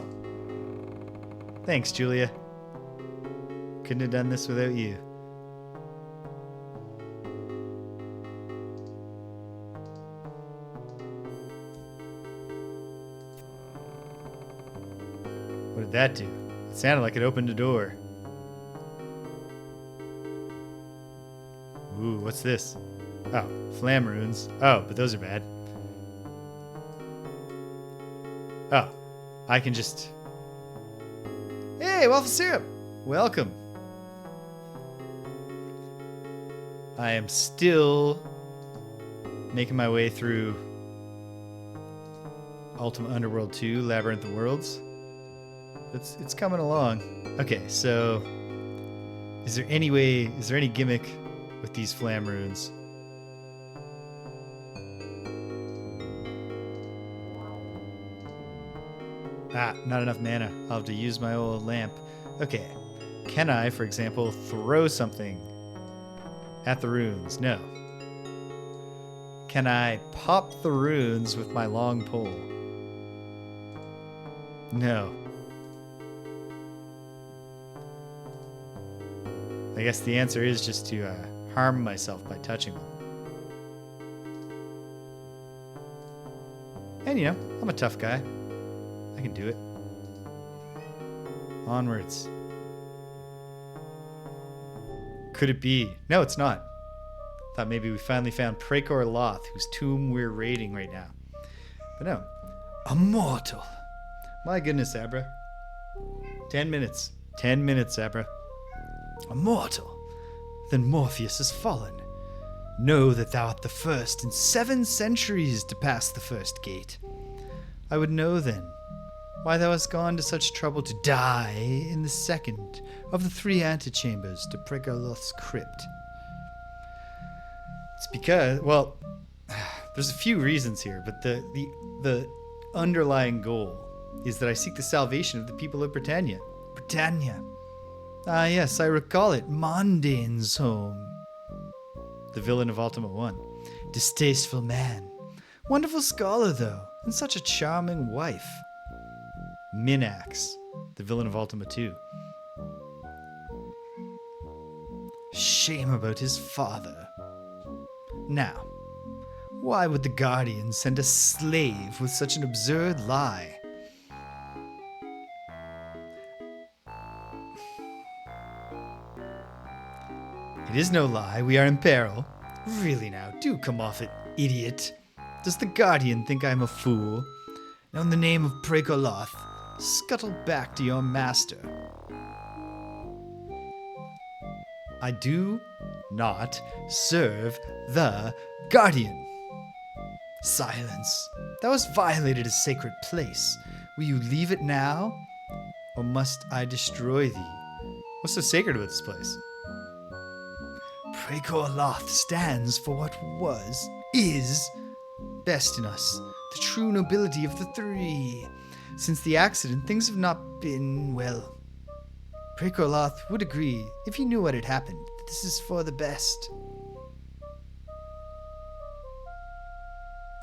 Thanks, Julia. Couldn't have done this without you. What did that do? It sounded like it opened a door. Ooh, what's this? Oh, flam runes. Oh, but those are bad. Oh, I can just... Hey, waffle syrup! Welcome. I am still making my way through Ultima Underworld 2, Labyrinth of Worlds. It's coming along. Okay, so is there any gimmick with these flam runes? Ah, not enough mana. I'll have to use my old lamp. Okay. Can I, for example, throw something at the runes? No. Can I pop the runes with my long pole? No. I guess the answer is just to harm myself by touching them. And you know, I'm a tough guy. I can do it. Onwards. Could it be? No, it's not. Thought maybe we finally found Praecor Loth, whose tomb we're raiding right now. But no. A mortal. My goodness, Abra. 10 minutes. 10 minutes, Abra. A mortal. Then Morpheus has fallen. Know that thou art the first in 7 centuries to pass the first gate. I would know then why thou hast gone to such trouble to die in the second of the 3 antechambers to Praecor Loth's crypt. It's because, well, there's a few reasons here, but the underlying goal is that I seek the salvation of the people of Britannia. Britannia. Ah, yes, I recall it. Mondane's home. The villain of Ultima 1. Distasteful man. Wonderful scholar, though, and such a charming wife. Minax, the villain of Ultima 2. Shame about his father. Now, Why would the Guardian send a slave with such an absurd lie? It is no lie, we are in peril. Really now, do come off it, idiot. Does the Guardian think I am a fool? Now in the name of Praecor Loth, scuttle back to your master. I do not serve the Guardian. Silence. Thou hast violated a sacred place. Will you leave it now, or must I destroy thee? What's so sacred about this place? Praecor Loth stands for what was, is, best in us, the true nobility of the three. Since the accident, things have not been, well. Praecor Loth would agree, if he knew what had happened, that this is for the best.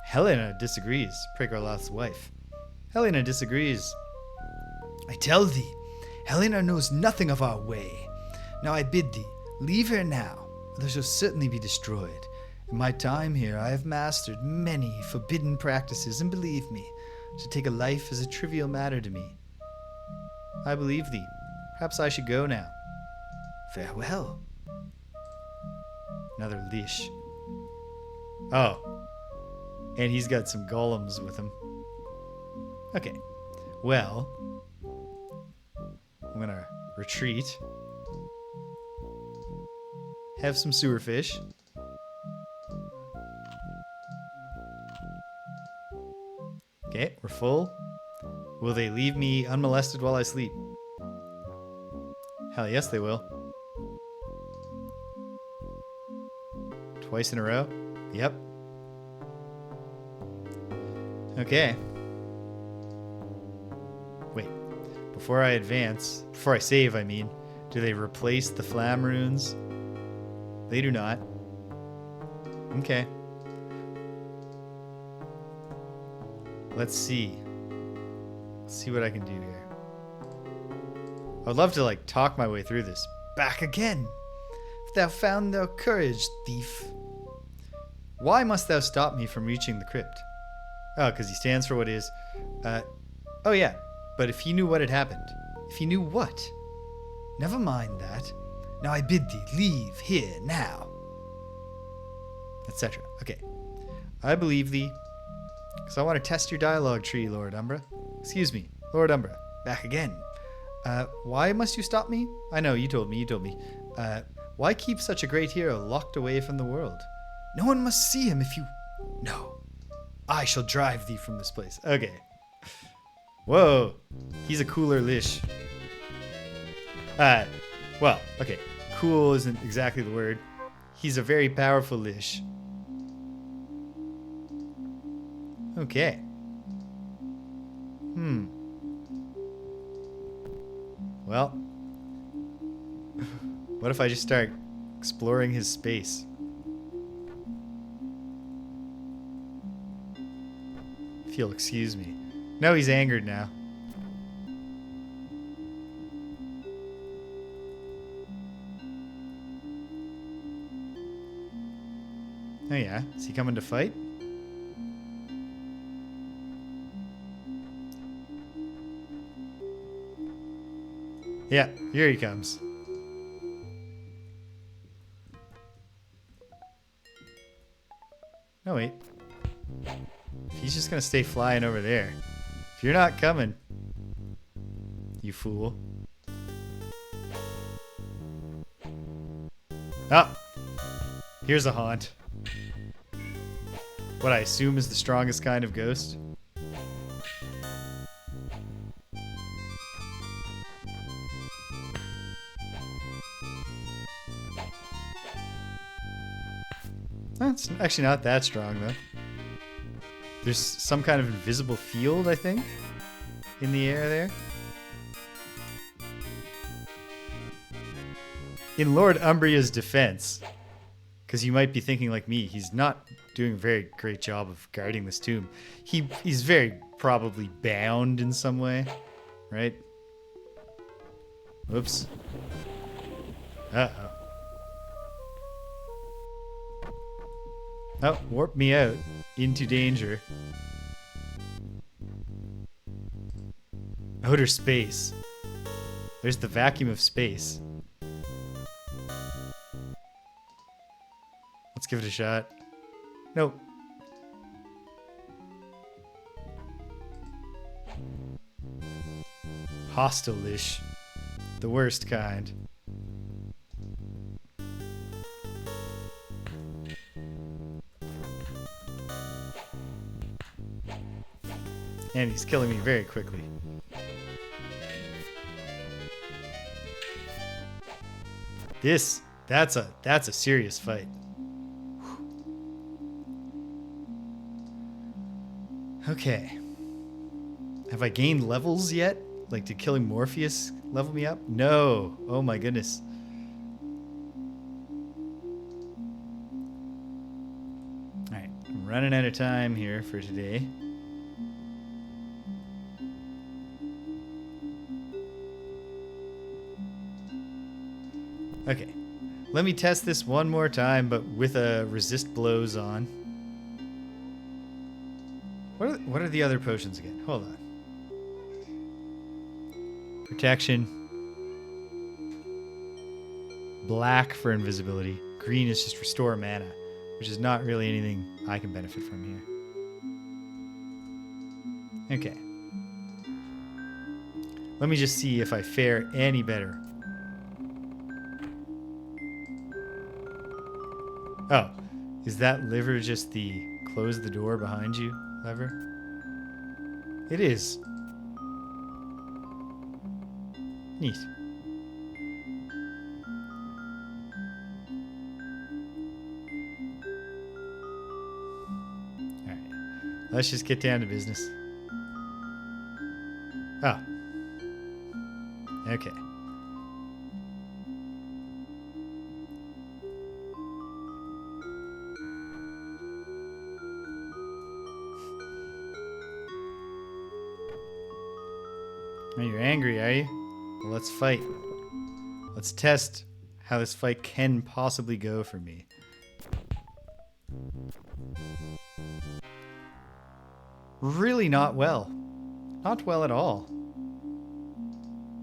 Helena disagrees, Praecor Loth's wife. Helena disagrees. I tell thee, Helena knows nothing of our way. Now I bid thee, leave her now. Thou shalt certainly be destroyed. In my time here, I have mastered many forbidden practices, and believe me, to take a life is a trivial matter to me. I believe thee. Perhaps I should go now. Farewell. Another leash. Oh. And he's got some golems with him. Okay. Well, I'm gonna retreat. Have some sewer fish. Okay, we're full. Will they leave me unmolested while I sleep? Hell yes, they will. Twice in a row? Yep. Okay. Wait. Before I advance, before I save, I mean, do they replace the flam runes? They do not. Okay. Let's see. Let's see what I can do here. I'd love to, like, talk my way through this. Back again! If thou found thou courage, thief. Why must thou stop me from reaching the crypt? Oh, because he stands for what is. Oh yeah, but if he knew what had happened. If he knew what? Never mind that. Now I bid thee leave here now. Etc. Okay. I believe thee. Because I want to test your dialogue tree, Lord Umbra. Excuse me, Lord Umbra. Back again. Why must you stop me? I know, you told me. Why keep such a great hero locked away from the world? No one must see him if you... No. I shall drive thee from this place. Okay. Whoa. He's a cooler lish. Well, okay. Cool isn't exactly the word. He's a very powerful lish. Okay. Well. What if I just start exploring his space? If you'll excuse me. No, he's angered now. Oh yeah, is he coming to fight? Yeah, here he comes. No, wait. He's just gonna stay flying over there. If you're not coming, you fool. Ah! Here's a haunt. What I assume is the strongest kind of ghost. It's actually not that strong, though. There's some kind of invisible field, I think, in the air there. In Lord Umbria's defense, because you might be thinking like me, he's not doing a very great job of guarding this tomb. He's very probably bound in some way, right? Whoops. Uh-oh. Oh, warp me out into danger. Outer space. There's the vacuum of space. Let's give it a shot. Nope. Hostile-ish. The worst kind. And he's killing me very quickly. That's a serious fight. Okay. Have I gained levels yet? Like, did killing Morphius level me up? No. Oh my goodness. Alright, I'm running out of time here for today. Okay, let me test this one more time, but with a resist blows on. What are the other potions again? Hold on. Protection. Black for invisibility. Green is just restore mana, which is not really anything I can benefit from here. Okay. Let me just see if I fare any better. Oh, is that lever just the close the door behind you lever? It is. Neat. Alright. Let's just get down to business. Oh. Okay. Oh, you're angry, are you? Well, let's fight. Let's test how this fight can possibly go for me. Really not well. Not well at all.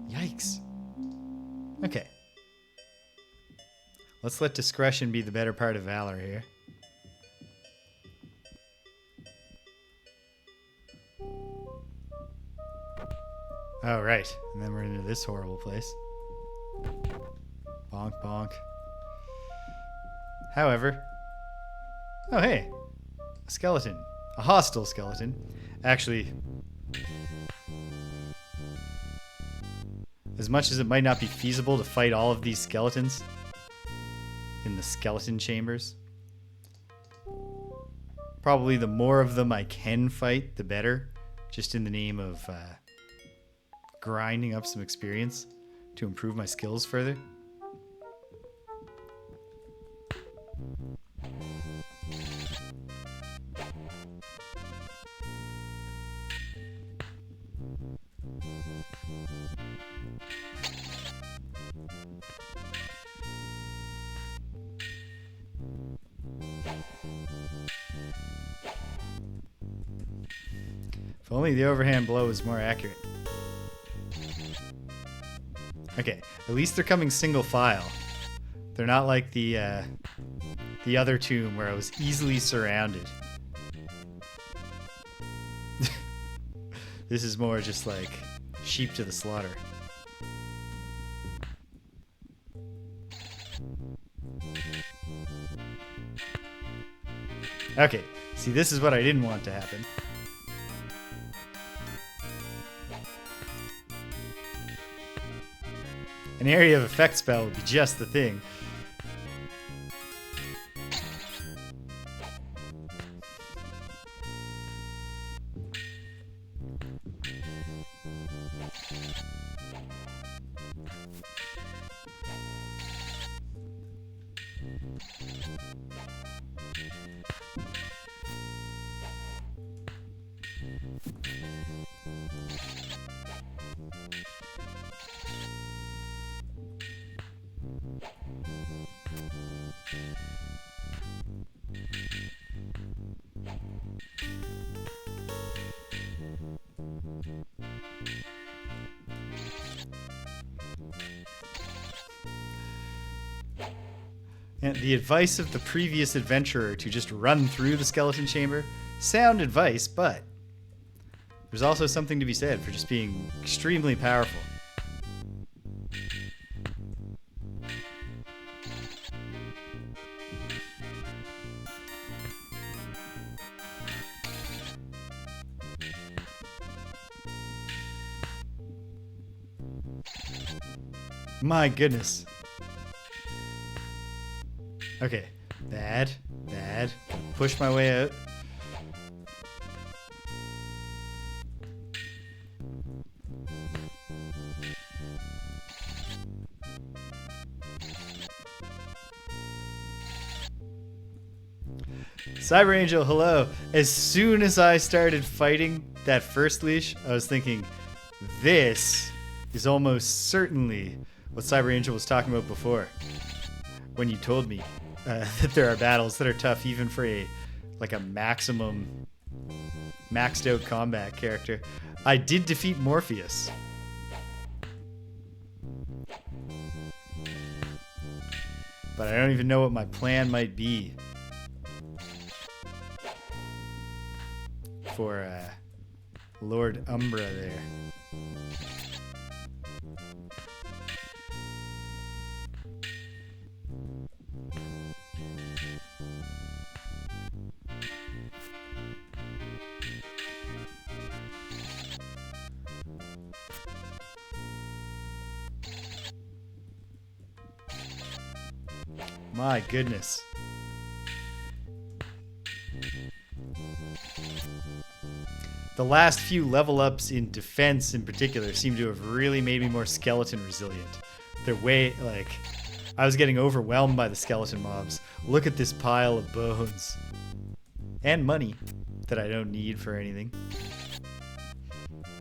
Yikes. Okay. Let's let discretion be the better part of valor here. Oh, right. And then we're into this horrible place. Bonk, bonk. However... Oh, hey. A skeleton. A hostile skeleton. Actually... As much as it might not be feasible to fight all of these skeletons in the skeleton chambers, probably the more of them I can fight, the better. Just in the name of... grinding up some experience to improve my skills further. If only the overhand blow was more accurate. Okay, at least they're coming single file. They're not like the other tomb where I was easily surrounded. This is more just like sheep to the slaughter. Okay, see, this is what I didn't want to happen. An area of effect spell would be just the thing. And the advice of the previous adventurer to just run through the skeleton chamber, sound advice, but there's also something to be said for just being extremely powerful. My goodness. Okay, bad. Push my way out. Cyber Angel, hello. As soon as I started fighting that first leash, I was thinking, this is almost certainly what Cyber Angel was talking about before. When you told me that there are battles that are tough even for a maximum maxed out combat character. I did defeat Morphius. But I don't even know what my plan might be for Lord Umbra there. My goodness. The last few level ups in defense in particular seem to have really made me more skeleton resilient. They're way, I was getting overwhelmed by the skeleton mobs. Look at this pile of bones. And money that I don't need for anything.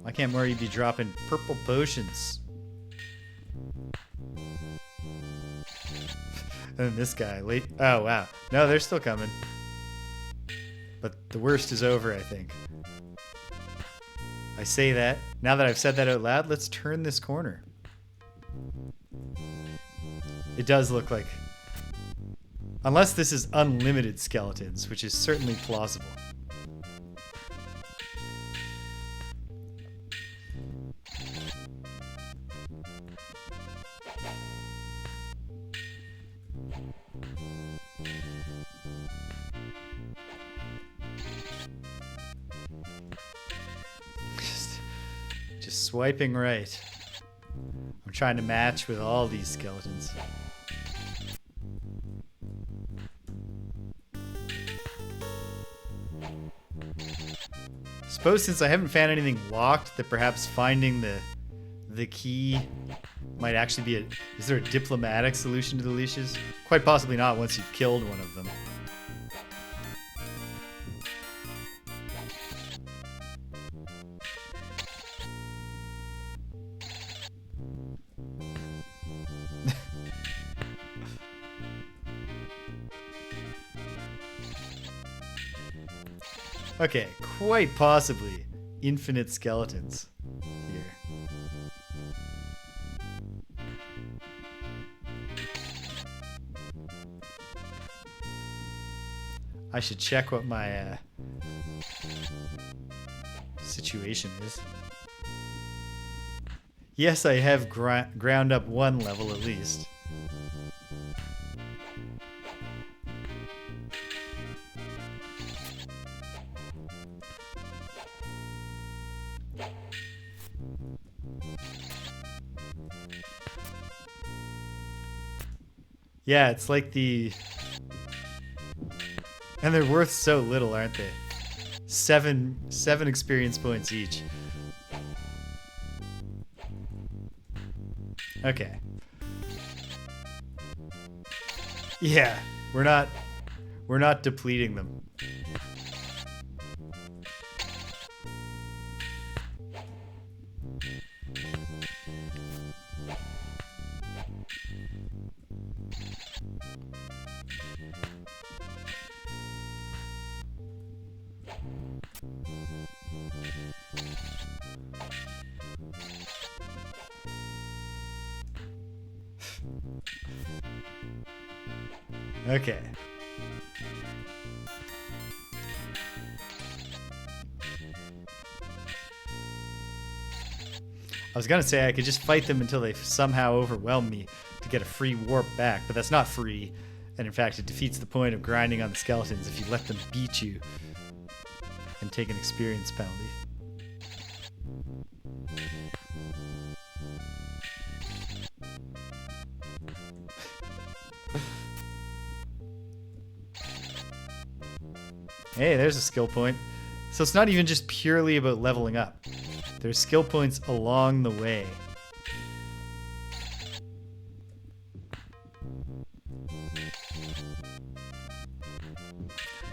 Why can't Murray be dropping purple potions? And this guy, oh wow. No, they're still coming. But the worst is over, I think. I say that. Now that I've said that out loud, let's turn this corner. It does look like... Unless this is unlimited skeletons, which is certainly plausible. Just swiping right. I'm trying to match with all these skeletons. Suppose since I haven't found anything locked, that perhaps finding the key might actually be is there a diplomatic solution to the leashes? Quite possibly not once you've killed one of them. Okay, quite possibly infinite skeletons here. I should check what my situation is. Yes, I have ground up one level at least. Yeah, it's like the... And they're worth so little, aren't they? Seven experience points each. Okay. Yeah, we're not depleting them. Okay. I was gonna say I could just fight them until they somehow overwhelm me to get a free warp back, but that's not free. And in fact, it defeats the point of grinding on the skeletons if you let them beat you and take an experience penalty. Hey, there's a skill point. So it's not even just purely about leveling up. There's skill points along the way.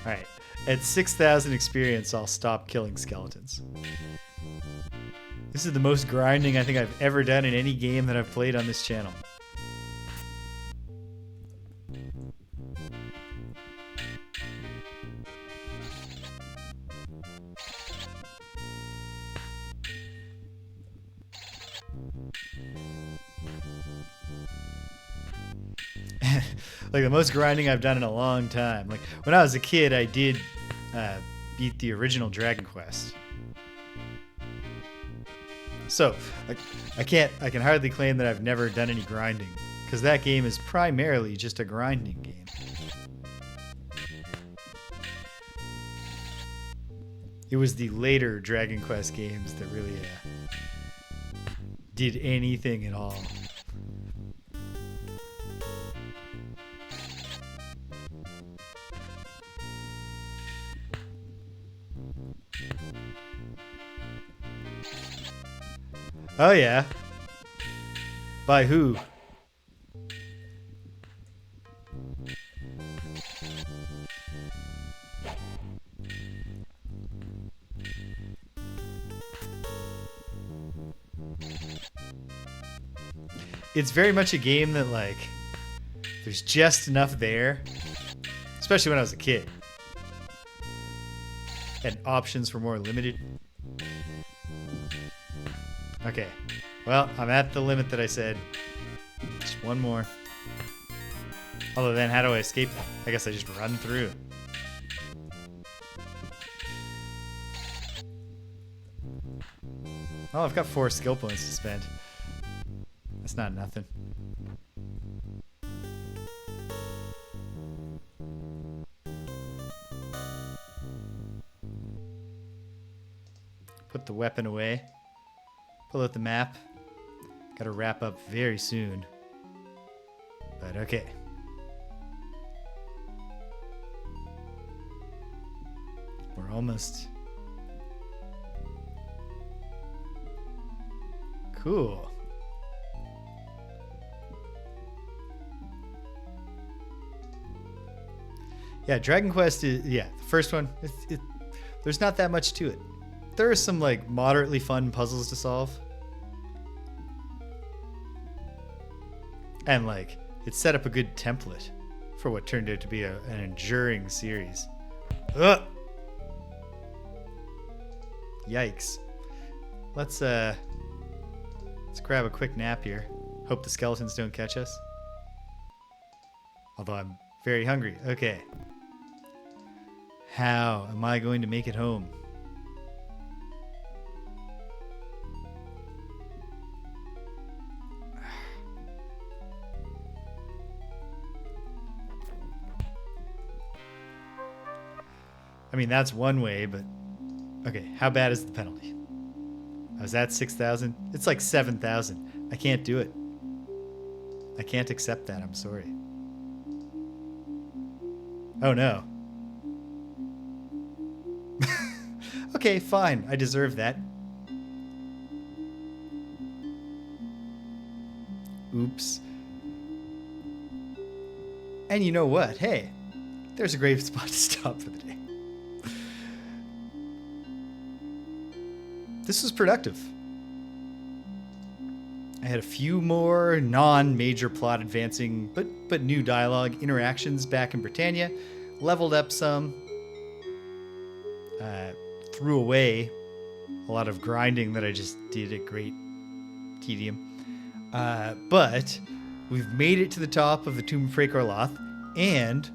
Alright, at 6,000 experience, I'll stop killing skeletons. This is the most grinding I think I've ever done in any game that I've played on this channel. Like the most grinding I've done in a long time. Like when I was a kid, I did beat the original Dragon Quest. So like I can hardly claim that I've never done any grinding because that game is primarily just a grinding game. It was the later Dragon Quest games that really did anything at all. Oh yeah. By who? It's very much a game that like there's just enough there, especially when I was a kid, and options were more limited. Okay, well, I'm at the limit that I said. Just one more. Although then, how do I escape them? I guess I just run through. Oh, I've got 4 skill points to spend. That's not nothing. Put the weapon away. Pull out the map. Gotta wrap up very soon. But okay. We're almost. Cool. Yeah, Dragon Quest is, the first one, there's not that much to it. There are some like moderately fun puzzles to solve. And like, it set up a good template for what turned out to be an enduring series. Ugh! Yikes. Let's grab a quick nap here. Hope the skeletons don't catch us. Although I'm very hungry. Okay. How am I going to make it home? I mean, that's one way, but okay, how bad is the penalty? I was at 6,000. It's like 7,000. I can't do it. I can't accept that. I'm sorry. Oh no. Okay, fine. I deserve that. Oops. And you know what? Hey, there's a great spot to stop for the day. This was productive. I had a few more non-major plot advancing, but new dialogue interactions back in Britannia. Leveled up some. Threw away a lot of grinding that I just did at great tedium. But we've made it to the top of the Tomb of Praecor Loth, And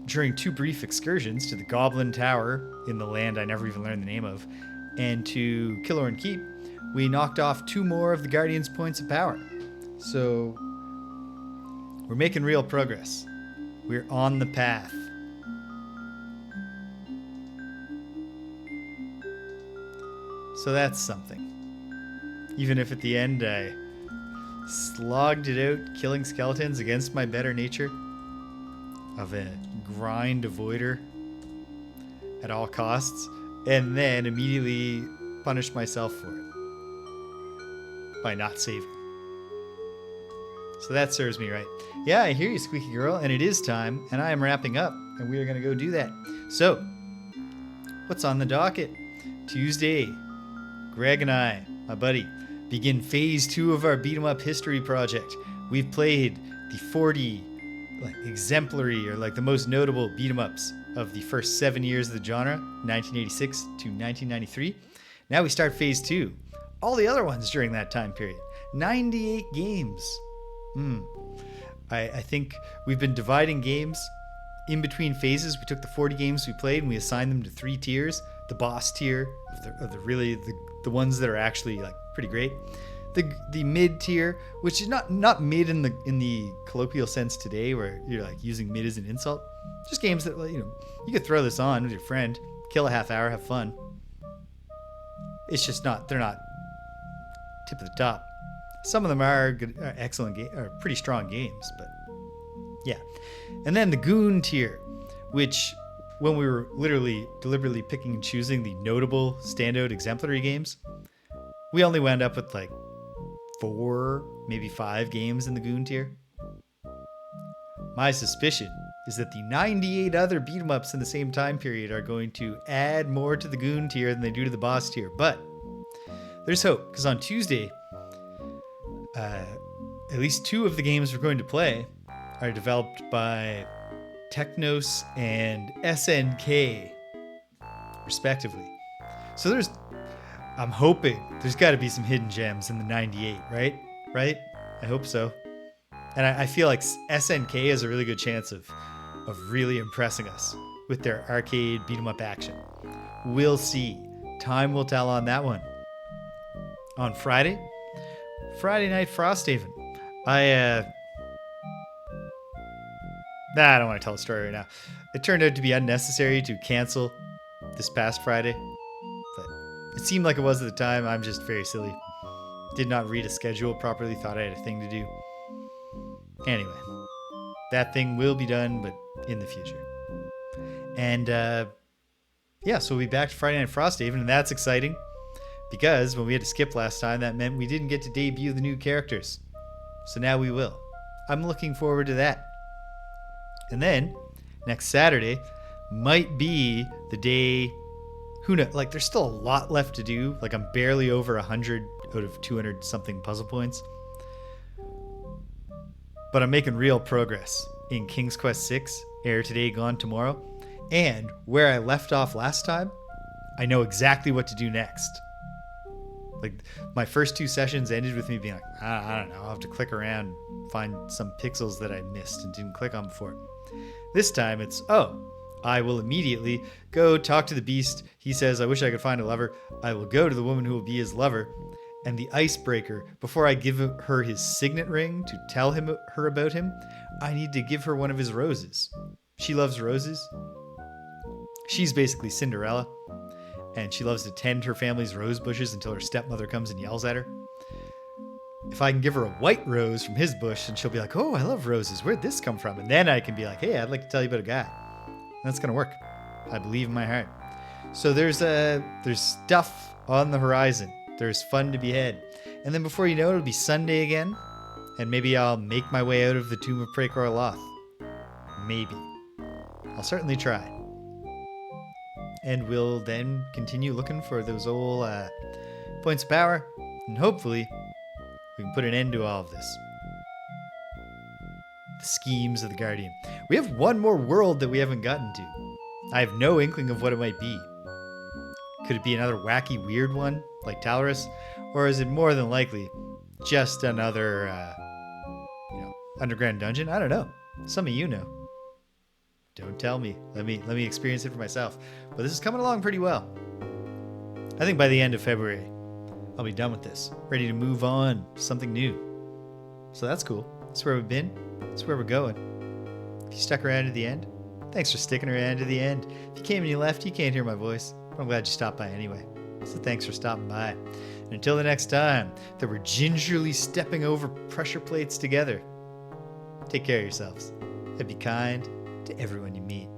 during 2 brief excursions to the Goblin Tower in the land I never even learned the name of, and to Killorn Keep, we knocked off 2 more of the Guardian's points of power. So we're making real progress. We're on the path. So that's something. Even if at the end I slogged it out, killing skeletons against my better nature of a grind avoider at all costs, and then immediately punished myself for it by not saving. So that serves me right. Yeah, I hear you, Squeaky Girl, and it is time, and I am wrapping up, and we are going to go do that. So, what's on the docket? Tuesday, Greg and I, my buddy, begin phase 2 of our beat 'em up history project. We've played the 40 exemplary or the most notable beat 'em ups of the first 7 years of the genre, 1986 to 1993. Now we start phase 2. All the other ones during that time period. 98 games. I think we've been dividing games in between phases. We took the 40 games we played and we assigned them to 3 tiers. The boss tier of the ones that are actually pretty great. The mid tier, which is not mid in the colloquial sense today, where you're using mid as an insult. Just games that you could throw this on with your friend, kill a half hour, have fun. It's just they're not tip of the top. Some of them are good, are excellent are pretty strong games, but yeah. And then the goon tier, which when we were literally deliberately picking and choosing the notable standout exemplary games, we only wound up with 4, maybe 5 games in the goon tier. My suspicion is that the 98 other beat 'em ups in the same time period are going to add more to the goon tier than they do to the boss tier. But there's hope, because on Tuesday, at least 2 of the games we're going to play are developed by Technos and SNK, respectively. So I'm hoping there's got to be some hidden gems in the 98, right? Right? I hope so. And I feel like SNK has a really good chance of really impressing us with their arcade beat 'em up action. We'll see. Time will tell on that one. On Friday night Frosthaven. I don't want to tell a story right now. It turned out to be unnecessary to cancel this past Friday. But it seemed like it was at the time. I'm just very silly. Did not read a schedule properly. Thought I had a thing to do. Anyway, that thing will be done, but in the future. And so we'll be back to Friday Night Frosthaven, and that's exciting. Because when we had to skip last time, that meant we didn't get to debut the new characters. So now we will. I'm looking forward to that. And then, next Saturday might be the day. Who knows? There's still a lot left to do. I'm barely over 100 out of 200 something puzzle points. But I'm making real progress in King's Quest VI, Ere Today, Gone Tomorrow. And where I left off last time, I know exactly what to do next. My first 2 sessions ended with me being I don't know, I'll have to click around, find some pixels that I missed and didn't click on before. This time it's, I will immediately go talk to the beast. He says, I wish I could find a lover. I will go to the woman who will be his lover. And the icebreaker, before I give her his signet ring to tell her about him, I need to give her one of his roses. She loves roses. She's basically Cinderella. And she loves to tend her family's rose bushes until her stepmother comes and yells at her. If I can give her a white rose from his bush, and she'll be like, oh, I love roses. Where'd this come from? And then I can be like, hey, I'd like to tell you about a guy. And that's going to work. I believe in my heart. So there's stuff on the horizon. There's fun to be had. And then before you know it, it'll be Sunday again. And maybe I'll make my way out of the tomb of Praecor Loth. Maybe. I'll certainly try. And we'll then continue looking for those old points of power. And hopefully, we can put an end to all of this. The schemes of the Guardian. We have one more world that we haven't gotten to. I have no inkling of what it might be. Could it be another wacky, weird one, like Talaris? Or is it more than likely just another underground dungeon? I don't know. Some of you know. Don't tell me. Let me experience it for myself. But this is coming along pretty well. I think by the end of February, I'll be done with this, ready to move on to something new. So that's cool. That's where we've been. That's where we're going. If you stuck around to the end, thanks for sticking around to the end. If you came and you left, you can't hear my voice. But I'm glad you stopped by anyway. So thanks for stopping by. And until the next time that we're gingerly stepping over pressure plates together, take care of yourselves and be kind to everyone you meet.